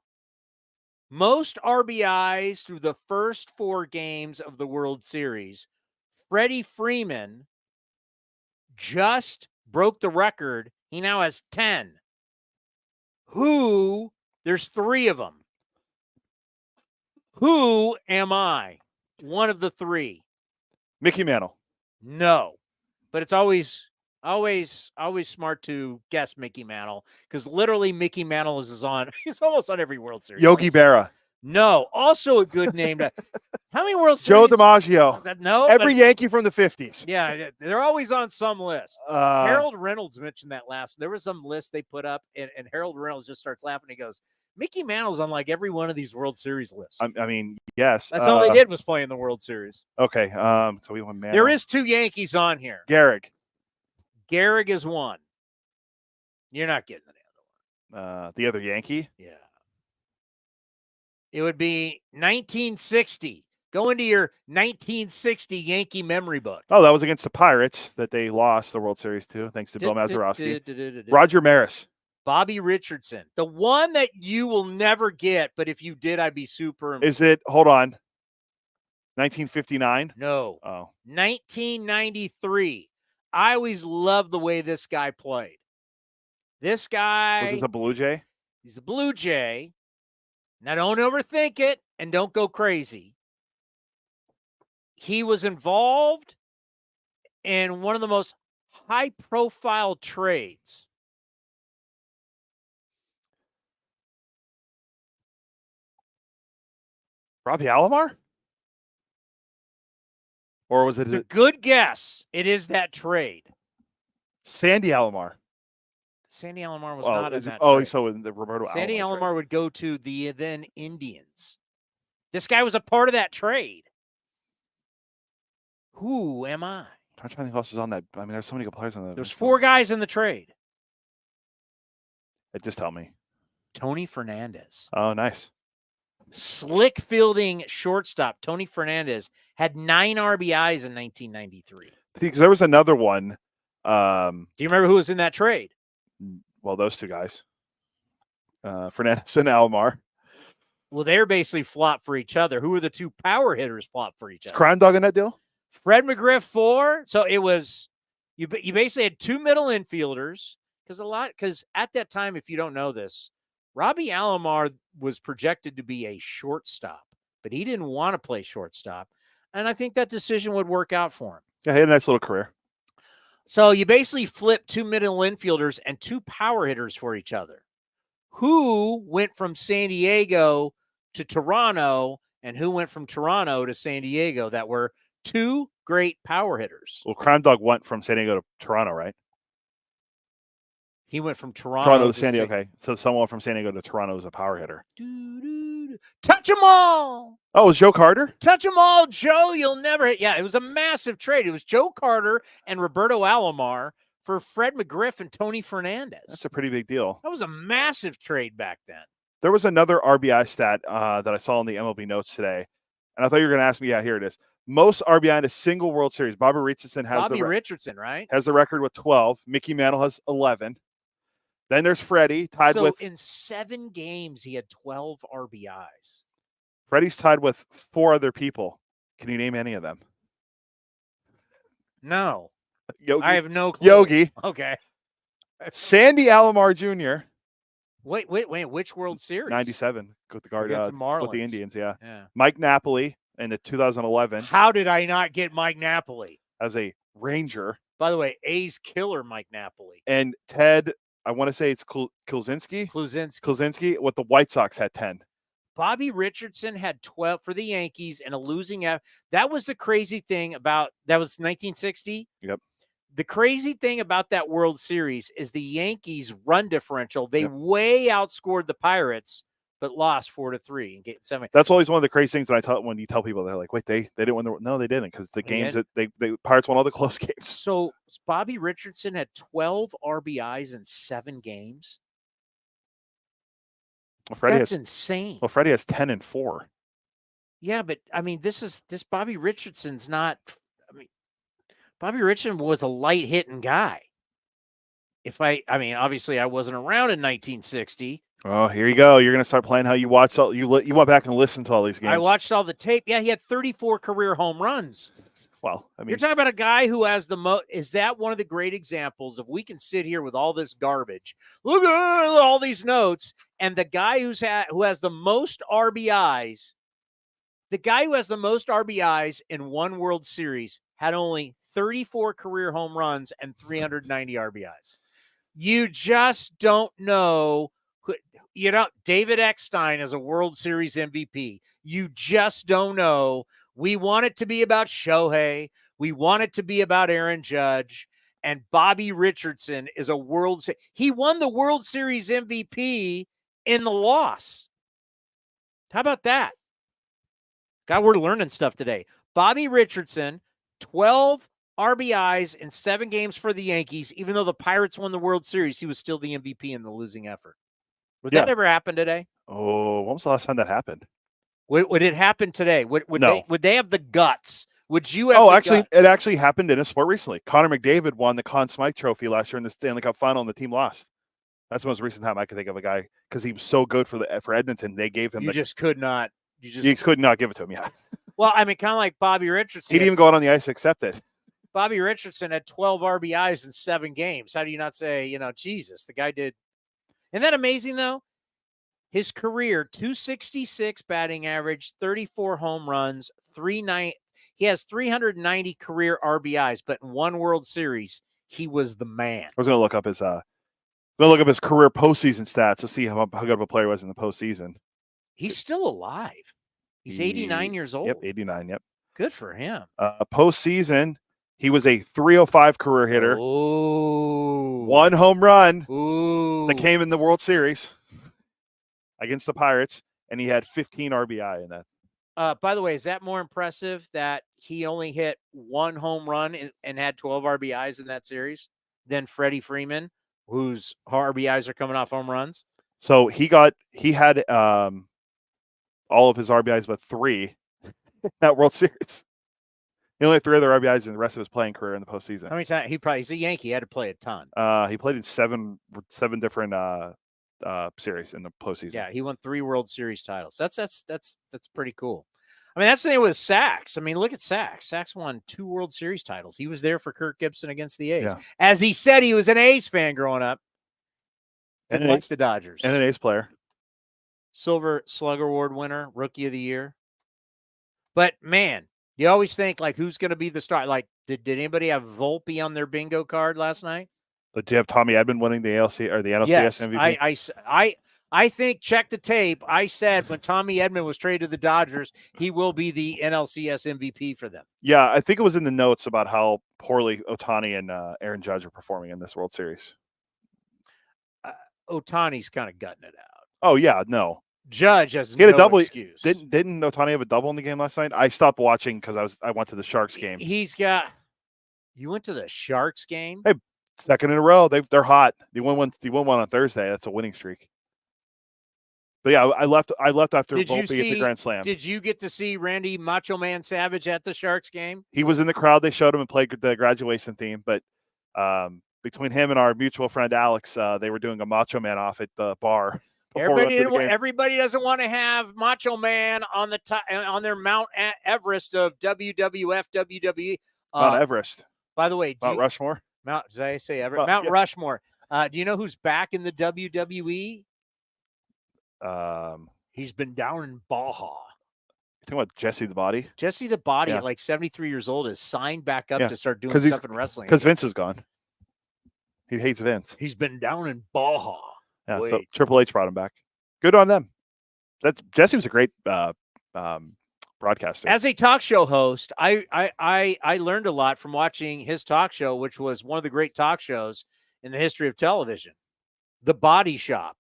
Most RBIs through the first 4 games of the World Series. Freddie Freeman just broke the record. He now has 10. There's 3 of them. Who am I? One of the 3. Mickey Mantle. No, but it's always smart to guess Mickey Mantle because literally Mickey Mantle he's almost on every World Series. Yogi Berra. No, also a good name. How many World Joe Series? DiMaggio. No, every Yankee from the 50s. Yeah, they're always on some list. Harold Reynolds mentioned that last. There was some list they put up, and Harold Reynolds just starts laughing. He goes, Mickey Mantle's on like every one of these World Series lists. I mean, yes. That's all they did was play in the World Series. Okay. So we went Mantle. There is 2 Yankees on here. Gehrig Gehrig is 1. You're not getting the other The other Yankee? Yeah. It would be 1960. Go into your 1960 Yankee memory book. Oh, that was against the Pirates that they lost the World Series to, thanks to Bill Mazeroski. Roger Maris. Bobby Richardson. The one that you will never get, but if you did, I'd be super impressed. Is it, hold on, 1959? No. Oh. 1993. I always loved the way this guy played. This guy. Was it the Blue Jay? He's a Blue Jay. Now, don't overthink it and don't go crazy. He was involved in one of the most high-profile trades. Robbie Alomar? Or was it It's a good guess. It is that trade. Sandy Alomar? Sandy Alomar was not in that Oh, trade. so in the Roberto Sandy Alomar Alomar would go to the then Indians. This guy was a part of that trade. Who am I? I'm trying to think who else is on that. I mean, there's so many good players on that. There's 4 guys in the trade. Just tell me. Tony Fernandez. Oh, nice. Slick fielding shortstop. Tony Fernandez had 9 RBIs in 1993. Because there was another one. Do you remember who was in that trade? Well, those 2 guys. Fernandez and Alomar. Well, they were basically flop for each other. Who were the 2 power hitters flop for each other? Crime Dog in that deal? Fred McGriff 4. So it was you basically had 2 middle infielders because at that time, if you don't know this, Robbie Alomar was projected to be a shortstop, but he didn't want to play shortstop, and I think that decision would work out for him. Yeah, he had a nice little career. So you basically flip 2 middle infielders and 2 power hitters for each other. Who went from San Diego to Toronto, and who went from Toronto to San Diego that were 2 great power hitters? Well, Crime Dog went from San Diego to Toronto, right? He went from Toronto to San Diego. Okay, so someone from San Diego to Toronto is a power hitter. Touch them all. Oh, it was Joe Carter? Touch them all, Joe. You'll never hit. Yeah, it was a massive trade. It was Joe Carter and Roberto Alomar for Fred McGriff and Tony Fernandez. That's a pretty big deal. That was a massive trade back then. There was another RBI stat that I saw in the MLB notes today, and I thought you were going to ask me. Yeah, here it is. Most RBI in a single World Series. Bobby Richardson has Richardson, right? Has the record with 12. Mickey Mantle has 11. Then there's Freddie tied with. So in 7 games, he had 12 RBIs. Freddie's tied with 4 other people. Can you name any of them? No. Yogi. I have no clue. Yogi. Okay. Sandy Alomar Jr. Wait. Which World Series? 97 with the guard with the Indians. Yeah. Mike Napoli in the 2011. How did I not get Mike Napoli as a Ranger? By the way, A's killer Mike Napoli and Ted. I want to say it's Kluzinski. What the White Sox had 10. Bobby Richardson had 12 for the Yankees and a losing effort. That was the crazy thing about that was 1960. Yep. The crazy thing about that World Series is the Yankees' run differential. They way outscored the Pirates, but lost 4-3 in Game 7. That's always one of the crazy things when you tell people they're like, "Wait, they didn't win the." No, they didn't because the games that the Pirates won all the close games. So Bobby Richardson had 12 RBIs in 7 games. Well, That's insane. Well, Freddie has 10 and 4. Yeah, but I mean, this Bobby Richardson's not. I mean, Bobby Richardson was a light hitting guy. Obviously, I wasn't around in 1960. Oh, here you go. You're going to start playing how you watched all. You went back and listened to all these games. I watched all the tape. Yeah, he had 34 career home runs. Well, I mean, you're talking about a guy who has the most. Is that one of the great examples of we can sit here with all this garbage, look at all these notes, and the guy who has the most RBIs, the guy who has the most RBIs in one World Series had only 34 career home runs and 390 RBIs. You just don't know. David Eckstein is a World Series MVP. You just don't know. We want it to be about Shohei. We want it to be about Aaron Judge. And Bobby Richardson is he won the World Series MVP in the loss. How about that? God, we're learning stuff today. Bobby Richardson, 12 RBIs in 7 games for the Yankees. Even though the Pirates won the World Series, he was still the MVP in the losing effort. Would that ever happen today? Oh, when was the last time that happened? Would it happen today? Would No. they have the guts? Would you have actually, it actually happened in a sport recently. Connor McDavid won the Conn Smythe Trophy last year in the Stanley Cup Final, and the team lost. That's the most recent time I could think of a guy because he was so good for Edmonton. They gave him. You just could not. You could not give it to him. Yeah. Well, I mean, kind of like Bobby Richardson. He didn't even go out on the ice to accept it. Bobby Richardson had 12 RBIs in 7 games. How do you not say, Jesus, the guy did? Isn't that amazing though? His career, 266 batting average, 34 home runs, he has 390 career RBIs, but in one World Series, he was the man. I was going to look up his career postseason stats to see how good of a player he was in the postseason. He's still alive. He's 89 years old. Yep, 89. Yep. Good for him. Postseason, he was a 305 career hitter. Ooh. 1 home run that That came in the World Series against the Pirates, and he had 15 RBI in that. By the way, is that more impressive that he only hit 1 home run and had 12 RBIs in that series than Freddie Freeman, whose RBIs are coming off home runs? So he had all of his RBIs but 3 that World Series. He only had 3 other RBIs in the rest of his playing career in the postseason. How many times he's a Yankee? He had to play a ton. He played in 7 different series in the postseason. Yeah, he won 3 World Series titles. That's pretty cool. I mean, that's the thing with Sachs. I mean, look at Sachs. Sachs won 2 World Series titles. He was there for Kirk Gibson against the A's. Yeah. As he said, he was an A's fan growing up. And Likes the Dodgers. And an A's player. Silver Slugger Award winner, Rookie of the Year. But man, you always think like who's going to be the star? Like, did anybody have Volpe on their bingo card last night? But do you have Tommy Edman winning the ALC or the NLCS yes, MVP? I think, check the tape. I said when Tommy Edman was traded to the Dodgers, he will be the NLCS MVP for them. Yeah, I think it was in the notes about how poorly Ohtani and Aaron Judge are performing in this World Series. Ohtani's kind of gutting it out. Oh yeah, no. Judge has he had no a double. Excuse. Didn't Ohtani have a double in the game last night? I stopped watching because I went to the Sharks game. You went to the Sharks game? Hey, second in a row. They're hot. They won one on Thursday. That's a winning streak. But yeah, I left after Volpe at the Grand Slam. Did you get to see Randy Macho Man Savage at the Sharks game? He was in the crowd. They showed him and played the graduation theme. But between him and our mutual friend Alex, they were doing a Macho Man off at the bar. Everybody doesn't want to have Macho Man on the top on their Mount Everest of WWF, WWE. Mount Everest. By the way, Rushmore. Did I say Everest? Mount Rushmore. Do you know who's back in the WWE? He's been down in Baja. You talking about Jesse the Body? Jesse the Body, at like 73 years old, is signed back up to start doing stuff in wrestling. Because Vince is gone. He hates Vince. He's been down in Baja. Yeah, so Triple H brought him back. Good on them. Jesse was a great broadcaster. As a talk show host, I learned a lot from watching his talk show, which was one of the great talk shows in the history of television, The Body Shop.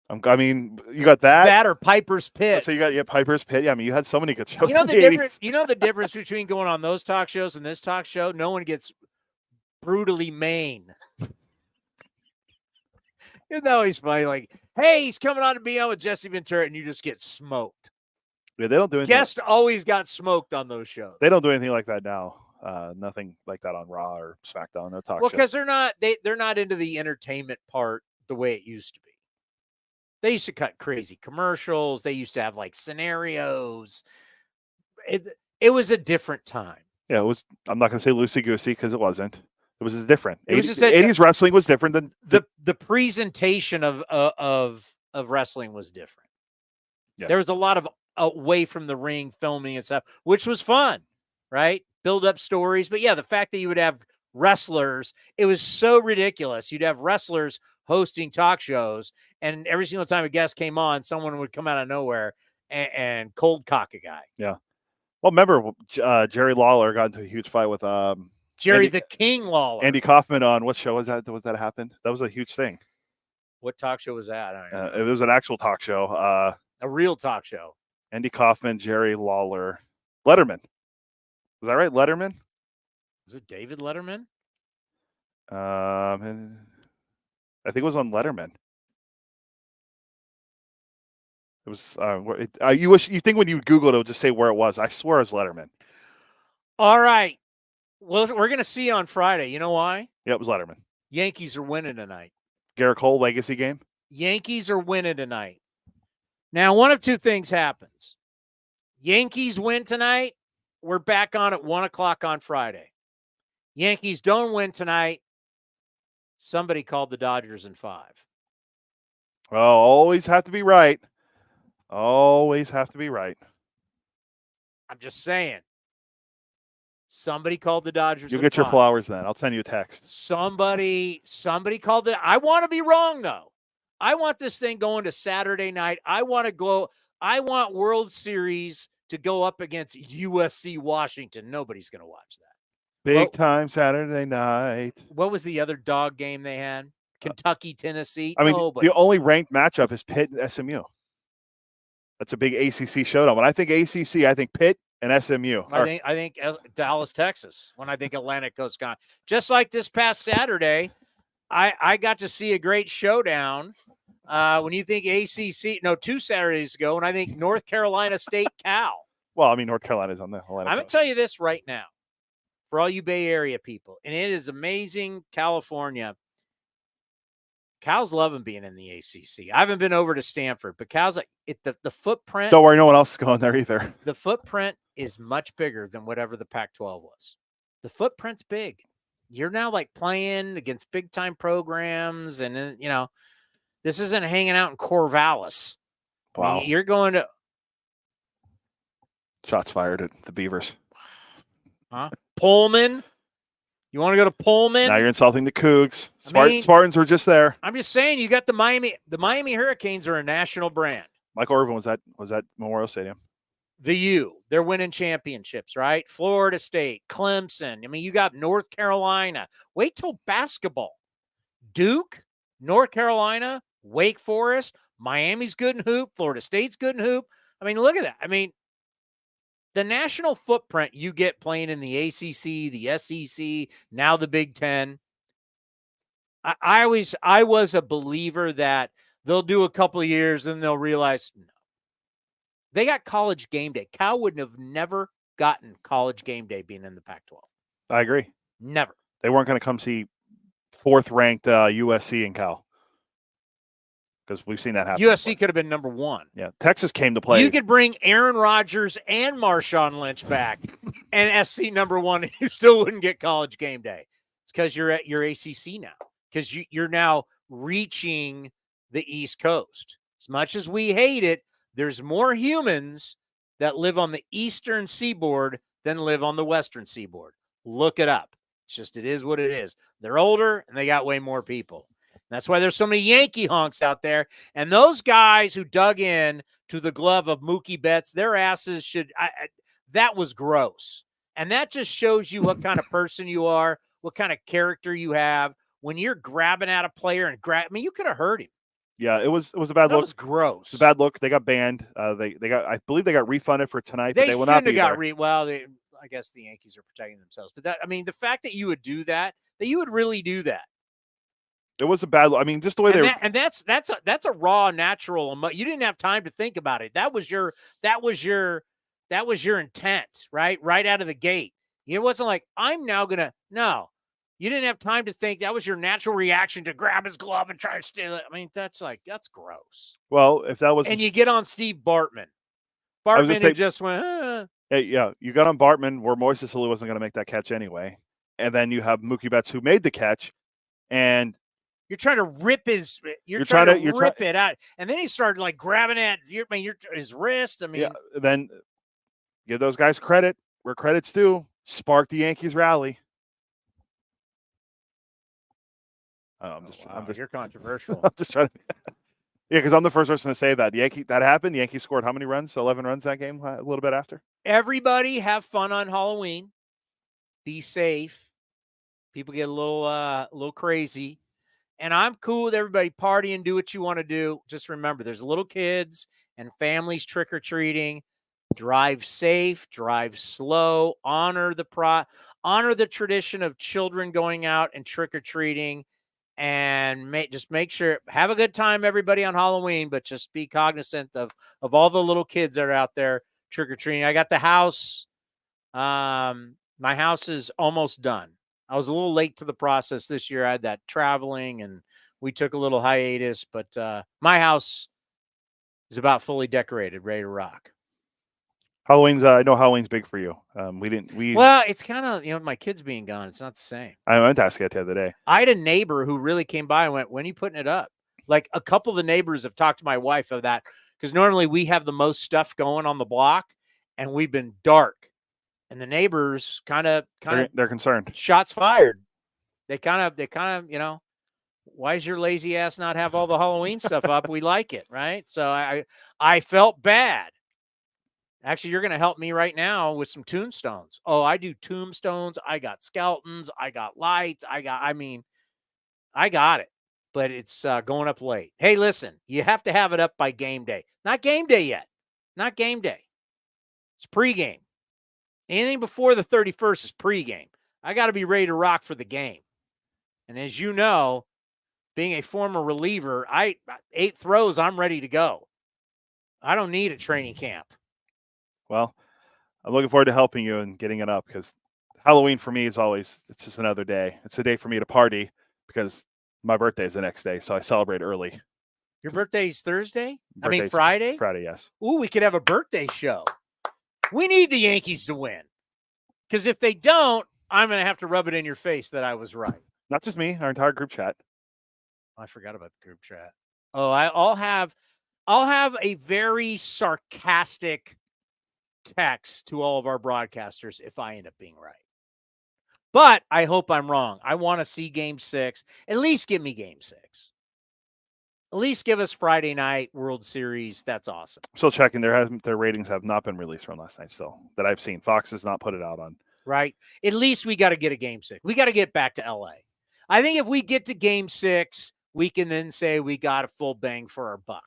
I mean, you got that or Piper's Pit. So you got Piper's Pit. Yeah, I mean, you had so many good shows. You know the difference. You know the difference between going on those talk shows and this talk show. No one gets brutally main. Isn't that always funny? Like, hey, he's coming on to be on with Jesse Ventura, and you just get smoked. Yeah, they don't do anything. Guest always got smoked on those shows. They don't do anything like that now. Nothing like that on Raw or SmackDown. No talk. Well, because they're not into the entertainment part the way it used to be. They used to cut crazy commercials. They used to have like scenarios. It was a different time. Yeah, it was. I'm not going to say loosey goosey because it wasn't. It was different. It was just 80s wrestling was different than the presentation of wrestling was different. Yes. There was a lot of away from the ring filming and stuff, which was fun, right? Build up stories. But yeah, the fact that you would have wrestlers, it was so ridiculous. You'd have wrestlers hosting talk shows, and every single time a guest came on, someone would come out of nowhere and cold cock a guy. Yeah. Well, remember Jerry Lawler got into a huge fight with Jerry the King Lawler. Andy Kaufman on what show was that? Was that happened? That was a huge thing. What talk show was that? It was an actual talk show. A real talk show. Andy Kaufman, Jerry Lawler, Letterman. Was that right? Letterman? Was it David Letterman? I think it was on Letterman. It was. You think when you Google it, it'll just say where it was. I swear it was Letterman. All right. Well, we're going to see on Friday. You know why? Yeah, it was Letterman. Yankees are winning tonight. Gerrit Cole legacy game. Yankees are winning tonight. Now, one of two things happens. Yankees win tonight. We're back on at 1 o'clock on Friday. Yankees don't win tonight. Somebody called the Dodgers in 5. Well, always have to be right. Always have to be right. I'm just saying. Somebody called the Dodgers. You'll get your flowers then. I'll send you a text. Somebody called it. I want to be wrong, though. I want this thing going to Saturday night. I want World Series to go up against USC Washington. Nobody's going to watch that. Big time Saturday night. What was the other dog game they had? Kentucky, Tennessee. I mean, the only ranked matchup is Pitt and SMU. That's a big ACC showdown. When I think ACC, I think Pitt and SMU. I think Dallas, Texas. When I think Atlantic Coast, just like this past Saturday, I got to see a great showdown. When you think ACC, 2 Saturdays ago, when I think North Carolina State, Cal. Well, I mean, North Carolina's on the Atlantic I'm going to tell you this right now, for all you Bay Area people, and it is amazing, California. Cal's loving being in the ACC. I haven't been over to Stanford, but Cal's the footprint. Don't worry, no one else is going there either. The footprint is much bigger than whatever the Pac-12 was. The footprint's big. You're now playing against big time programs, and this isn't hanging out in Corvallis. Wow. I mean, you're going to shots fired at the Beavers. Huh? Pullman. You want to go to Pullman? Now you're insulting the Cougs. mean, Spartans were just there. I'm just saying, you got the Miami Hurricanes are a national brand. Michael Irvin was at Memorial Stadium. The U, they're winning championships, right? Florida State, Clemson. I mean, you got North Carolina. Wait till basketball. Duke, North Carolina, Wake Forest, Miami's good in hoop, Florida State's good in hoop. I mean, look at that. I mean, the national footprint you get playing in the ACC, the SEC, now the Big Ten. I was a believer that they'll do a couple of years and they'll realize, no. They got College Game Day. Cal wouldn't have never gotten College Game Day being in the Pac-12. I agree. Never. They weren't going to come see 4th-ranked USC and Cal. Because we've seen that happen. USC could have been number 1. Yeah, Texas came to play. You could bring Aaron Rodgers and Marshawn Lynch back and SC number 1, and you still wouldn't get College Game Day. It's because you're at your ACC now. Because you're now reaching the East Coast. As much as we hate it, there's more humans that live on the Eastern Seaboard than live on the Western Seaboard. Look it up. It's just, it is what it is. They're older, and they got way more people. That's why there's so many Yankee honks out there. And those guys who dug in to the glove of Mookie Betts, their asses should that was gross. And that just shows you what kind of person you are, what kind of character you have. When you're grabbing at a player and you could have hurt him. Yeah, it was a bad look. That was gross. It's a bad look. They got banned. They got, I believe they got refunded for tonight, but They will not be got there. I guess the Yankees are protecting themselves. But the fact that you would do that you would really do that. It was a bad look. I mean, just the way that's a raw, natural. You didn't have time to think about it. That was your intent, right? Right out of the gate. It wasn't like, I'm now gonna. No, you didn't have time to think. That was your natural reaction to grab his glove and try to steal it. I mean, that's gross. Well, if that was, and you get on Steve Bartman. Bartman just went. Hey, yeah, you got on Bartman where Moises Alou wasn't going to make that catch anyway, and then you have Mookie Betts who made the catch, and you're trying to rip his. You're trying to rip it out, and then he started grabbing at his wrist. I mean, yeah. Then give those guys credit where credit's due. Sparked the Yankees rally. I'm just. You're controversial. I'm just trying to. Yeah, because I'm the first person to say that. That happened. The Yankees scored how many runs? 11 runs that game, a little bit after. Everybody have fun on Halloween. Be safe. People get a little crazy. And I'm cool with everybody partying, do what you want to do. Just remember, there's little kids and families trick-or-treating. Drive safe, drive slow, honor the tradition of children going out and trick-or-treating. and just make sure, have a good time, everybody, on Halloween, but just be cognizant of all the little kids that are out there trick-or-treating. I got the house. My house is almost done. I was a little late to the process this year. I had that traveling, and we took a little hiatus, but my house is about fully decorated, ready to rock. Halloween's. I know Halloween's big for you. Well, it's kind of, my kids being gone, it's not the same. I went to ask it the other day. I had a neighbor who really came by and went, "When are you putting it up?" Like, a couple of the neighbors have talked to my wife of that, because normally we have the most stuff going on the block, and we've been dark, and the neighbors kind of They're concerned. Shots fired. They kind of, why does your lazy ass not have all the Halloween stuff up? We like it, right? So I felt bad. Actually, you're going to help me right now with some tombstones. Oh, I do tombstones. I got skeletons. I got lights. I got it. But it's going up late. Hey, listen, you have to have it up by game day. Not game day yet. Not game day. It's pregame. Anything before the 31st is pregame. I got to be ready to rock for the game. And as you know, being a former reliever, 8 throws, I'm ready to go. I don't need a training camp. Well, I'm looking forward to helping you and getting it up, because Halloween for me is always, it's just another day. It's a day for me to party because my birthday is the next day, so I celebrate early. Your birthday's Thursday? Birthday's Friday? Friday, yes. Ooh, we could have a birthday show. We need the Yankees to win, because if they don't, I'm going to have to rub it in your face that I was right. Not just me, our entire group chat. I forgot about the group chat. Oh, I'll have a very sarcastic text to all of our broadcasters if I end up being right. But I hope I'm wrong. I want to see Game 6. At least give me Game 6. At least give us Friday night World Series. That's awesome. Still checking. Their ratings have not been released from last night still that I've seen. Fox has not put it out on. Right? At least we got to get a Game 6. We got to get back to L.A. I think if we get to Game 6, we can then say we got a full bang for our buck.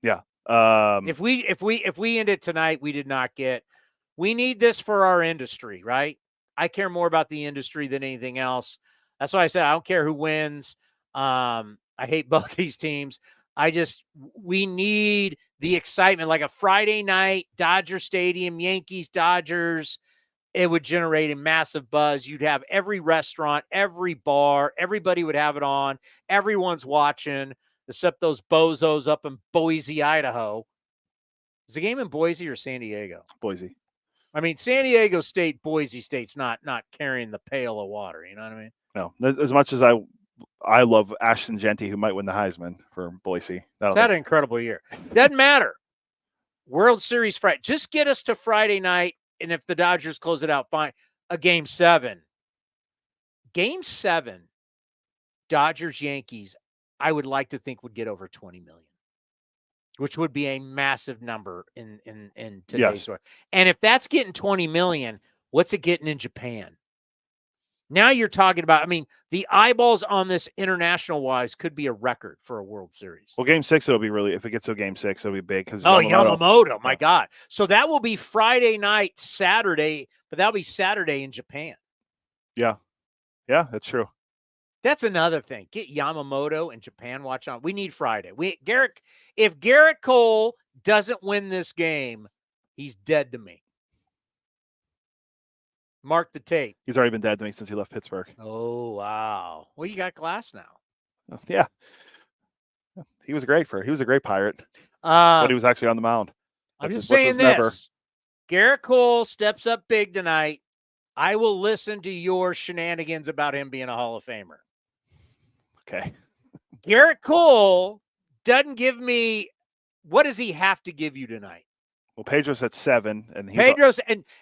Yeah. If we end it tonight, we did not get. We need this for our industry, right? I care more about the industry than anything else. That's why I said I don't care who wins. I hate both these teams. We need the excitement, like a Friday night, Dodger Stadium, Yankees, Dodgers. It would generate a massive buzz. You'd have every restaurant, every bar, everybody would have it on. Everyone's watching, except those bozos up in Boise, Idaho. Is the game in Boise or San Diego? Boise. I mean, San Diego State, Boise State's not carrying the pail of water. You know what I mean? No, as much as I love Ashton Genty, who might win the Heisman for Boise. He's had an incredible year. Doesn't matter. World Series Friday. Just get us to Friday night, and if the Dodgers close it out, fine. A Game 7. Game 7, Dodgers-Yankees, I would like to think would get over 20 million. Which would be a massive number in today's world. And if that's getting 20 million, what's it getting in Japan? Now you're talking about, I mean, the eyeballs on this international wise could be a record for a World Series. Well, Game 6, it'll be really, if it gets to Game 6, it'll be big. Yamamoto, my God. So that will be Friday night, Saturday, but that'll be Saturday in Japan. Yeah. Yeah, that's true. That's another thing. Get Yamamoto and Japan watch on. We need Friday. If Gerrit Cole doesn't win this game, he's dead to me. Mark the tape. He's already been dead to me since he left Pittsburgh. Oh, wow. Well, you got glass now. Yeah. He was a great Pirate. But he was actually on the mound. I'm just saying this. Gerrit Cole steps up big tonight. I will listen to your shenanigans about him being a Hall of Famer. Okay. Gerrit Cole doesn't give me, what does he have to give you tonight? Well, Pedro's at 7,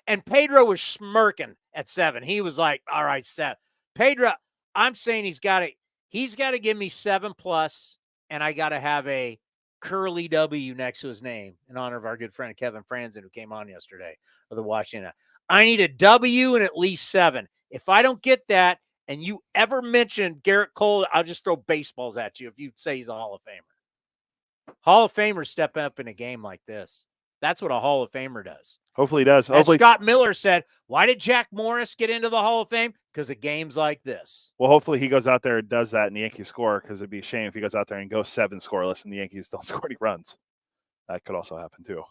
and Pedro was smirking at 7. He was like, "All right, 7." Pedro, I'm saying he's got to give me 7+, and I got to have a curly W next to his name in honor of our good friend Kevin Franzen, who came on yesterday of the Washington. I need a W and at least 7. If I don't get that, and you ever mention Gerrit Cole, I'll just throw baseballs at you if you say he's a Hall of Famer. Hall of Famers stepping up in a game like this. That's what a Hall of Famer does. Hopefully he does. As Hopefully, Scott Miller said, why did Jack Morris get into the Hall of Fame? Because of games like this. well, hopefully he goes out there and does that and the Yankees score, because it'd be a shame if he goes out there and goes 7 scoreless and the Yankees don't score any runs. That could also happen too.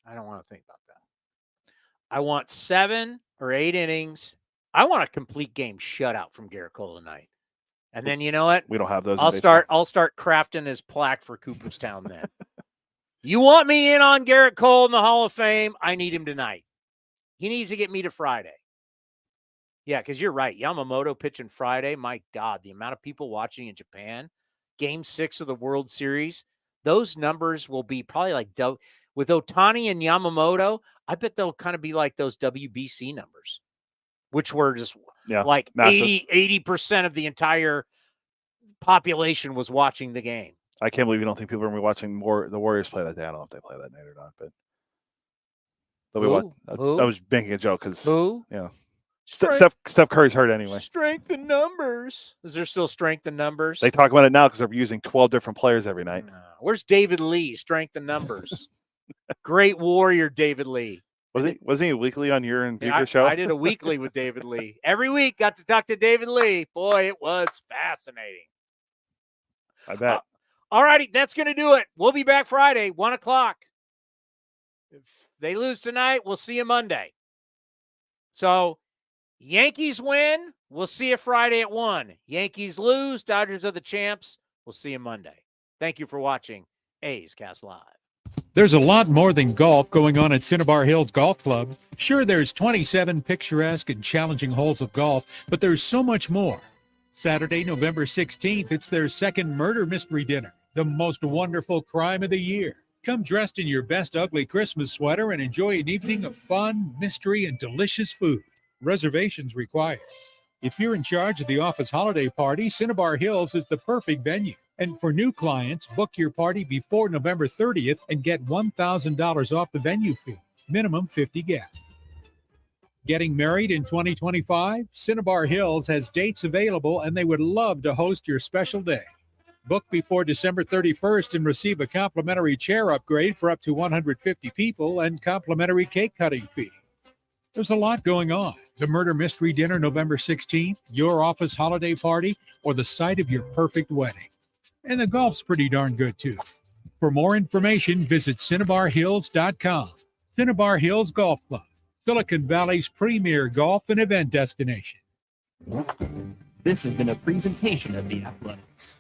I don't want to think about that. I want 7 or 8 innings. I want a complete game shutout from Gerrit Cole tonight. And then you know what? We don't have those. I'll start crafting his plaque for Cooperstown then. You want me in on Gerrit Cole in the Hall of Fame? I need him tonight. He needs to get me to Friday. Yeah, because you're right. Yamamoto pitching Friday. My God, the amount of people watching in Japan. Game 6 of the World Series. Those numbers will be probably like with Ohtani and Yamamoto. I bet they'll kind of be like those WBC numbers, which were just like massive. 80% of the entire population was watching the game. I can't believe you don't think people are going to be watching the Warriors play that day. I don't know if they play that night or not, but they'll be watching. I was making a joke because Steph Curry's hurt anyway. Strength in numbers. Is there still strength in numbers? They talk about it now because they're using 12 different players every night. Where's David Lee? Strength in numbers. Great warrior, David Lee. Was he weekly on your and Beaker show? I did a weekly with David Lee. Every week got to talk to David Lee. Boy, it was fascinating. I bet. All righty, that's going to do it. We'll be back Friday, 1 o'clock. If they lose tonight, we'll see you Monday. So, Yankees win, we'll see you Friday at 1. Yankees lose, Dodgers are the champs. We'll see you Monday. Thank you for watching A's Cast Live. There's a lot more than golf going on at Cinnabar Hills Golf Club. Sure, there's 27 picturesque and challenging holes of golf, but there's so much more. Saturday, November 16th, it's their second murder mystery dinner, the most wonderful crime of the year. Come dressed in your best ugly Christmas sweater and enjoy an evening of fun, mystery, and delicious food. Reservations required. If you're in charge of the office holiday party, Cinnabar Hills is the perfect venue. And for new clients, book your party before November 30th and get $1,000 off the venue fee. Minimum 50 guests. Getting married in 2025? Cinnabar Hills has dates available and they would love to host your special day. Book before December 31st and receive a complimentary chair upgrade for up to 150 people and complimentary cake cutting fee. There's a lot going on. The murder mystery dinner November 16th, your office holiday party, or the site of your perfect wedding. And the golf's pretty darn good too. For more information, visit CinnabarHills.com. Cinnabar Hills Golf Club, Silicon Valley's premier golf and event destination. This has been a presentation of The Athletics.